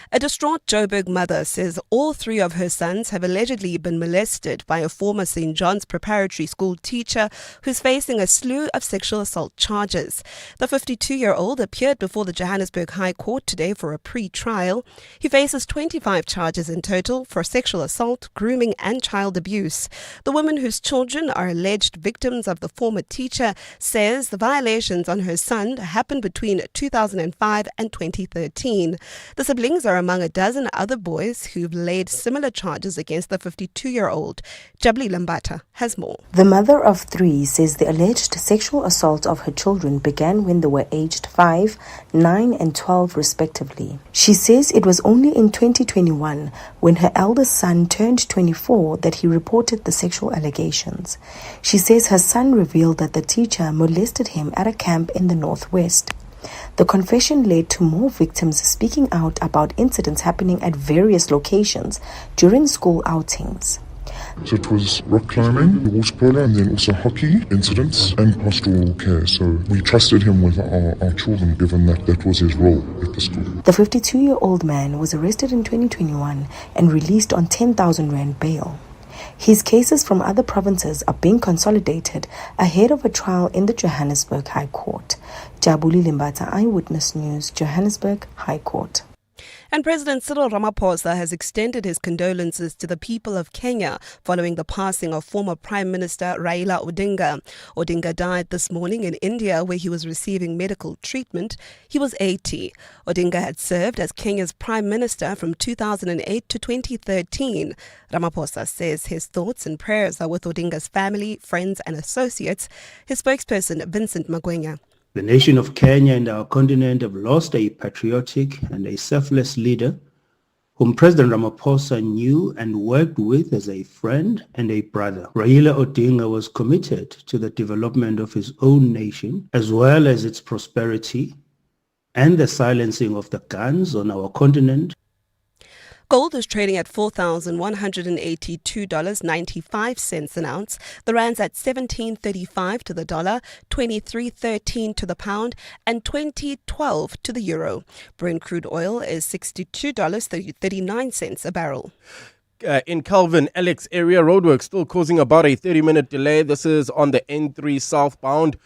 A distraught Joburg mother says all 3 of her sons have allegedly been molested by a former St. John's preparatory school teacher who's facing a slew of sexual assault charges. The 52-year-old appeared before the Johannesburg High Court today for a pre-trial. He faces 25 charges in total for sexual assault, grooming and child abuse. The woman whose children are alleged victims of the former teacher says the violations on her son happened between 2005 and 2013. The siblings are among a dozen other boys who've laid similar charges against the 52-year-old. Jabli Lambata has more. The mother of 3 says the alleged sexual assault of her children began when they were aged 5, 9 and 12 respectively. She says it was only in 2021 when her eldest son turned 24 that he reported the sexual allegations. She says her son revealed that the teacher molested him at a camp in the northwest. The confession led to more victims speaking out about incidents happening at various locations during school outings. So it was rock climbing, water polo, and then also hockey incidents and pastoral care. So we trusted him with our children, given that was his role at the school. The 52-year-old man was arrested in 2021 and released on 10,000 Rand bail. His cases from other provinces are being consolidated ahead of a trial in the Johannesburg High Court. Jabuli Limbata, Eyewitness News, Johannesburg High Court. And President Cyril Ramaphosa has extended his condolences to the people of Kenya following the passing of former Prime Minister Raila Odinga. Odinga died this morning in India where he was receiving medical treatment. He was 80. Odinga had served as Kenya's Prime Minister from 2008 to 2013. Ramaphosa says his thoughts and prayers are with Odinga's family, friends and associates. His spokesperson, Vincent Magwenya. The nation of Kenya and our continent have lost a patriotic and a selfless leader whom President Ramaphosa knew and worked with as a friend and a brother. Raila Odinga was committed to the development of his own nation as well as its prosperity and the silencing of the guns on our continent. Gold is trading at $4,182.95 an ounce. The rand's at 17.35 to the dollar, 23.13 to the pound, and 20.12 to the euro. Brent crude oil is $62.39 a barrel. In Calvin, Alex area, roadwork still causing about a 30-minute delay. This is on the N3 southbound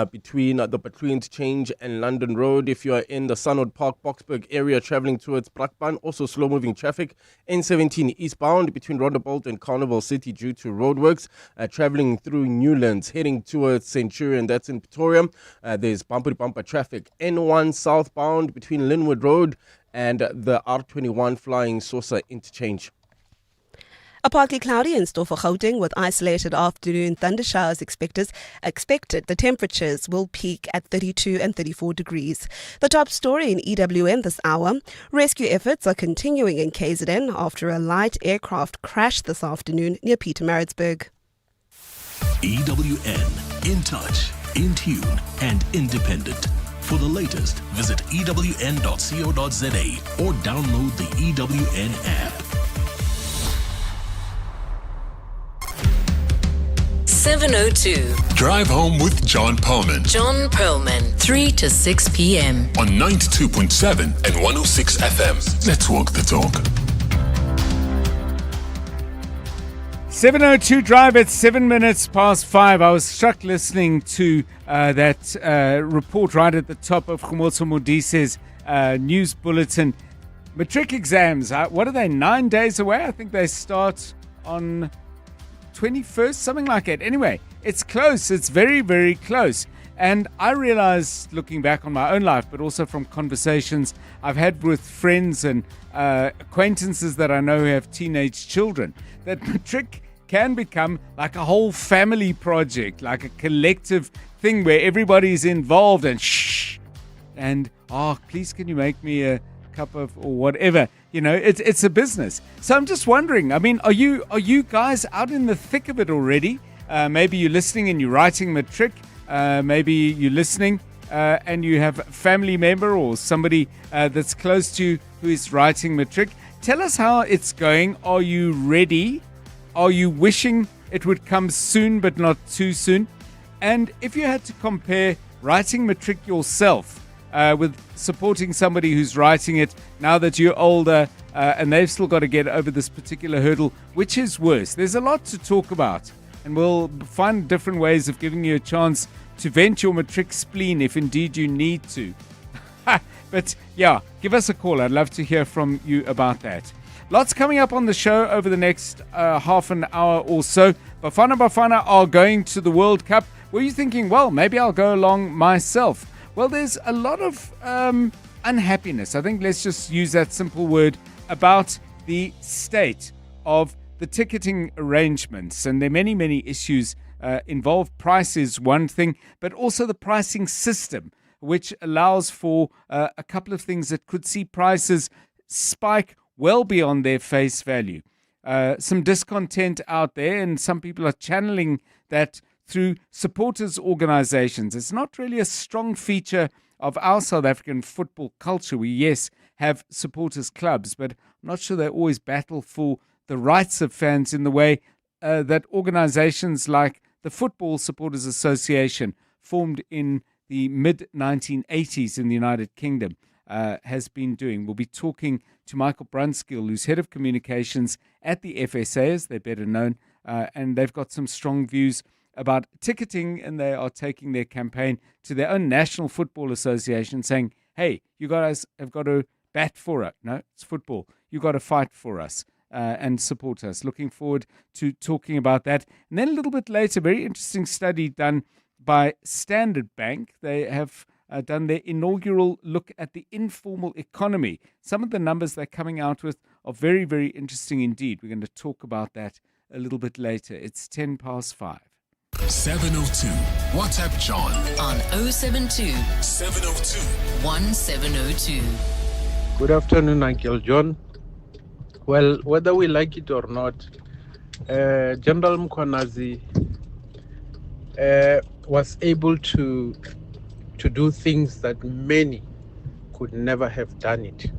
between the Butler Interchange and London Road. If you are in the Sunwood Park, Boksburg area traveling towards Brakpan, also slow-moving traffic. N17 eastbound between Rondebolt and Carnival City due to roadworks. Traveling through Newlands, heading towards Centurion, that's in Pretoria. There's bumper-to-bumper traffic. N1 southbound between Linwood Road and the R21 Flying Saucer Interchange. A partly cloudy in store for Gauteng with isolated afternoon thundershowers expected. The temperatures will peak at 32 and 34 degrees. The top story in EWN this hour. Rescue efforts are continuing in KZN after a light aircraft crashed this afternoon near Pietermaritzburg. EWN, in touch, in tune, and independent. For the latest, visit ewn.co.za or download the EWN app. 702. Drive home with John Perlman. John Perlman, 3 to 6 p.m. On 92.7 and 106 FM. Let's walk the talk. 702 Drive at 7 minutes past 5. I was struck listening to that report right at the top of Khumotso Modise's news bulletin. Matric exams, what are they, 9 days away? I think they start on 21st, something like that. Anyway, it's close. It's very, very close. And I realized, looking back on my own life, but also from conversations I've had with friends and acquaintances that I know who have teenage children, that matric can become like a whole family project, like a collective thing where everybody's involved and please can you make me a cup of or whatever. You know, it's a business. So I'm just wondering, I mean, are you guys out in the thick of it already? Maybe you're listening and you're writing matric. Maybe you're listening and you have a family member or somebody that's close to you who is writing matric. Tell us how it's going. Are you ready? Are you wishing it would come soon but not too soon? And if you had to compare writing matric yourself with supporting somebody who's writing it now that you're older and they've still got to get over this particular hurdle, which is worse? There's a lot to talk about, and we'll find different ways of giving you a chance to vent your matric spleen if indeed you need to. But yeah, give us a call. I'd love to hear from you about that. Lots coming up on the show over the next half an hour or so. Bafana are going to the World Cup. Were you thinking, well, maybe I'll go along myself? Well, there's a lot of unhappiness. I think let's just use that simple word about the state of the ticketing arrangements. And there are many, many issues involved. Price is one thing, but also the pricing system, which allows for a couple of things that could see prices spike well beyond their face value. Some discontent out there, and some people are channeling that through supporters organizations. It's not really a strong feature of our South African football culture. We, yes, have supporters clubs, but I'm not sure they always battle for the rights of fans in the way that organizations like the Football Supporters Association, formed in the mid-1980s in the United Kingdom, has been doing. We'll be talking to Michael Brunskill, who's head of communications at the FSA, as they're better known, and they've got some strong views about ticketing, and they are taking their campaign to their own National Football Association, saying, hey, you guys have got to bat for it. No, it's football. You got to fight for us and support us. Looking forward to talking about that. And then a little bit later, very interesting study done by Standard Bank. They have done their inaugural look at the informal economy. Some of the numbers they're coming out with are very, very interesting indeed. We're going to talk about that a little bit later. It's 10 past 5. 702. WhatsApp John on 072 702 1702. Good afternoon, Uncle John. Well, whether we like it or not, General Mkhwanazi was able to do things that many could never have done it,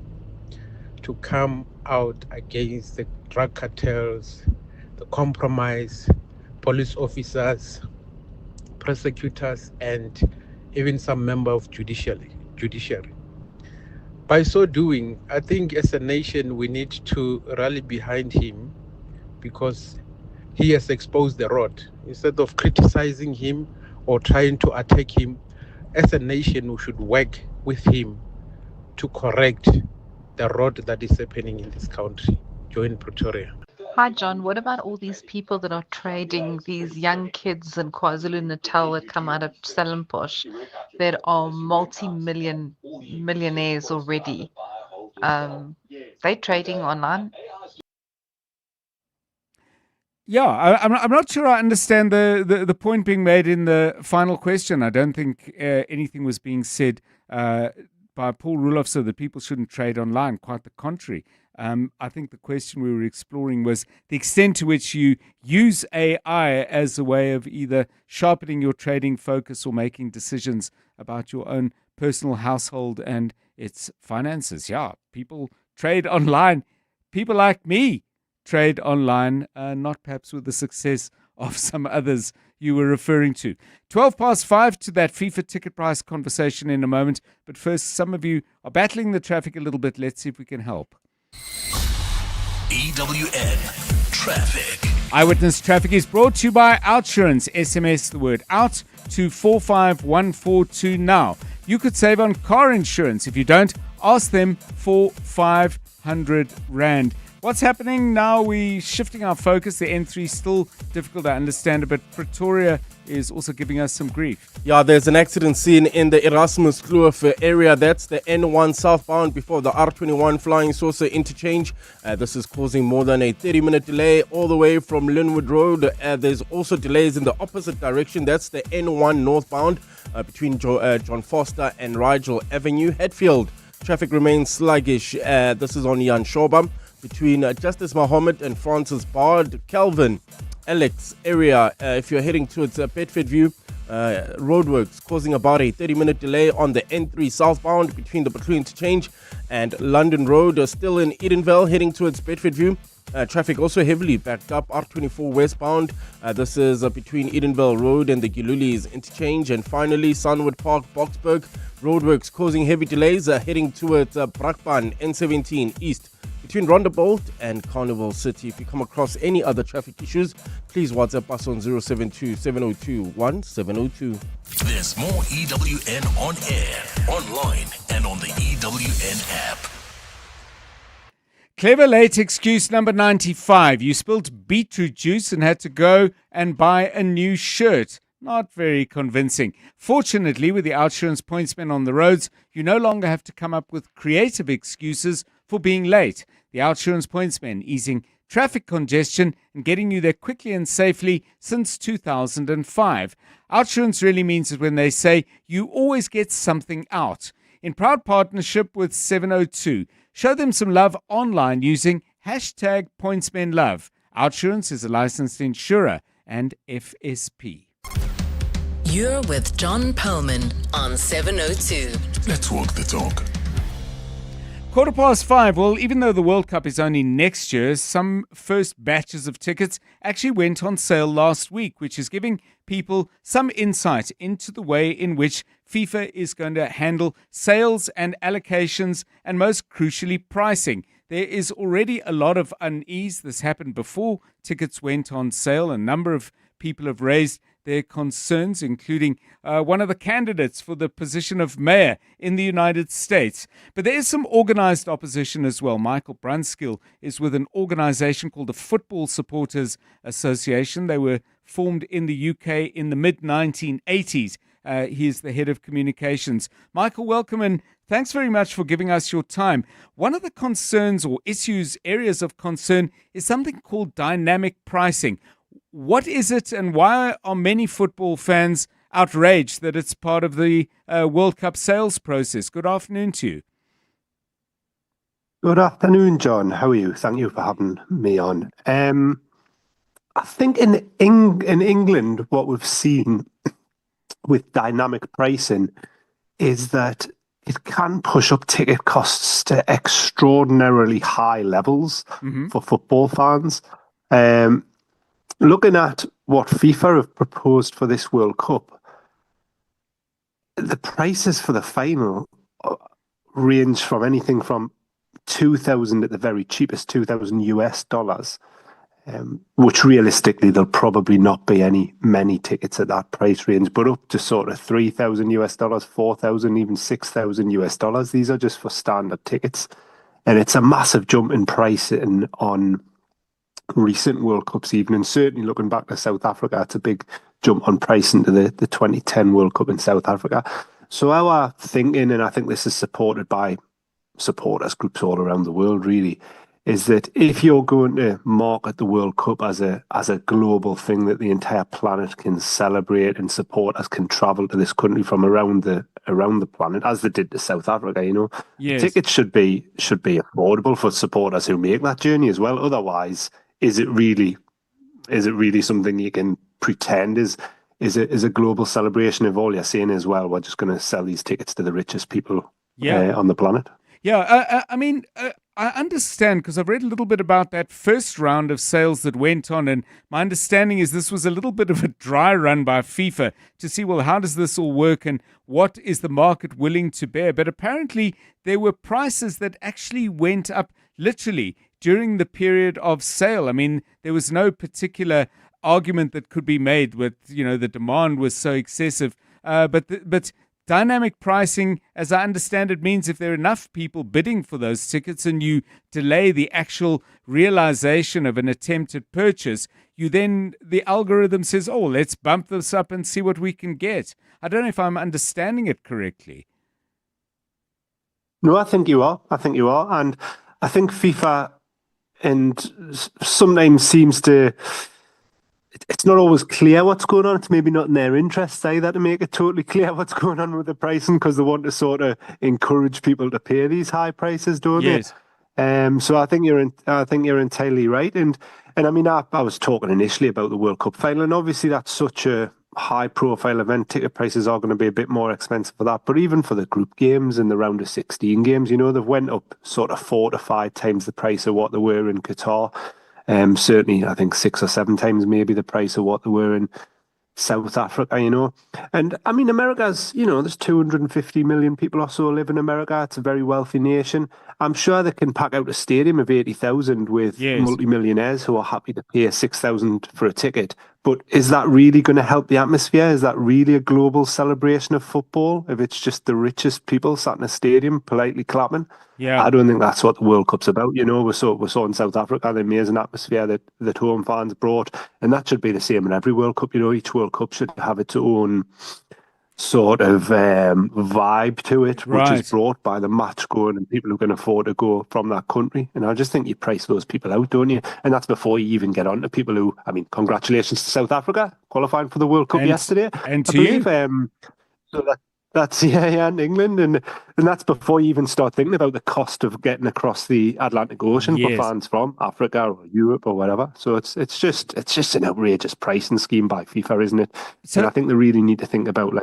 to come out against the drug cartels, the compromise, police officers, prosecutors, and even some member of judiciary. By so doing, I think as a nation we need to rally behind him, because he has exposed the rod. Instead of criticizing him or trying to attack him, as a nation we should work with him to correct the rot that is happening in this country. Join Pretoria. Hi, John. What about all these people that are trading, these young kids in KwaZulu-Natal that come out of Stellenbosch that are millionaires already? They trading online? Yeah, I'm not sure I understand the point being made in the final question. I don't think anything was being said by Paul Roelofse that people shouldn't trade online. Quite the contrary. I think the question we were exploring was the extent to which you use AI as a way of either sharpening your trading focus or making decisions about your own personal household and its finances. Yeah, people trade online. People like me trade online, not perhaps with the success of some others you were referring to. 5:12 to that FIFA ticket price conversation in a moment. But first, some of you are battling the traffic a little bit. Let's see if we can help. EWN Traffic. Eyewitness Traffic is brought to you by Outsurance. SMS the word out to 45142 now. You could save on car insurance. If you don't, ask them for 500 Rand. What's happening now? We're shifting our focus. The N3 is still difficult to understand, but Pretoria is also giving us some grief. Yeah, there's an accident scene in the Erasmus Kloof area. That's the N1 southbound before the R21 Flying Saucer interchange. This is causing more than a 30-minute delay all the way from Linwood Road. There's also delays in the opposite direction. That's the N1 northbound between John Foster and Rigel Avenue. Hetfield, traffic remains sluggish. This is on Jan Shoba between Justice Mohammed and Francis Bard. Kelvin, Alex area, if you're heading towards Bedford View, roadworks causing about a 30-minute delay on the N3 southbound between the Butlu interchange and London Road. Still in Edenvale, heading towards Bedford View. Traffic also heavily backed up, R24 westbound. This is between Edenvale Road and the Giluli's interchange. And finally, Sunwood Park, Boksburg, roadworks causing heavy delays heading towards Brakpan, N17 east between Rondebolt and Carnival City. If you come across any other traffic issues, please WhatsApp us on 072-702-1702. There's more EWN on air, online, and on the EWN app. Clever late excuse number 95. You spilled beetroot juice and had to go and buy a new shirt. Not very convincing. Fortunately, with the Outsurance pointsmen on the roads, you no longer have to come up with creative excuses for being late. The Outsurance pointsmen easing traffic congestion and getting you there quickly and safely since 2005. Outsurance really means it when they say you always get something out. In proud partnership with 702, show them some love online using hashtag pointsmenlove. Outsurance is a licensed insurer and FSP. You're with John Perlman on 702. Let's walk the talk. 5:15. Well, even though the World Cup is only next year, some first batches of tickets actually went on sale last week, which is giving people some insight into the way in which FIFA is going to handle sales and allocations and most crucially pricing. There is already a lot of unease. This happened before tickets went on sale. A number of people have raised their concerns, including one of the candidates for the position of mayor in the United States. But there is some organized opposition as well. Michael Brunskill is with an organization called the Football Supporters Association. They were formed in the UK in the mid-1980s. He is the head of communications. Michael, welcome, and thanks very much for giving us your time. One of the concerns or issues, areas of concern, is something called dynamic pricing. What is it, and why are many football fans outraged that it's part of the World Cup sales process? Good afternoon to you. Good afternoon, John. How are you? Thank you for having me on. I think in England, what we've seen with dynamic pricing is that it can push up ticket costs to extraordinarily high levels for football fans. Looking at what FIFA have proposed for this World Cup, the prices for the final range from anything from 2,000 at the very cheapest, $2,000, which realistically there'll probably not be many tickets at that price range, but up to sort of $3,000, 4,000, even $6,000. These are just for standard tickets, and it's a massive jump in price on recent World Cups even, and certainly looking back to South Africa, it's a big jump on price into the 2010 World Cup in South Africa. So our thinking, and I think this is supported by supporters groups all around the world really, is that if you're going to market the World Cup as a global thing that the entire planet can celebrate and supporters can travel to this country from around the planet, as they did to South Africa, Yes. tickets should be affordable for supporters who make that journey as well. Otherwise, is it really something you can pretend is a global celebration if all you're saying is, well, we're just going to sell these tickets to the richest people on the planet? Yeah, I mean, I understand because I've read a little bit about that first round of sales that went on, and my understanding is this was a little bit of a dry run by FIFA to see, well, how does this all work and what is the market willing to bear? But apparently there were prices that actually went up literally during the period of sale. I mean, there was no particular argument that could be made with, the demand was so excessive, but dynamic pricing, as I understand it, means if there are enough people bidding for those tickets and you delay the actual realization of an attempted purchase, the algorithm says, oh, let's bump this up and see what we can get. I don't know if I'm understanding it correctly. No, I think you are. And I think FIFA sometimes seems to... It's not always clear what's going on. It's maybe not in their interest either to make it totally clear what's going on with the pricing, because they want to sort of encourage people to pay these high prices, don't they? So I think you're entirely right. And I mean, I was talking initially about the World Cup final, and obviously that's such a high-profile event. Ticket prices are going to be a bit more expensive for that. But even for the group games and the round of 16 games, they've went up sort of 4 to 5 times the price of what they were in Qatar. Certainly, I think 6 or 7 times maybe the price of what they were in South Africa, And I mean, America's, there's 250 million people or so live in America. It's a very wealthy nation. I'm sure they can pack out a stadium of 80,000 with multimillionaires who are happy to pay 6,000 for a ticket. But is that really going to help the atmosphere? Is that really a global celebration of football if it's just the richest people sat in a stadium politely clapping? Yeah, I don't think that's what the World Cup's about. We saw in South Africa the amazing atmosphere that home fans brought, and that should be the same in every World Cup. Each World Cup should have its own sort of vibe to it, which is brought by the match going and people who can afford to go from that country. And I just think you price those people out, don't you? And that's before you even get on to people who, I mean, congratulations to South Africa qualifying for the World Cup yesterday. And I believe, so that's and England, and that's before you even start thinking about the cost of getting across the Atlantic Ocean for fans from Africa or Europe or whatever. So it's just an outrageous pricing scheme by FIFA, isn't it? And I think they really need to think about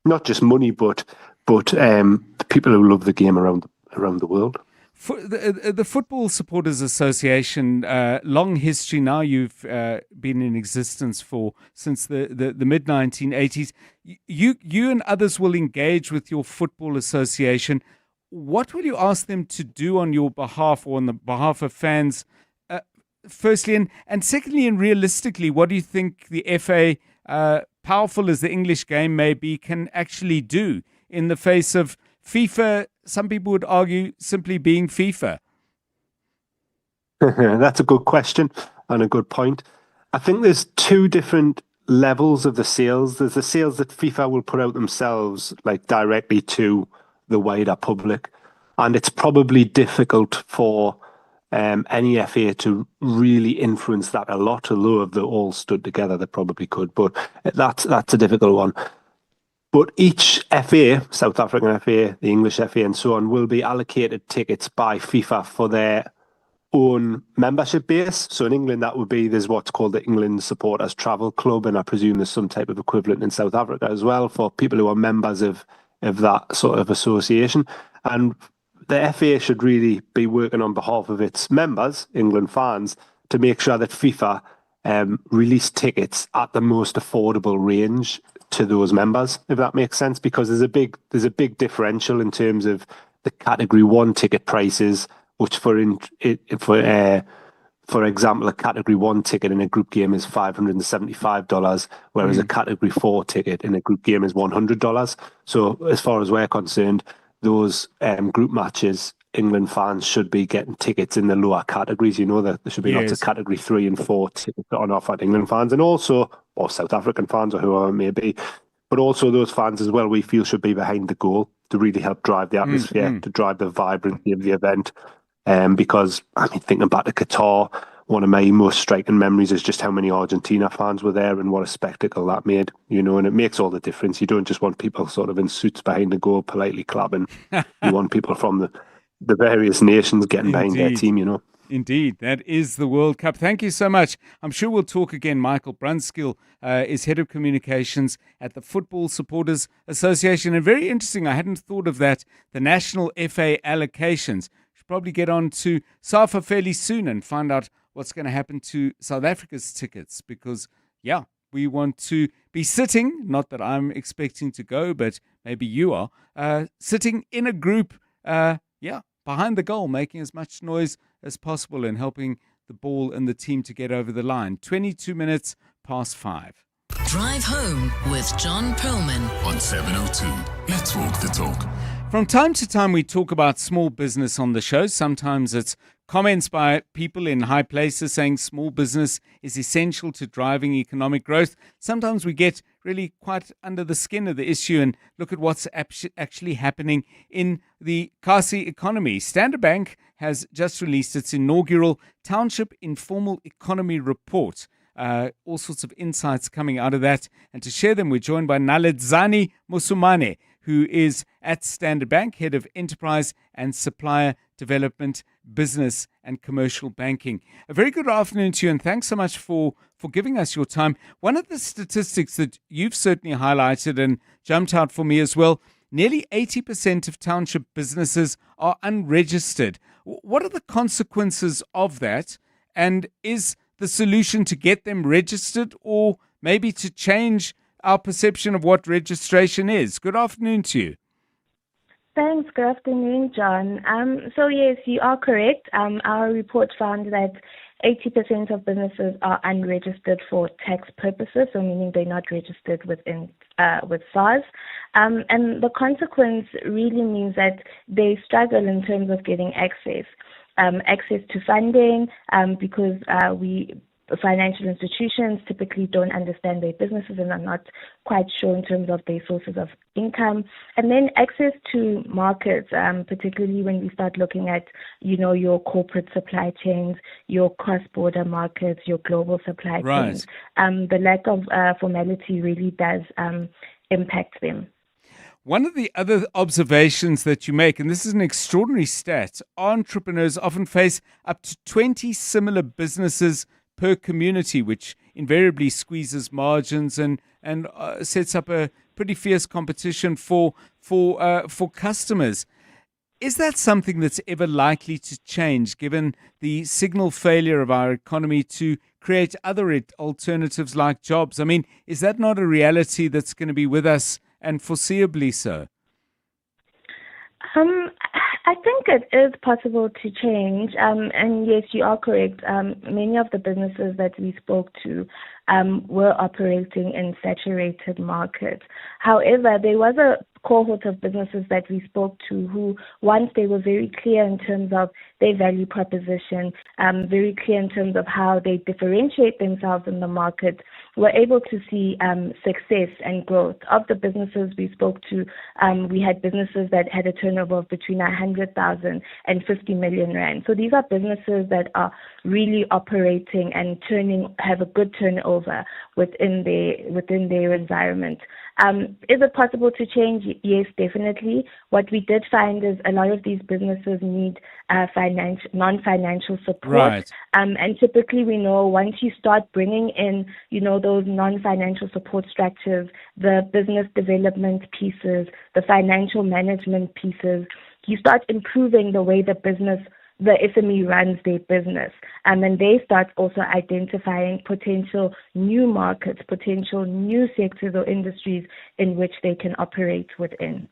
not just money, but people who love the game around the world. For the Football Supporters Association, long history now. You've been in existence since the mid 1980s. You and others will engage with your football association. What will you ask them to do on your behalf or on the behalf of fans? Firstly, and secondly, and realistically, what do you think the FA, powerful as the English game may be, can actually do in the face of FIFA? Some people would argue simply being FIFA. That's a good question and a good point. I think there's 2 different levels of the sales. There's the sales that FIFA will put out themselves, directly to the wider public. And it's probably difficult for any FA to really influence that a lot, although if they all stood together, they probably could. But that's a difficult one. But each FA, South African FA, the English FA and so on, will be allocated tickets by FIFA for their own membership base. So in England, there's what's called the England Supporters Travel Club, and I presume there's some type of equivalent in South Africa as well for people who are members of of that sort of association. And the FA should really be working on behalf of its members, England fans, to make sure that FIFA release tickets at the most affordable range to those members, if that makes sense, because there's a big differential in terms of the Category 1 ticket prices, which for example, a Category 1 ticket in a group game is $575, whereas a Category 4 ticket in a group game is $100. So as far as we're concerned, those group matches, England fans should be getting tickets in the lower categories. You know, that there should be lots of Category 3 and 4 tickets on offer to England fans, and also, or South African fans, or whoever it may be. But also those fans as well, we feel, should be behind the goal to really help drive the atmosphere, to drive the vibrancy of the event. Because, I mean, thinking back to Qatar, one of my most striking memories is just how many Argentina fans were there and what a spectacle that made, you know, and it makes all the difference. You don't just want people sort of in suits behind the goal, politely clapping. You want people from the various nations getting behind their team, you know. Indeed, that is the World Cup. Thank you so much. I'm sure we'll talk again. Michael Brunskill is Head of Communications at the Football Supporters Association. And very interesting, I hadn't thought of that, the National FA allocations. Should probably get on to SAFA fairly soon and find out what's going to happen to South Africa's tickets, because, yeah, we want to be sitting, not that I'm expecting to go, but maybe you are, sitting in a group, behind the goal, making as much noise as possible and helping the ball and the team to get over the line. 22 minutes past 5. Drive home with John Perlman on 702. Let's walk the talk. From time to time, we talk about small business on the show. Sometimes it's comments by people in high places saying small business is essential to driving economic growth. Sometimes we get really quite under the skin of the issue and look at what's actually happening in the Kasi economy. Standard Bank has just released its inaugural Township Informal Economy Report. All sorts of insights coming out of that. And to share them, we're joined by Naledzani Musumane, who is at Standard Bank, Head of Enterprise and Supplier Development, Business and Commercial Banking. A very good afternoon to you, and thanks so much for giving us your time. One of the statistics that you've certainly highlighted and jumped out for me as well, nearly 80% of township businesses are unregistered. What are the consequences of that? And is the solution to get them registered, or maybe to change our perception of what registration is? Good afternoon to you. Thanks. Good afternoon, John. So yes, you are correct. Our report found that 80% of businesses are unregistered for tax purposes, so meaning they're not registered with SARS. And the consequence really means that they struggle in terms of getting access to funding, because financial institutions typically don't understand their businesses and are not quite sure in terms of their sources of income. And then access to markets, particularly when we start looking at, your corporate supply chains, your cross-border markets, your global supply chains. The lack of formality really does impact them. One of the other observations that you make, and this is an extraordinary stat, entrepreneurs often face up to 20 similar businesses per community, which invariably squeezes margins and sets up a pretty fierce competition for customers. Is that something that's ever likely to change, given the signal failure of our economy to create other alternatives like jobs? I mean, is that not a reality that's going to be with us and foreseeably so? I think it is possible to change. And yes, you are correct. Many of the businesses that we spoke to were operating in saturated markets. However, there was a cohort of businesses that we spoke to who, once they were very clear in terms of their value proposition, very clear in terms of how they differentiate themselves in the market, were able to see success and growth. Of the businesses we spoke to, we had businesses that had a turnover of between 100,000 and 50 million rand. So these are businesses that are really operating and have a good turnover within their environment. Is it possible to change? Yes, definitely. What we did find is a lot of these businesses need non-financial support. Right. And typically we know once you start bringing in, those non-financial support structures, the business development pieces, the financial management pieces, you start improving the way the SME runs their business. And then they start also identifying potential new markets, potential new sectors or industries in which they can operate within.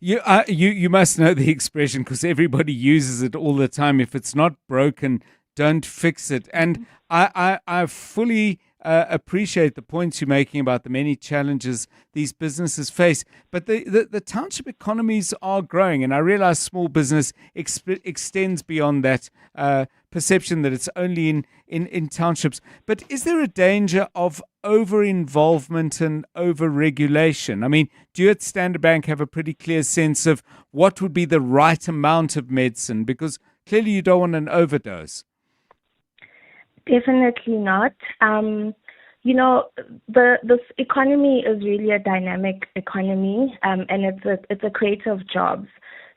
You must know the expression because everybody uses it all the time. If it's not broken, don't fix it. And I fully appreciate the points you're making about the many challenges these businesses face. But the township economies are growing, and I realize small business extends beyond that perception that it's only in townships. But is there a danger of over-involvement and over-regulation? I mean, do you at Standard Bank have a pretty clear sense of what would be the right amount of medicine? Because clearly you don't want an overdose. Definitely not. This economy is really a dynamic economy, and it's a creator of jobs.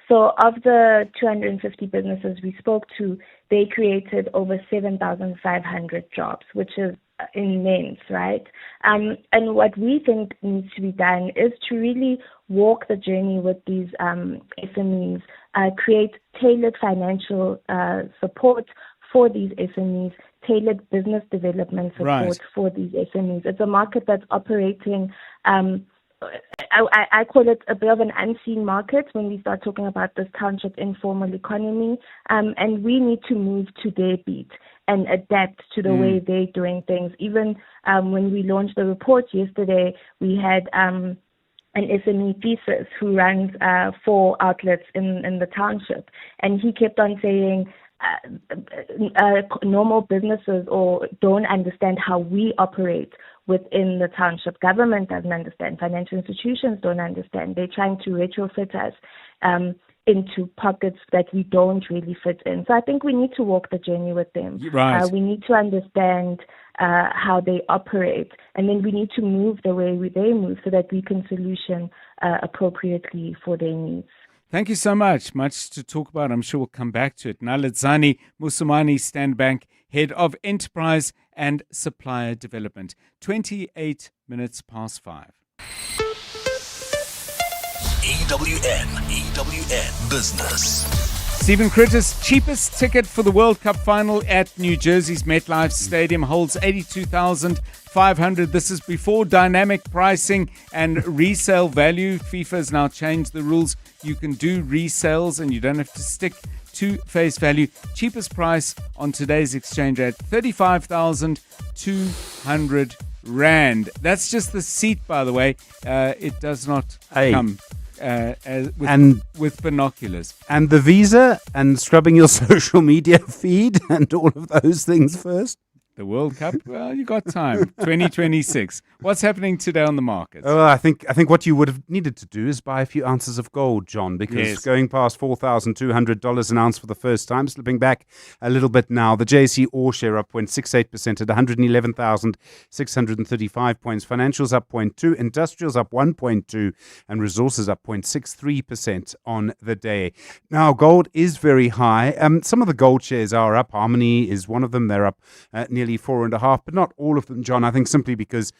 So of the 250 businesses we spoke to, they created over 7,500 jobs, which is immense, right? And what we think needs to be done is to really walk the journey with these SMEs, create tailored financial support for these SMEs, tailored business development support for these SMEs. It's a market that's operating, I call it a bit of an unseen market when we start talking about this township informal economy, and we need to move to their beat and adapt to the way they're doing things. Even when we launched the report yesterday, we had an SME thesis who runs 4 outlets in the township, and he kept on saying, normal businesses or don't understand how we operate within the township. Government doesn't understand. Financial institutions don't understand. They're trying to retrofit us into pockets that we don't really fit in. So I think we need to walk the journey with them. Right. We need to understand how they operate, and then we need to move the way they move so that we can solution appropriately for their needs. Thank you so much. Much to talk about. I'm sure we'll come back to it. Naledzani Musumani, Standard Bank, Head of Enterprise and Supplier Development. 28 minutes past 5. EWN Business. Stephen Critters, cheapest ticket for the World Cup final at New Jersey's MetLife Stadium holds 82,500. This is before dynamic pricing and resale value. FIFA has now changed the rules. You can do resales and you don't have to stick to face value. Cheapest price on today's exchange rate, 35,200 Rand. That's just the seat, by the way. It does not come with binoculars. And the visa and scrubbing your social media feed and all of those things first. The World Cup? Well, you got time. 2026. What's happening today on the markets? Oh, I think what you would have needed to do is buy a few ounces of gold, John, because going past $4,200 an ounce for the first time, slipping back a little bit now. The JSE Ore share up 0.68% at 111,635 points. Financials up 0.2%, industrials up 1.2%, and resources up 0.63% on the day. Now, gold is very high. Some of the gold shares are up. Harmony is one of them. They're up nearly 4.5%, but not all of them, John. I think simply because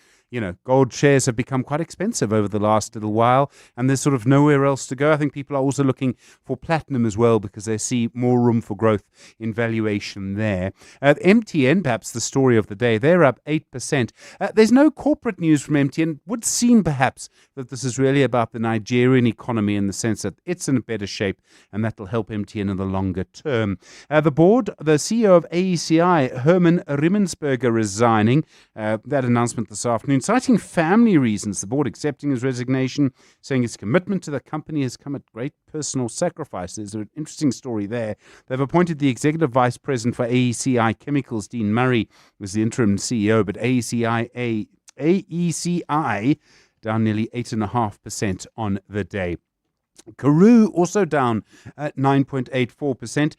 gold shares have become quite expensive over the last little while, and there's sort of nowhere else to go. I think people are also looking for platinum as well because they see more room for growth in valuation there. MTN, perhaps the story of the day, they're up 8%. There's no corporate news from MTN. Would seem perhaps that this is really about the Nigerian economy in the sense that it's in a better shape, and that will help MTN in the longer term. The board, the CEO of AECI, Herman Rimmensberger, resigning. That announcement this afternoon. Citing family reasons, the board accepting his resignation, saying his commitment to the company has come at great personal sacrifice. There's an interesting story there. They've appointed the executive vice president for AECI Chemicals, Dean Murray, was the interim CEO, but AECI down nearly 8.5% on the day. Karoo also down at 9.84%,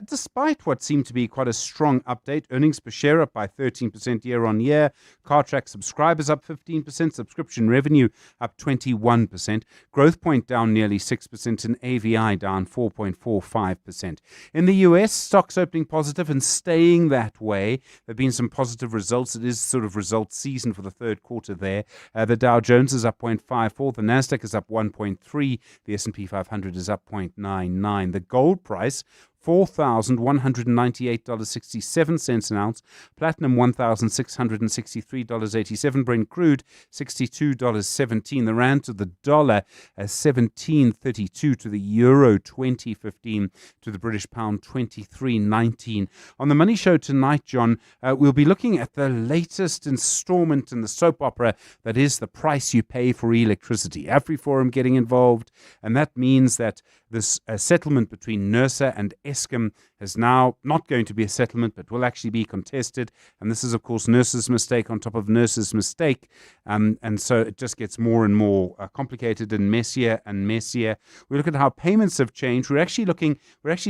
despite what seemed to be quite a strong update. Earnings per share up by 13% year on year. Cartrack subscribers up 15%. Subscription revenue up 21%. Growth Point down nearly 6%, and AVI down 4.45%. In the US, stocks opening positive and staying that way. There have been some positive results. It is sort of results season for the third quarter there. The Dow Jones is up 0.54. The Nasdaq is up 1.3. The S&P 500 is up 0.99. The gold price, $4,198.67 an ounce. Platinum, $1,663.87. Brent crude, $62.17. The rand to the dollar, 17.32. To the euro, 20.15. To the British pound, 23.19. On the Money Show tonight, John, we'll be looking at the latest installment in the soap opera that is The Price You Pay for Electricity. AfriForum getting involved, and that means that this settlement between NERSA and Eskom is now not going to be a settlement, but will actually be contested. And this is, of course, NERSA's mistake on top of NERSA's mistake. And so it just gets more and more complicated and messier and messier. We look at how payments have changed. We're actually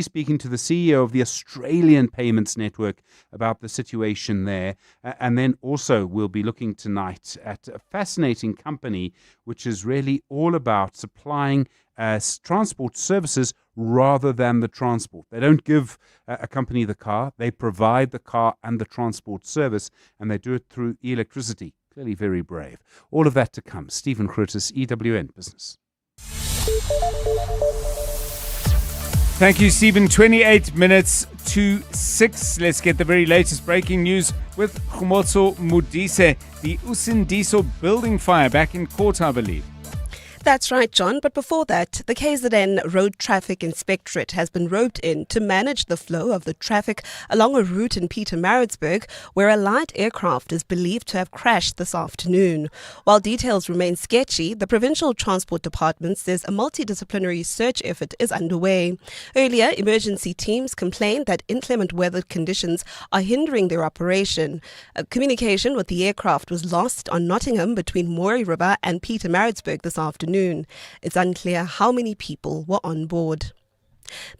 speaking to the CEO of the Australian Payments Network about the situation there. And then also we'll be looking tonight at a fascinating company which is really all about supplying transport services rather than the transport. They don't give a company the car, they provide the car and the transport service, and they do it through electricity. Clearly very brave. All of that to come. Stephen Curtis, EWN Business. Thank you, Stephen. 28 minutes to 6. Let's get the very latest breaking news with Khumotso Modise. The Usindiso building fire back in court, I believe. That's right, John. But before that, the KZN Road Traffic Inspectorate has been roped in to manage the flow of the traffic along a route in Pietermaritzburg where a light aircraft is believed to have crashed this afternoon. While details remain sketchy, the Provincial Transport Department says a multidisciplinary search effort is underway. Earlier, emergency teams complained that inclement weather conditions are hindering their operation. Communication with the aircraft was lost on Nottingham between Moray River and Pietermaritzburg this afternoon. It's unclear how many people were on board.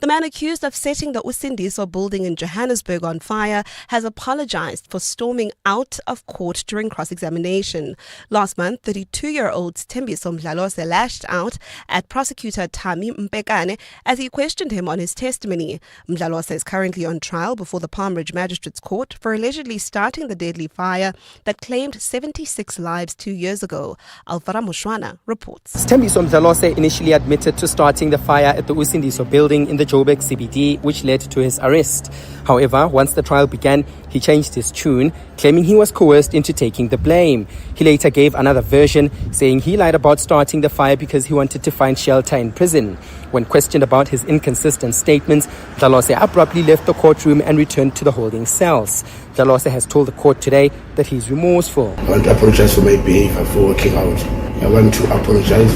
The man accused of setting the Usindiso building in Johannesburg on fire has apologized for storming out of court during cross-examination. Last month, 32-year-old Thembiso Mdlalose lashed out at prosecutor Tami Mpekane as he questioned him on his testimony. Mdlalose is currently on trial before the Palm Ridge Magistrates Court for allegedly starting the deadly fire that claimed 76 lives 2 years ago. Alvara Mushwana reports. Thembiso Mdlalose initially admitted to starting the fire at the Usindiso building in the Joburg CBD, which led to his arrest. However, once the trial began, he changed his tune, claiming he was coerced into taking the blame. He later gave another version, saying he lied about starting the fire because he wanted to find shelter in prison. When questioned about his inconsistent statements, Mdlalose abruptly left the courtroom and returned to the holding cells. Mdlalose has told the court today that he is remorseful. I want to apologize for my behavior, for working out. I want to apologize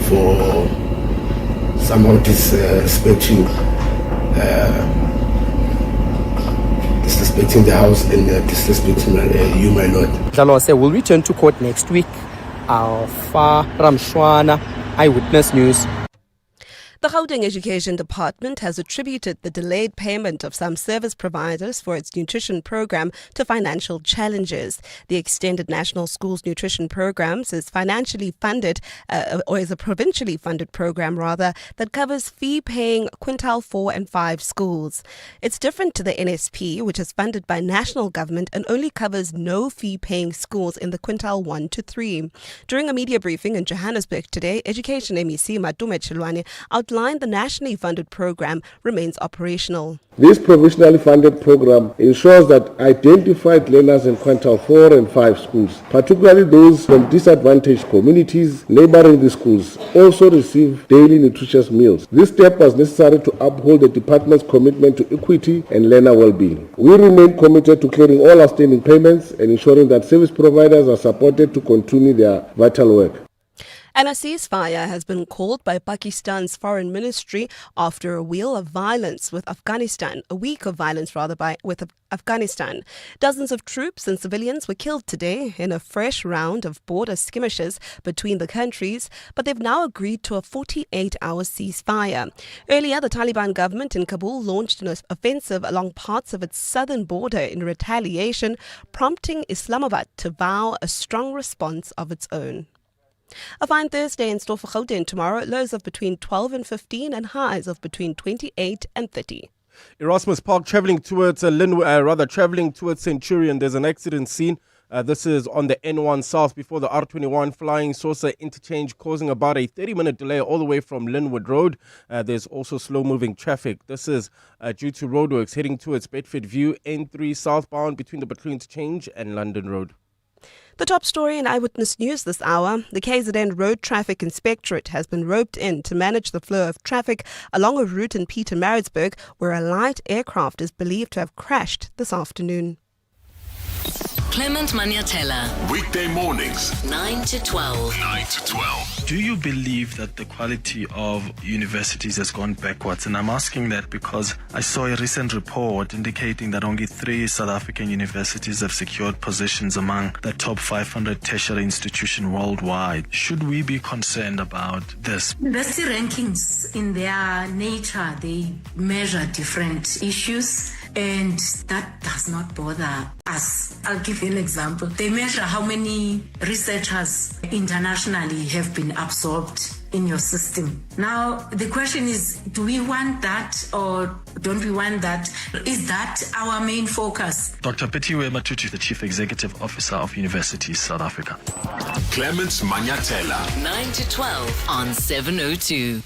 for somehow disrespecting the house and disrespecting you, my lord. Mdlalose will return to court next week. Alfa Ramshwana, Eyewitness News. The Gauteng Education Department has attributed the delayed payment of some service providers for its nutrition program to financial challenges. The Extended National Schools Nutrition Programs is financially funded, or is a provincially funded program rather, that covers fee-paying quintile 4 and 5 schools. It's different to the NSP, which is funded by national government and only covers no fee-paying schools in the quintile 1 to 3. During a media briefing in Johannesburg today, Education MEC Matume Chilwane outlined the nationally funded program remains operational. This provisionally funded program ensures that identified learners in quintile 4 and 5 schools, particularly those from disadvantaged communities neighboring the schools, also receive daily nutritious meals. This step was necessary to uphold the department's commitment to equity and learner well-being. We remain committed to clearing all outstanding payments and ensuring that service providers are supported to continue their vital work. And a ceasefire has been called by Pakistan's foreign ministry after a week of violence with Afghanistan. With Afghanistan. Dozens of troops and civilians were killed today in a fresh round of border skirmishes between the countries, but they've now agreed to a 48-hour ceasefire. Earlier, the Taliban government in Kabul launched an offensive along parts of its southern border in retaliation, prompting Islamabad to vow a strong response of its own. A fine Thursday in store for Gauteng tomorrow, lows of between 12 and 15 and highs of between 28 and 30. Erasmus Park travelling towards Centurion. There's an accident scene. This is on the N1 South before the R21 Flying Saucer interchange, causing about a 30-minute delay all the way from Linwood Road. There's also slow-moving traffic. This is due to roadworks heading towards Bedford View, N3 southbound between the Butler Interchange and London Road. The top story in Eyewitness News this hour, the KZN Road Traffic Inspectorate has been roped in to manage the flow of traffic along a route in Pietermaritzburg where a light aircraft is believed to have crashed this afternoon. Clement Maniatella. Weekday mornings, 9 to 12. 9 to 12. Do you believe that the quality of universities has gone backwards? And I'm asking that because I saw a recent report indicating that only 3 South African universities have secured positions among the top 500 tertiary institutions worldwide. Should we be concerned about this? University rankings, in their nature, they measure different issues, and that does not bother us. I'll give you an example. They measure how many researchers internationally have been absorbed in your system. Now, the question is, do we want that or don't we want that? Is that our main focus? Dr. Petiwe Matutu, the Chief Executive Officer of Universities South Africa. Clements Maniatella. 9 to 12 on 702.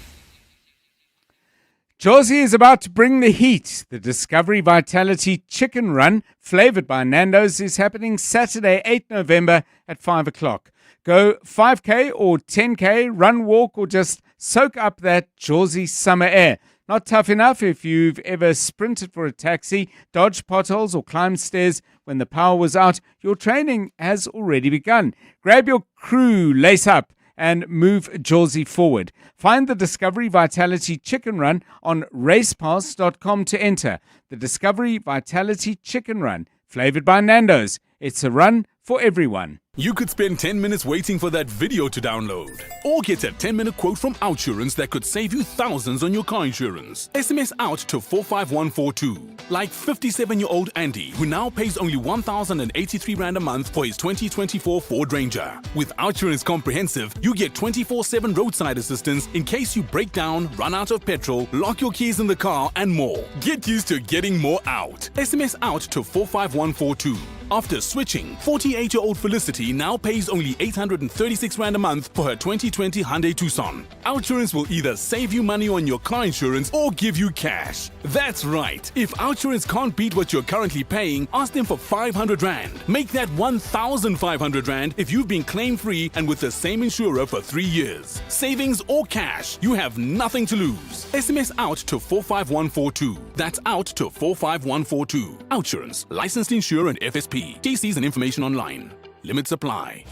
Josie is about to bring the heat. The Discovery Vitality Chicken Run, flavoured by Nando's, is happening Saturday, 8 November at 5 o'clock. Go 5K or 10K, run, walk, or just soak up that Josie summer air. Not tough enough if you've ever sprinted for a taxi, dodged potholes, or climbed stairs when the power was out. Your training has already begun. Grab your crew, lace up, and move Josie forward. Find the Discovery Vitality Chicken Run on racepass.com to enter. The Discovery Vitality Chicken Run, flavoured by Nando's. It's a run for everyone. You could spend 10 minutes waiting for that video to download. Or get a 10-minute quote from Outsurance that could save you thousands on your car insurance. SMS out to 45142. Like 57-year-old Andy, who now pays only 1,083 Rand a month for his 2024 Ford Ranger. With Outsurance Comprehensive, you get 24/7 roadside assistance in case you break down, run out of petrol, lock your keys in the car, and more. Get used to getting more out. SMS out to 45142. After switching, 48-year-old Felicity now pays only 836 Rand a month for her 2020 Hyundai Tucson. Outsurance will either save you money on your car insurance or give you cash. That's right. If Outsurance can't beat what you're currently paying, ask them for 500 Rand. Make that 1,500 Rand if you've been claim-free and with the same insurer for 3 years. Savings or cash, you have nothing to lose. SMS out to 45142. That's out to 45142. Outsurance, licensed insurer and FSP. TCs and information online. Limits apply.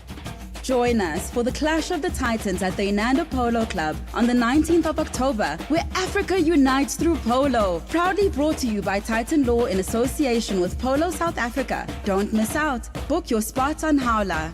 Join us for the Clash of the Titans at the Inando Polo Club on the 19th of October, where Africa unites through polo. Proudly brought to you by Titan Law in association with Polo South Africa. Don't miss out. Book your spot on Howler.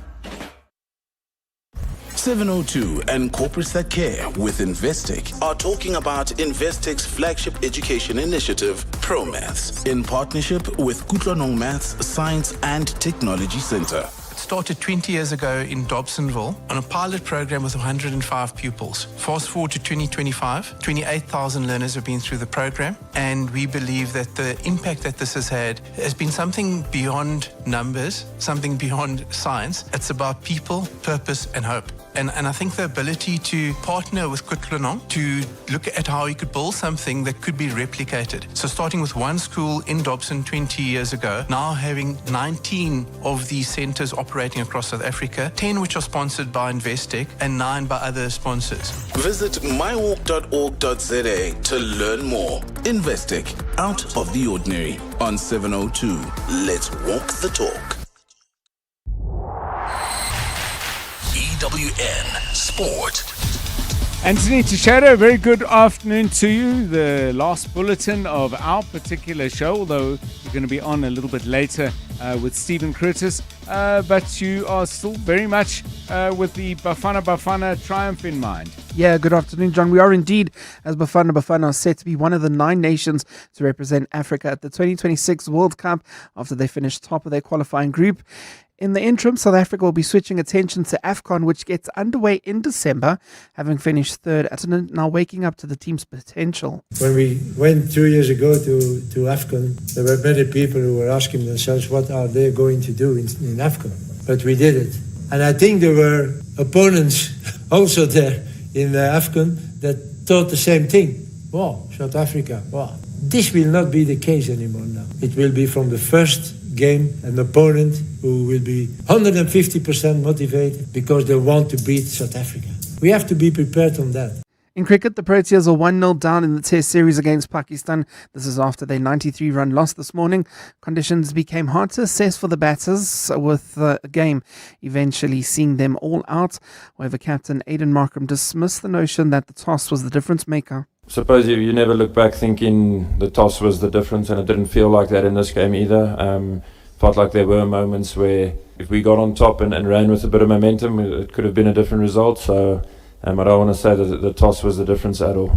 702 and corporates that care with Investec are talking about Investec's flagship education initiative, ProMaths, in partnership with Kutlwanong Maths, Science and Technology Center. Started 20 years ago in Dobsonville on a pilot program with 105 pupils. Fast forward to 2025, 28,000 learners have been through the program, and we believe that the impact that this has had has been something beyond numbers, something beyond science. It's about people, purpose and hope. And I think the ability to partner with Kutlwanong to look at how you could build something that could be replicated. So starting with one school in Dobson 20 years ago, now having 19 of these centres operating across South Africa, 10 which are sponsored by Investec and 9 by other sponsors. Visit mywalk.org.za to learn more. Investec, out of the ordinary. On 702, let's walk the talk. EWN Sport. Anthony Teixeira, a very good afternoon to you. The last bulletin of our particular show, although we're going to be on a little bit later with Stephen Curtis. But you are still very much with the Bafana triumph in mind. Yeah, good afternoon, John. We are indeed, as Bafana are set to be one of the 9 nations to represent Africa at the 2026 World Cup after they finished top of their qualifying group. In the interim, South Africa will be switching attention to AFCON, which gets underway in December, having finished third, and now waking up to the team's potential. When we went 2 years ago to AFCON, there were many people who were asking themselves what are they going to do in AFCON. But we did it. And I think there were opponents also there in AFCON that thought the same thing. Wow, South Africa, wow. This will not be the case anymore now. It will be from the first game an opponent who will be 150% motivated because they want to beat South Africa. We have to be prepared on that. In cricket, the Proteas are 1-0 down in the Test series against Pakistan. This is after their 93-run loss this morning. Conditions became hard to assess for the batters, with the game eventually seeing them all out. However, captain Aiden Markham dismissed the notion that the toss was the difference maker. Suppose you never look back thinking the toss was the difference, and it didn't feel like that in this game either. Felt like there were moments where if we got on top and ran with a bit of momentum, it could have been a different result. So I don't want to say that the toss was the difference at all.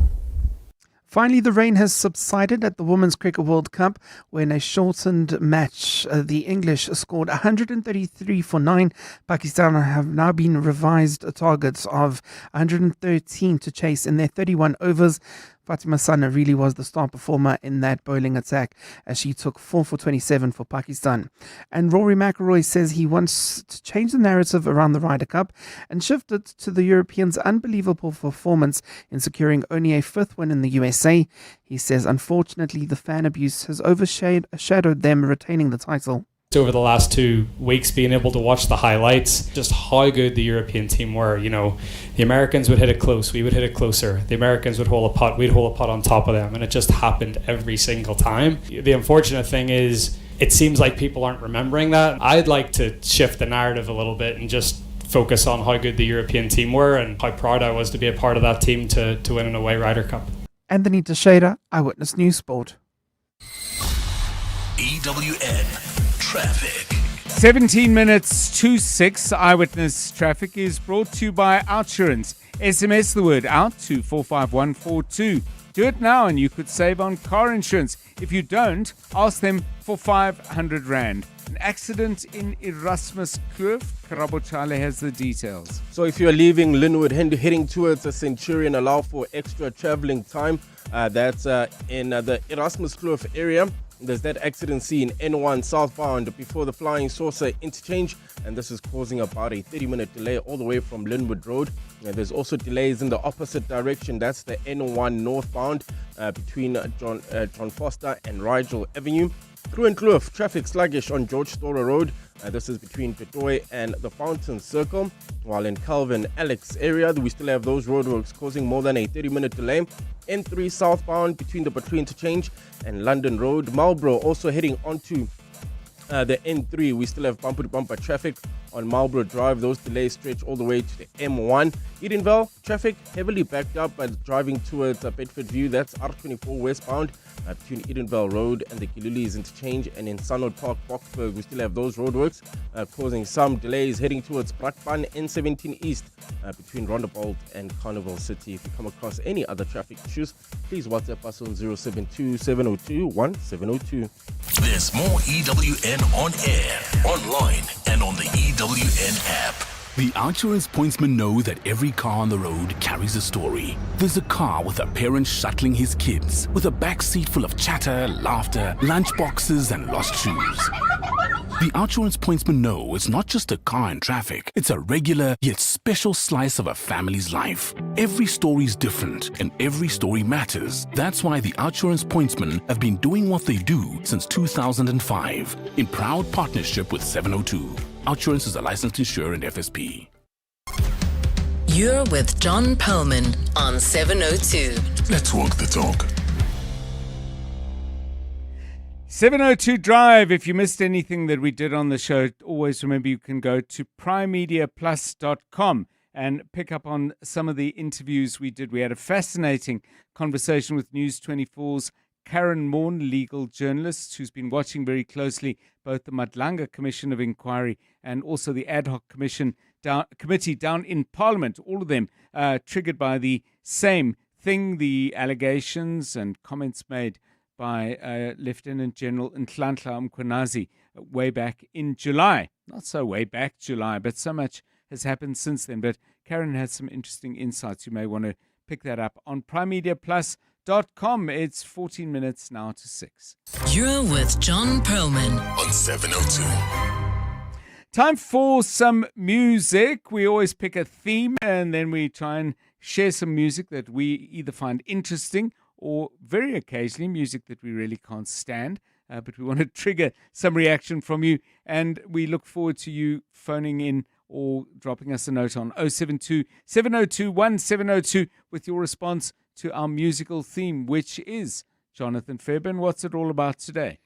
Finally, the rain has subsided at the Women's Cricket World Cup, where in a shortened match, the English scored 133 for 9. Pakistan have now been revised targets of 113 to chase in their 31 overs. Fatima Sana really was the star performer in that bowling attack as she took 4 for 27 for Pakistan. And Rory McIlroy says he wants to change the narrative around the Ryder Cup and shift it to the Europeans' unbelievable performance in securing only a 5th win in the USA. He says, unfortunately, the fan abuse has overshadowed them retaining the title. Over the last 2 weeks, being able to watch the highlights, just how good the European team were. You know, the Americans would hit it close, we would hit it closer. The Americans would hold a putt, we'd hold a putt on top of them, and it just happened every single time. The unfortunate thing is, it seems like people aren't remembering that. I'd like to shift the narrative a little bit and just focus on how good the European team were and how proud I was to be a part of that team to win an away Ryder Cup. Anthony Teixeira, Eyewitness News Sport. EWN Traffic. 17 minutes to 6. Eyewitness Traffic is brought to you by Outsurance. SMS the word out to 45142. Do it now and you could save on car insurance. If you don't, ask them for 500 Rand. An accident in Erasmus Kloof. Karabochale has the details. So if you're leaving Linwood heading towards the Centurion, allow for extra traveling time. That's in the Erasmus Kloof area. There's that accident scene N1 southbound before the Flying Saucer interchange, and this is causing about a 30-minute delay all the way from Linwood Road. And there's also delays in the opposite direction. That's the N1 northbound between John Foster and Rigel Avenue. Through and Kloof, traffic sluggish on George Storer Road. This is between Petoy and the Fountain Circle. While in Calvin Alex area, we still have those roadworks causing more than a 30-minute delay. N3 southbound between the Battery Interchange and London Road. Marlborough also heading onto the N3. We still have bumper-to-bumper traffic on Marlborough Drive. Those delays stretch all the way to the M1. Edenville, traffic heavily backed up by driving towards Bedford View. That's R24 westbound between Edenville Road and the Gililis Interchange. And in Sunwood Park, Boksburg, we still have those roadworks causing some delays heading towards Brakpan. N17 East between Rondebolt and Carnival City. If you come across any other traffic issues, please WhatsApp us on 072-702-1702. There's more EWN on air, online, and on the EWN app. The Outsurance pointsmen know that every car on the road carries a story. There's a car with a parent shuttling his kids, with a back seat full of chatter, laughter, lunchboxes, and lost shoes. The Outsurance pointsmen know it's not just a car in traffic, it's a regular yet special slice of a family's life. Every story's different, and every story matters. That's why the Outsurance pointsmen have been doing what they do since 2005, in proud partnership with 702. Outsurance is a licensed insurer and FSP. You're with John Perlman on 702. Let's walk the talk. 702 Drive. If you missed anything that we did on the show, always remember you can go to primemediaplus.com and pick up on some of the interviews we did. We had a fascinating conversation with News 24's Karen Morn, legal journalist, who's been watching very closely both the Madlanga Commission of Inquiry and also the ad hoc committee down in Parliament, all of them triggered by the same thing, the allegations and comments made by Lieutenant General Nhlanhla Mkhwanazi way back in July. Not so way back July, but so much has happened since then. But Karen has some interesting insights. You may want to pick that up on primemediaplus.com. It's 14 minutes now to 6. You're with John Perlman on 702. Time for some music. We always pick a theme and then we try and share some music that we either find interesting or very occasionally music that we really can't stand. But we want to trigger some reaction from you, and we look forward to you phoning in or dropping us a note on 072 702 1702 with your response to our musical theme, which is, Jonathan Fairbairn, what's it all about today?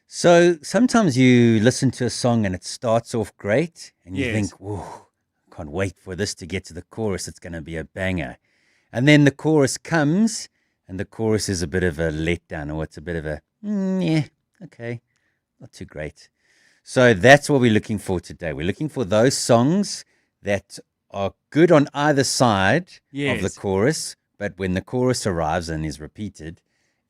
So sometimes you listen to a song and it starts off great and you think, whoa, can't wait for this to get to the chorus. It's going to be a banger. And then the chorus comes and the chorus is a bit of a letdown, or it's a bit of a, yeah, okay, not too great. So that's what we're looking for today. We're looking for those songs that are good on either side of the chorus, but when the chorus arrives and is repeated,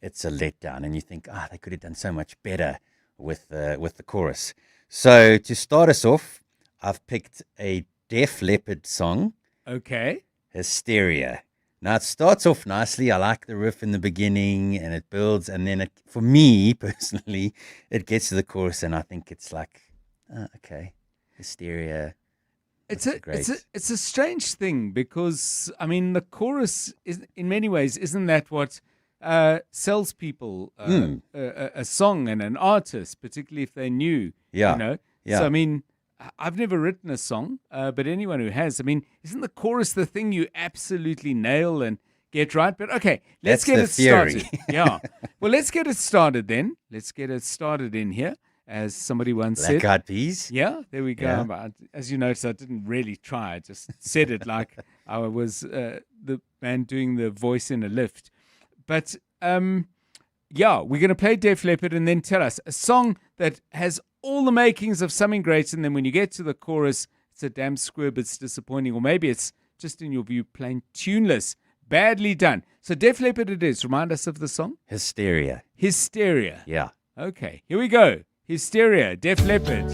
it's a letdown, and you think, they could have done so much better with the chorus. So to start us off, I've picked a Def Leppard song. Okay. Hysteria. Now, it starts off nicely. I like the riff in the beginning, and it builds. And then, for me, personally, it gets to the chorus, and I think it's like, okay, Hysteria. It's a strange thing because, I mean, the chorus, is in many ways, isn't that what sells people a song and an artist, particularly if they're new, Yeah. you know? Yeah. So, I mean, I've never written a song, but anyone who has, I mean, isn't the chorus the thing you absolutely nail and get right? But okay, let's get it started. Yeah. Well, let's get it started then. Let's get it started in here, as somebody once said. Black Eyed Peas? Yeah, there we go. Yeah. But as you notice, I didn't really try. I just said it like I was the man doing the voice in a lift. But yeah, we're going to play Def Leppard and then tell us a song that has all the makings of something great, and then when you get to the chorus, it's a damn squib, it's disappointing, or maybe it's just, in your view, plain tuneless, badly done. So Def Leppard it is. Remind us of the song. Hysteria. Hysteria. Yeah. Okay, here we go. Hysteria, Def Leppard.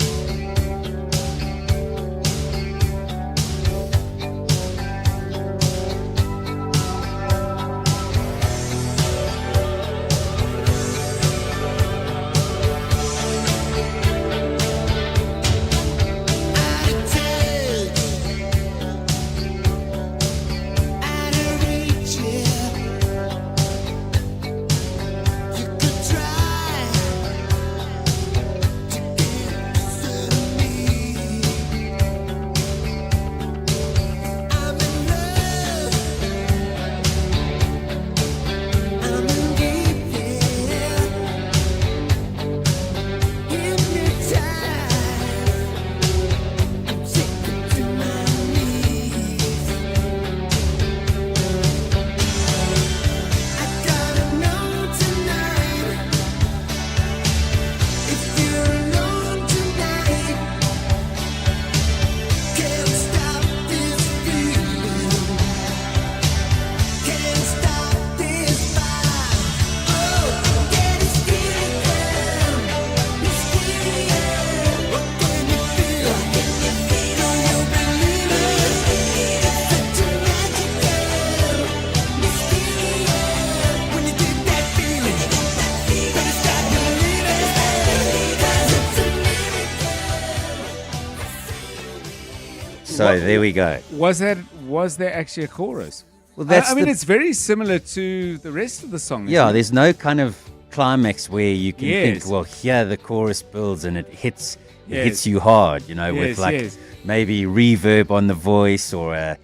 So there we go. Was there actually a chorus? Well, that's I mean, it's very similar to the rest of the song. Yeah, isn't it? there's no kind of climax where you can Yes. think, well, here the chorus builds and it hits Yes. you hard, you know, Yes, with like yes. maybe reverb on the voice or a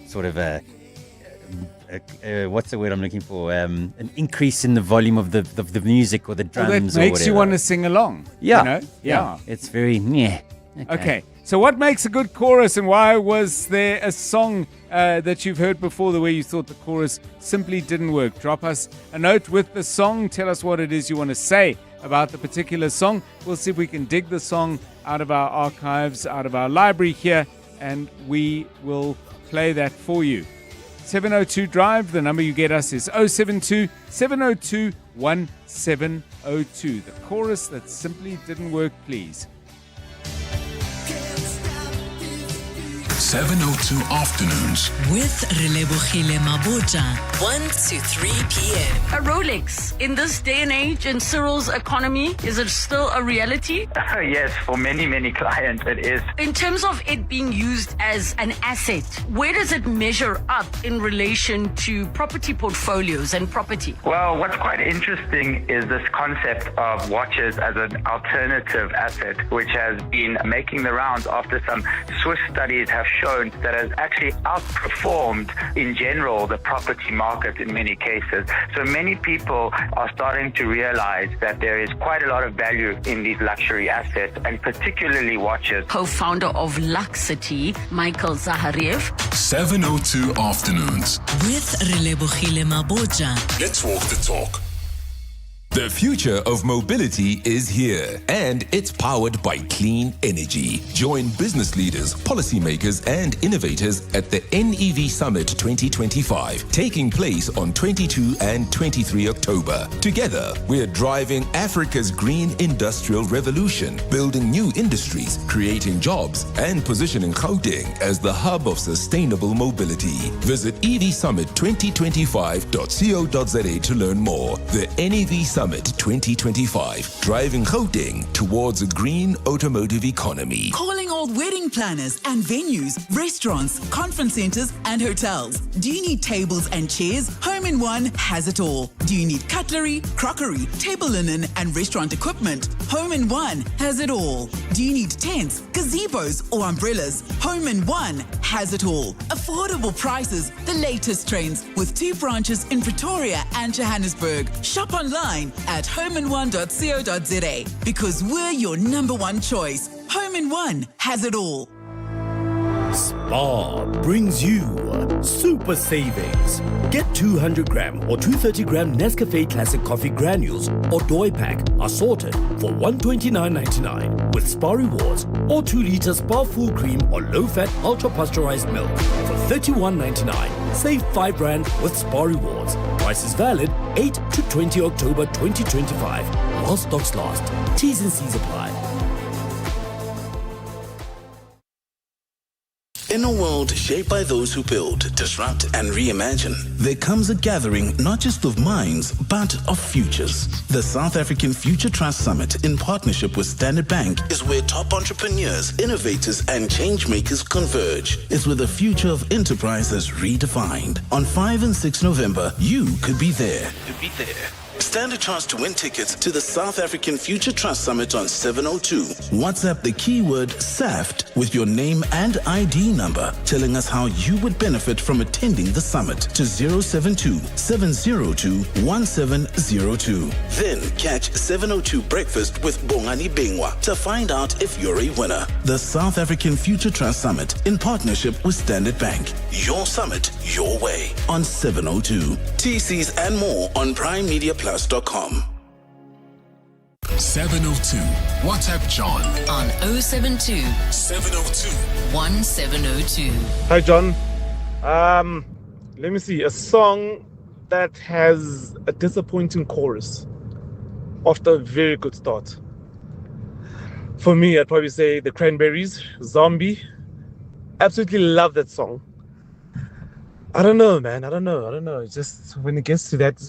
sort of a what's the word I'm looking for? An increase in the volume of the music or the Well, drums that or makes whatever. you want to sing along. Yeah, You know? yeah. It's very Okay. So what makes a good chorus, and why was there a song that you've heard before the way you thought the chorus simply didn't work? Drop us a note with the song. Tell us what it is you want to say about the particular song. We'll see if we can dig the song out of our archives, out of our library here, and we will play that for you. 702 Drive, the number you get us is 072 702 1702. The chorus that simply didn't work, please. 702 Afternoons with Relebogile Maboja, 1 to 3 p.m. A Rolex in this day and age in Cyril's economy, is it still a reality? Yes, for many clients it is. In terms of it being used as an asset, where does it measure up in relation to property portfolios and property? Well, what's quite interesting is this concept of watches as an alternative asset, which has been making the rounds after some Swiss studies have shown that has actually outperformed in general the property market in many cases. So many people are starting to realize that there is quite a lot of value in these luxury assets, and particularly watches. Co-founder of Luxity, Michael Zahariev. 702 Afternoons with Relebogile Maboja. Let's walk the talk. The future of mobility is here, and it's powered by clean energy. Join business leaders, policymakers, and innovators at the NEV Summit 2025, taking place on 22 and 23 October. Together, we're driving Africa's green industrial revolution, building new industries, creating jobs, and positioning Gauteng as the hub of sustainable mobility. Visit evsummit2025.co.za to learn more. The NEV Summit 2025, driving Gauteng towards a green automotive economy. Calling all wedding planners and venues, restaurants, conference centers, and hotels. Do you need tables and chairs? Home in One has it all. Do you need cutlery, crockery, table linen, and restaurant equipment? Home in One has it all. Do you need tents, gazebos, or umbrellas? Home in One has it all. Affordable prices, the latest trends, with 2 branches in Pretoria and Johannesburg. Shop online at homein1.co.za, because we're your number one choice. Home in One has it all. Spar brings you super savings. Get 200 gram or 230 gram Nescafe Classic Coffee granules or Doi pack assorted for $129.99 with Spar Rewards, or 2 liters Spar Full Cream or low-fat ultra-pasteurized milk for $31.99. Save R5 with Spar Rewards. Price is valid 8 to 20 October 2025 while stocks last. T's and C's apply. In a world shaped by those who build, disrupt, and reimagine, there comes a gathering not just of minds, but of futures. The South African Future Trust Summit, in partnership with Standard Bank, is where top entrepreneurs, innovators, and change makers converge. It's where the future of enterprise is redefined. On 5 and 6 November, you could be there. Stand a chance to win tickets to the South African Future Trust Summit on 702. WhatsApp the keyword SAFT with your name and ID number, telling us how you would benefit from attending the summit to 072-702-1702. Then catch 702 Breakfast with Bongani Bengwa to find out if you're a winner. The South African Future Trust Summit, in partnership with Standard Bank. Your summit, your way, on 702. TCs and more on PrimeMediaPlus.com. 702. WhatsApp John on 072 702 1702. Hi, John. Let me see. A song that has a disappointing chorus after a very good start. For me, I'd probably say the Cranberries, Zombie. Absolutely love that song. I don't know, man. I don't know. It's just when it gets to that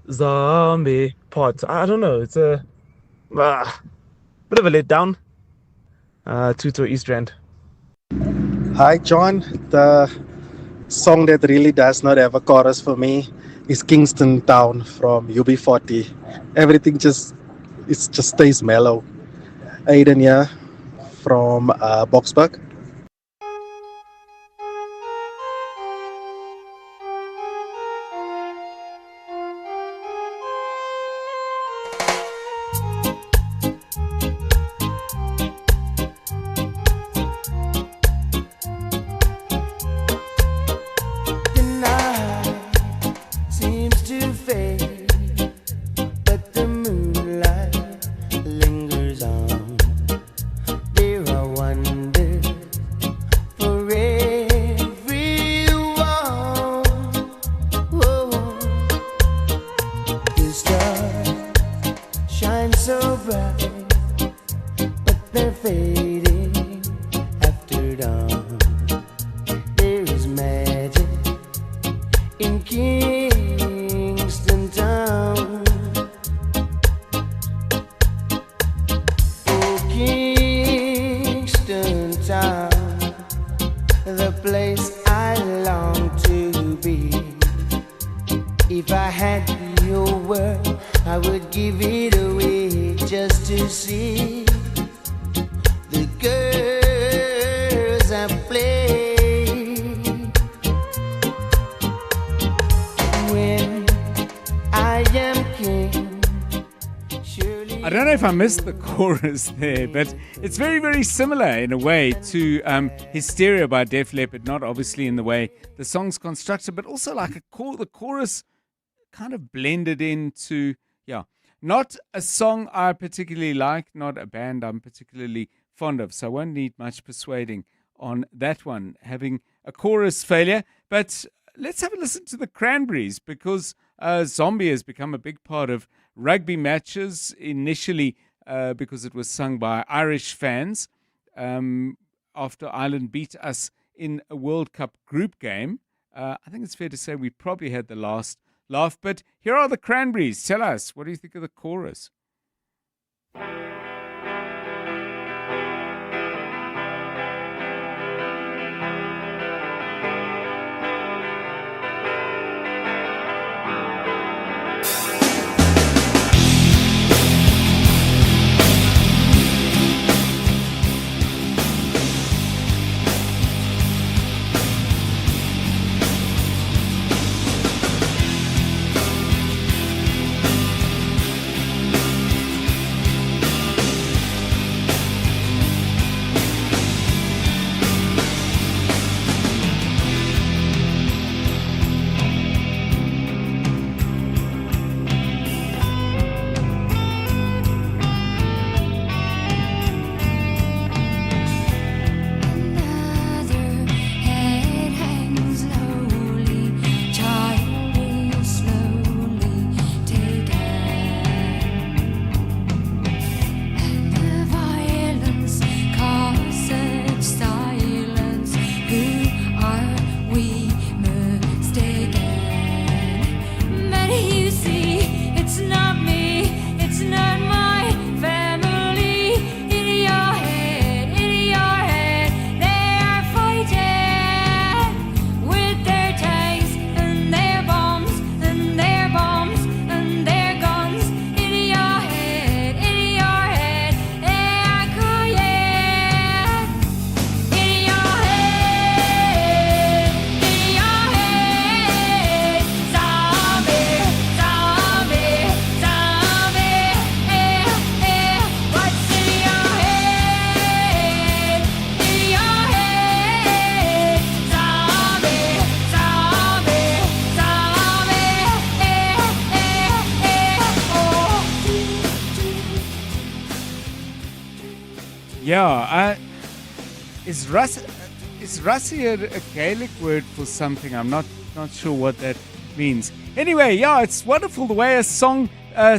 zombie part, I don't know. It's a bit of a letdown. Tuto East Rand. Hi, John. The song that really does not have a chorus for me is Kingston Town from UB40. Everything just stays mellow. Aiden here from Boksburg. If I had the whole world, I would give it away just to see the girls I play. When I am king, surely I don't know if I missed the chorus there, but it's very, very similar in a way to Hysteria by Def Leppard, not obviously in the way the song's constructed, but also like the chorus kind of blended into, not a song I particularly like, not a band I'm particularly fond of, so I won't need much persuading on that one, having a chorus failure. But let's have a listen to the Cranberries, because Zombie has become a big part of rugby matches, initially because it was sung by Irish fans after Ireland beat us in a World Cup group game. I think it's fair to say we probably had the last laugh, but here are the Cranberries. Tell us, what do you think of the chorus? Yeah, is Rassie a Gaelic word for something? I'm not sure what that means. Anyway, yeah, it's wonderful the way a song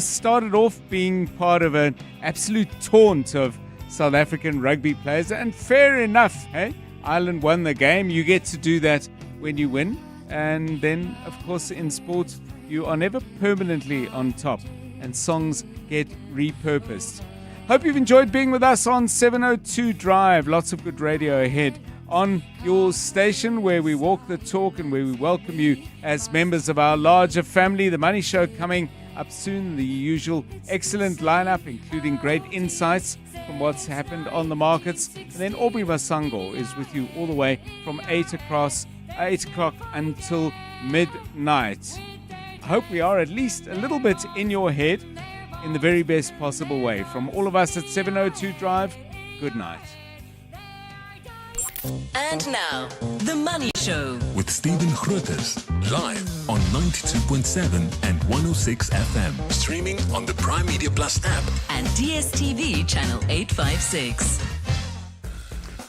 started off being part of an absolute taunt of South African rugby players, and fair enough, hey? Ireland won the game. You get to do that when you win, and then, of course, in sport, you are never permanently on top, and songs get repurposed. Hope you've enjoyed being with us on 702 Drive. Lots of good radio ahead on your station, where we walk the talk and where we welcome you as members of our larger family. The Money Show coming up soon. The usual excellent lineup, including great insights from what's happened on the markets. And then Aubrey Masango is with you all the way from 8 o'clock until midnight. I hope we are at least a little bit in your head in the very best possible way. From all of us at 702 Drive, good night. And now, The Money Show with Stephen Grootes, live on 92.7 and 106 FM. Streaming on the Prime Media Plus app and DSTV channel 856.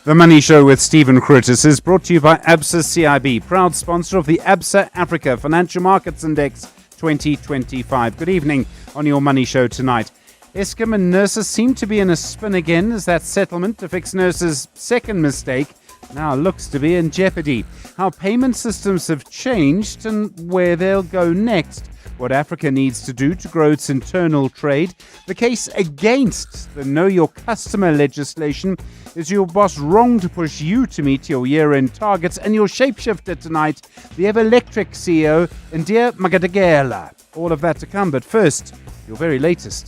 The Money Show with Stephen Grootes is brought to you by ABSA CIB, proud sponsor of the ABSA Africa Financial Markets Index 2025. Good evening on your Money Show tonight. Eskom and nurses seem to be in a spin again, as that settlement to fix nurses' second mistake now looks to be in jeopardy. How payment systems have changed and where they'll go next. what Africa needs to do to grow its internal trade. The case against the Know Your Customer legislation. Is your boss wrong to push you to meet your year-end targets? And your shapeshifter tonight, the Electric CEO, Ndia Magadagela. All of that to come, but first, your very latest